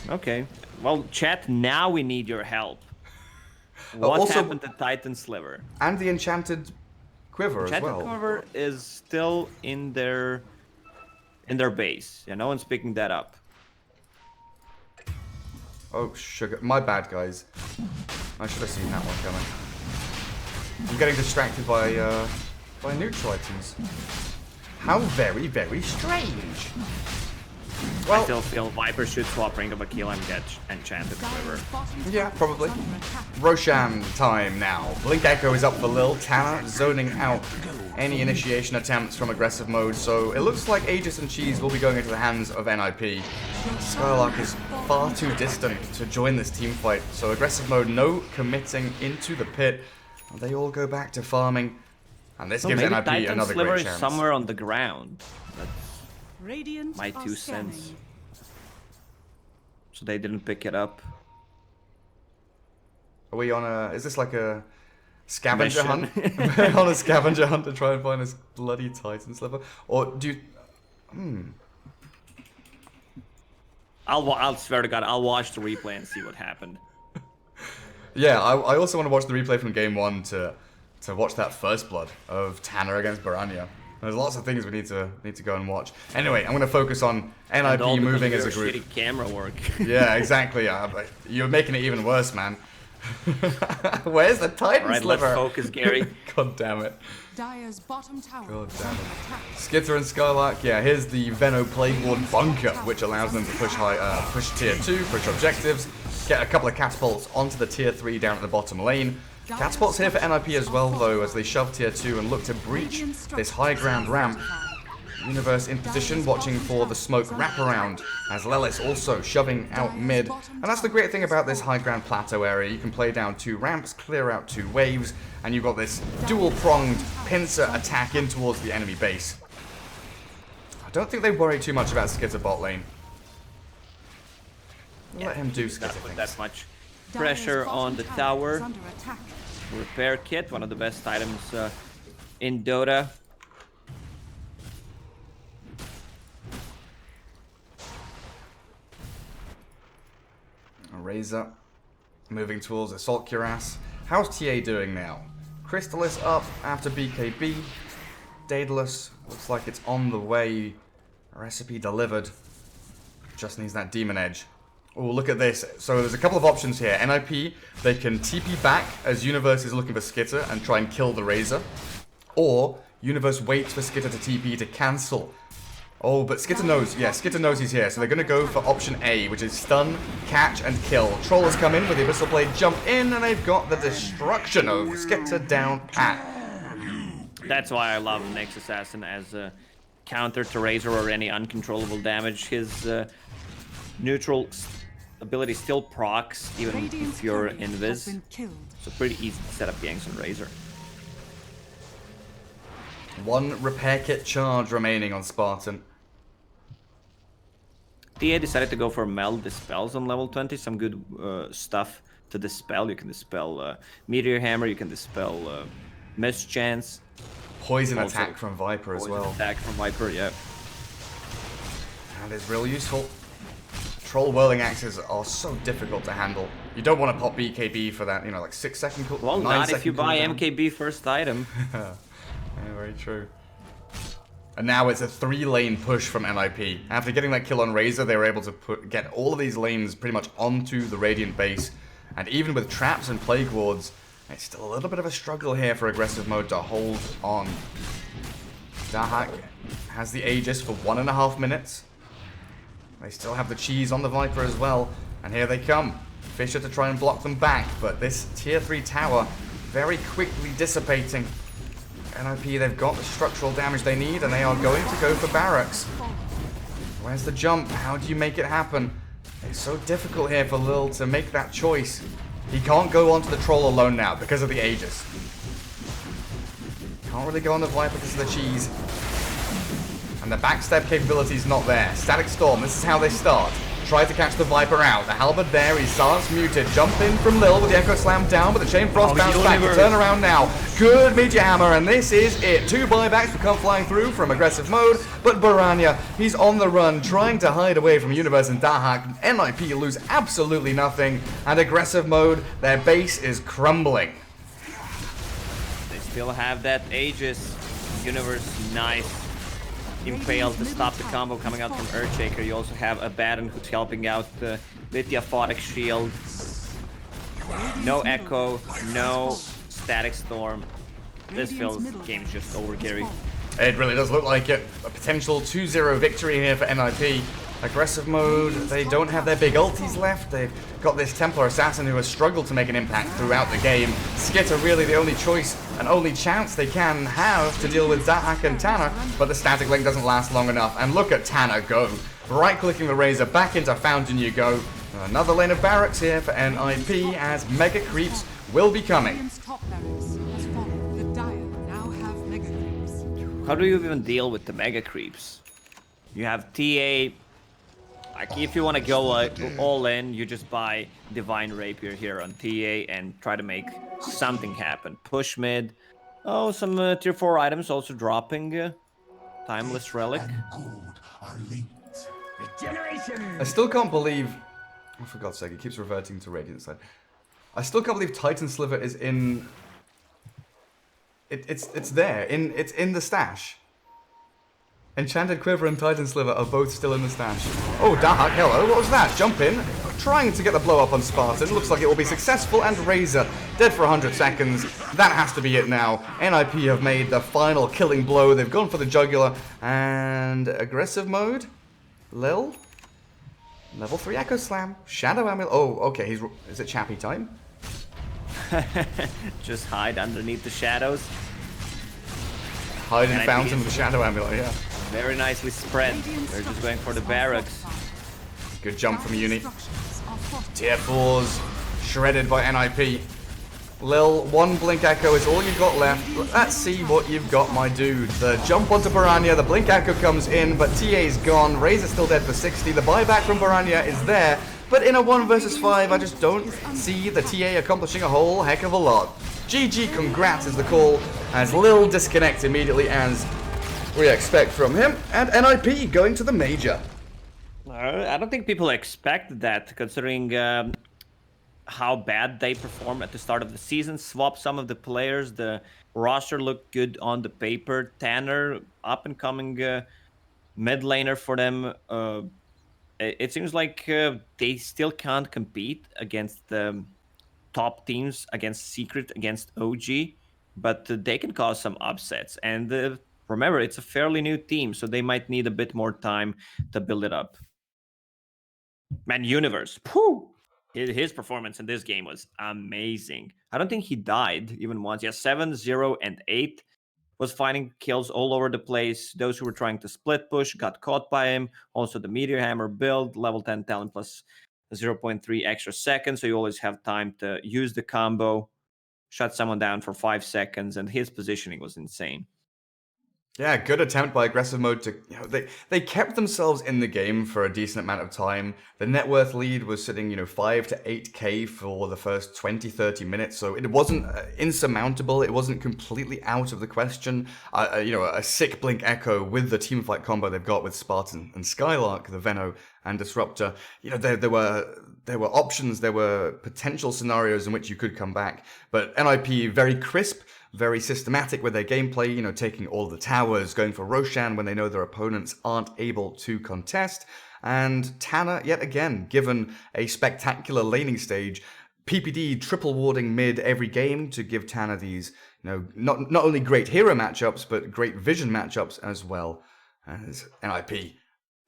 Okay. Well, chat, now we need your help. What happened to Titan Sliver? And the Enchanted Quiver as well. Enchanted Quiver is still in their base. Yeah, no one's picking that up. Oh, sugar. My bad, guys. I should have seen that one coming. I'm getting distracted by neutral items. How very, very strange. Well, I still feel Viper should swap Ring of Aquila and get Enchanted Quiver. Yeah, probably. Roshan time now. Blink Echo is up for Lil. Tanner zoning out any initiation attempts from aggressive mode, so it looks like Aegis and Cheese will be going into the hands of NIP. Skylark is far too distant to join this team fight, so aggressive mode, no committing into the pit. They all go back to farming, and this gives NIP Titan another Sliver great is chance. somewhere on the ground. That's Radiant my 2 cents. So they didn't pick it up. Are we on a... Is this like a scavenger hunt? On a scavenger hunt to try and find this bloody Titan Sliver? Or do you... I'll swear to God, I'll watch the replay and see what happened. Yeah, I also want to watch the replay from game 1 to watch that first blood of Tanner against Baranya. There's lots of things we need to go and watch. Anyway, I'm going to focus on NIP all moving because as of a your group. shitty camera work. Yeah, exactly. But you're making it even worse, man. Where's the Titan All right, sliver? let's focus, Gary. God damn it. Dire's bottom tower God is damn under it. attack. Skitter and Skylark, yeah, here's the Veno Plague Ward bunker, which allows them to push push tier 2, push objectives, get a couple of catapults onto the tier 3 down at the bottom lane. Catapults here for NIP as well, though, as they shove tier 2 and look to breach this high ground ramp. Universe in position, watching for the smoke wraparound, as Lelis also shoving out mid. And that's the great thing about this high ground plateau area. You can play down 2 ramps, clear out 2 waves, and you've got this dual-pronged pincer attack in towards the enemy base. I don't think they worry too much about Skitter bot lane. Let him do Skitter Not with things. that much pressure on the tower. Repair kit, one of the best items in Dota. Razor moving towards Assault Cuirass. How's TA doing now? Crystalis up after BKB. Daedalus looks like it's on the way. Recipe delivered. Just needs that Demon Edge. Oh, look at this. So there's a couple of options here. NIP, they can TP back as Universe is looking for Skitter and try and kill the Razor. Or Universe waits for Skitter to TP to cancel. Oh, but Skitter knows. Yeah, Skitter knows he's here. So they're going to go for option A, which is stun, catch, and kill. Trollers come in with the Abyssal Blade, jump in, and they've got the destruction of Skitter down pat. That's why I love Nyx Assassin as a counter to Razor or any uncontrollable damage. His neutral ability still procs, even if you're invis. So pretty easy to set up ganks on Razor. 1 repair kit charge remaining on Spartan. TA decided to go for Meld Dispels on level 20. Some good stuff to dispel. You can dispel Meteor Hammer, you can dispel Mischance. Poison Also, attack from Viper as well. Attack from Viper, yeah. And it's real useful. Troll Whirling Axes are so difficult to handle. You don't want to pop BKB for that, you know, like 6 second cooldown. Well, not if you buy MKB first item. Yeah, very true. And now it's a 3-lane push from NIP. After getting that kill on Razor, they were able to get all of these lanes pretty much onto the Radiant base. And even with traps and Plague Wards, it's still a little bit of a struggle here for aggressive mode to hold on. Dahak has the Aegis for 1.5 minutes. They still have the cheese on the Viper as well. And here they come. Fisher to try and block them back. But this tier 3 tower very quickly dissipating. NIP, they've got the structural damage they need, and they are going to go for barracks. Where's the jump? How do you make it happen? It's so difficult here for Lil to make that choice. He can't go onto the troll alone now because of the Aegis. Can't really go on the Viper because of the cheese. And the backstab capability is not there. Static Storm, this is how they start. Try to catch the Viper out. The Halberd there, he's Silence muted. Jump in from Lil with the Echo Slam down, but the Chain Frost bounce back to turn around now. Good Meteor Hammer, and this is it. 2 buybacks will come flying through from aggressive mode, but Baranya, he's on the run, trying to hide away from Universe and Dahak. NIP lose absolutely nothing, and aggressive mode, their base is crumbling. They still have that Aegis. Universe, nice. Impaled to stop the combo coming out from Earthshaker. You also have Abaddon who's helping out with the Aphotic Shield. No Echo, no Static Storm. This feels game's just over, Gary. It really does look like it. A potential 2-0 victory here for NIP. Aggressive mode, they don't have their big ultis left. They've got this Templar Assassin who has struggled to make an impact throughout the game. Skitter really the only choice and only chance they can have to deal with Dahak and Tanner, but the static link doesn't last long enough. And look at Tanner go. Right-clicking the Razor, back into Fountain you go. Another lane of barracks here for NIP as Mega Creeps will be coming. How do you even deal with the Mega Creeps? You have TA. Like, if you want to go all in, you just buy Divine Rapier here on TA and try to make something happen. Push mid. Oh, some tier 4 items also dropping. Timeless Relic. I still can't believe... Oh, for God's sake, it keeps reverting to Radiant side. I still can't believe Titan Sliver is in... It's there. It's in the stash. Enchanted Quiver and Titan Sliver are both still in the stash. Oh, Dahak, hello, what was that? Jump in. Trying to get the blow up on Spartan. Looks like it will be successful, and Razor dead for 100 seconds. That has to be it now. NIP have made the final killing blow. They've gone for the jugular. And aggressive mode? Lil? Level 3 Echo Slam. Shadow Amulet. Oh, okay, is it Chappie time? Just hide underneath the shadows. Hide in Fountain with the Shadow Amulet, yeah. Very nicely spread. They're just going for the barracks. Good jump from Uni. Tier 4s shredded by NIP. Lil, one Blink Echo is all you've got left. Let's see what you've got, my dude. The jump onto Piranha, the Blink Echo comes in, but TA's gone. Razor's still dead for 60. The buyback from Piranha is there, but in a 1 versus 5, I just don't see the TA accomplishing a whole heck of a lot. GG, congrats is the call, as Lil disconnects immediately as we expect from him, and NIP going to the major. I don't think people expect that, considering how bad they performed at the start of the season. Swap some of the players. The roster looked good on the paper. Tanner, up and coming mid laner for them. It seems like they still can't compete against the top teams, against Secret, against OG, but they can cause some upsets. And remember, it's a fairly new team, so they might need a bit more time to build it up. Man, Universe, whew! His performance in this game was amazing. I don't think he died even once. Yeah, 7, 0, and 8 was finding kills all over the place. Those who were trying to split push got caught by him. Also, the Meteor Hammer build, level 10 talent plus 0.3 extra seconds, so you always have time to use the combo, shut someone down for 5 seconds, and his positioning was insane. Yeah, good attempt by aggressive mode to, they kept themselves in the game for a decent amount of time. The net worth lead was sitting, 5 to 8k for the first 20-30 minutes, so it wasn't insurmountable. It wasn't completely out of the question. A sick Blink Echo with the teamfight combo they've got with Spartan and Skylark, the Veno and Disruptor. There were options, there were potential scenarios in which you could come back, but NIP very crisp, very systematic with their gameplay, taking all the towers, going for Roshan when they know their opponents aren't able to contest. And Tanner, yet again, given a spectacular laning stage, PPD triple warding mid every game to give Tanner these, not only great hero matchups, but great vision matchups as well as NIP.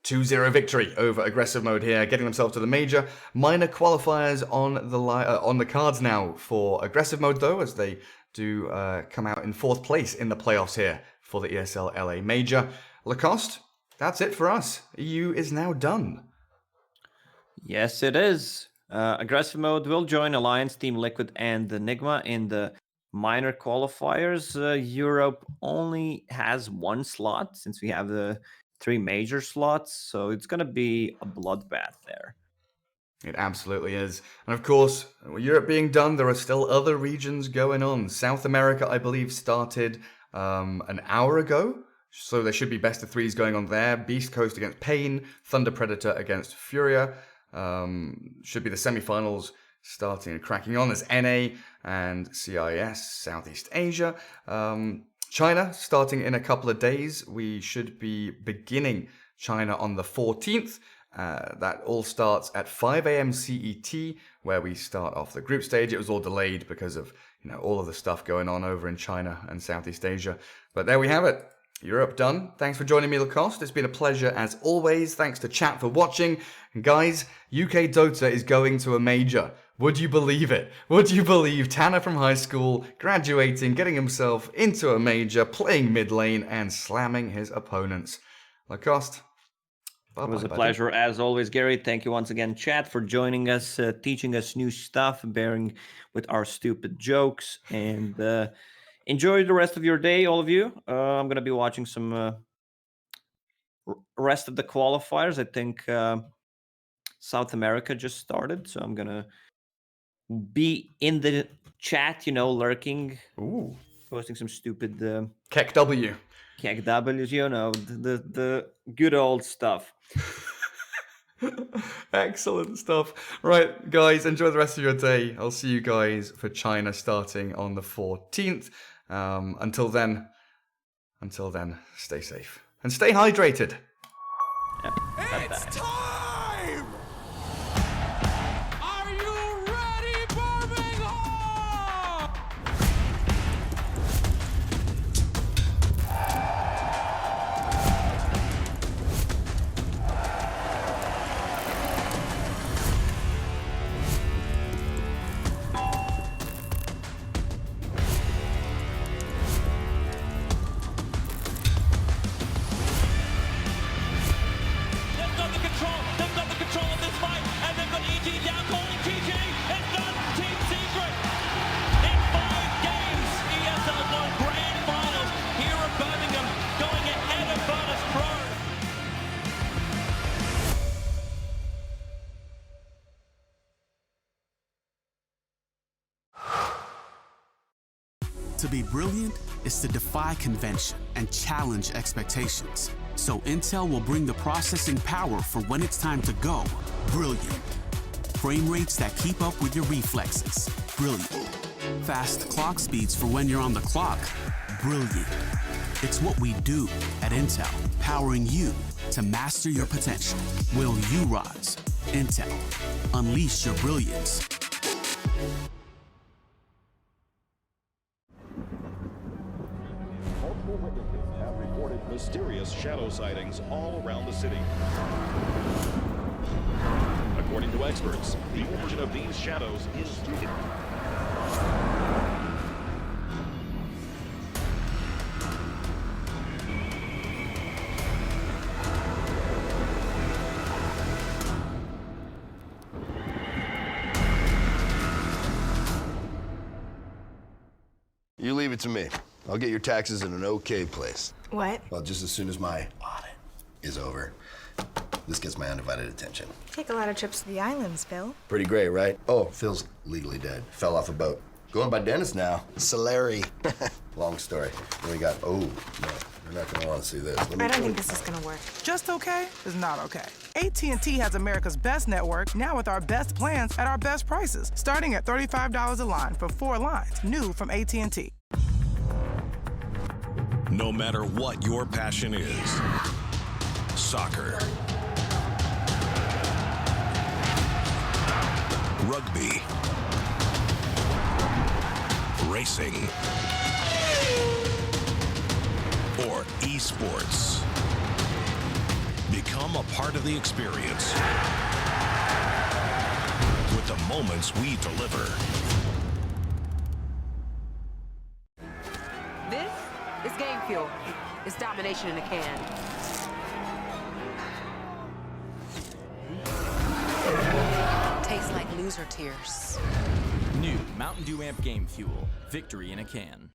2-0 victory over aggressive mode here, getting themselves to the major. Minor qualifiers on the cards now for aggressive mode, though, as they do come out in 4th place in the playoffs here for the ESL LA Major. Lacoste, that's it for us. EU is now done. Yes, it is. Aggressive mode will join Alliance, Team Liquid, and Enigma in the minor qualifiers. Europe only has 1 slot since we have the 3 major slots, so it's going to be a bloodbath there. It absolutely is. And of course, with Europe being done, there are still other regions going on. South America, I believe, started an hour ago, so there should be best of 3s going on there. Beast Coast against Pain, Thunder Predator against Furia. Should be the semi-finals starting and cracking on. There's NA and CIS, Southeast Asia. China, starting in a couple of days. We should be beginning China on the 14th. That all starts at 5 a.m. CET, where we start off the group stage. It was all delayed because of all of the stuff going on over in China and Southeast Asia. But there we have it. Europe done. Thanks for joining me, Lacoste. It's been a pleasure as always. Thanks to chat for watching. And guys, UK Dota is going to a major. Would you believe it? Would you believe Tanner from high school, graduating, getting himself into a major, playing mid lane, and slamming his opponents? Lacoste. It was a pleasure as always, Gary. Thank you once again, chat, for joining us, teaching us new stuff, bearing with our stupid jokes, and enjoy the rest of your day, all of you. I'm going to be watching some rest of the qualifiers. I think South America just started, so I'm going to be in the chat, lurking. Ooh. Posting some stupid... Keck W. Keck W's, the good old stuff. Excellent stuff. Right, guys, enjoy the rest of your day. I'll see you guys for China starting on the 14th. Until then, stay safe. and stay hydrated. Yep, It's time! Are you ready, Birmingham? They've got the control of this fight, and they've got EG down, calling TG. It's done. Team Secret in 5 games. ESL 1 Grand Finals here at Birmingham, going ahead of Virtus Pro. To be brilliant is to defy convention and challenge expectations. So Intel will bring the processing power for when it's time to go. Brilliant. Frame rates that keep up with your reflexes. Brilliant. Fast clock speeds for when you're on the clock. Brilliant. It's what we do at Intel, powering you to master your potential. Will you rise? Intel. Unleash your brilliance. Multiple witnesses have reported mysterious shadow sightings all around the city. According to experts, the origin of these shadows is You leave it to me. I'll get your taxes in an okay place. What? Well, just as soon as my audit is over, this gets my undivided attention. Take a lot of trips to the islands, Phil. Pretty great, right? Oh, Phil's legally dead. Fell off a boat. Going by Dennis now. Salary. Long story. Then we got, oh, no, you're not gonna want to see this. I don't think this is gonna work. Just okay is not okay. AT&T has America's best network, now with our best plans at our best prices, starting at $35 a line for 4 lines, new from AT&T. No matter what your passion is, soccer, rugby, racing, or esports, become a part of the experience with the moments we deliver. This is game fuel. It's domination in a can. Tastes like loser tears. New Mountain Dew Amp Game Fuel. Victory in a can.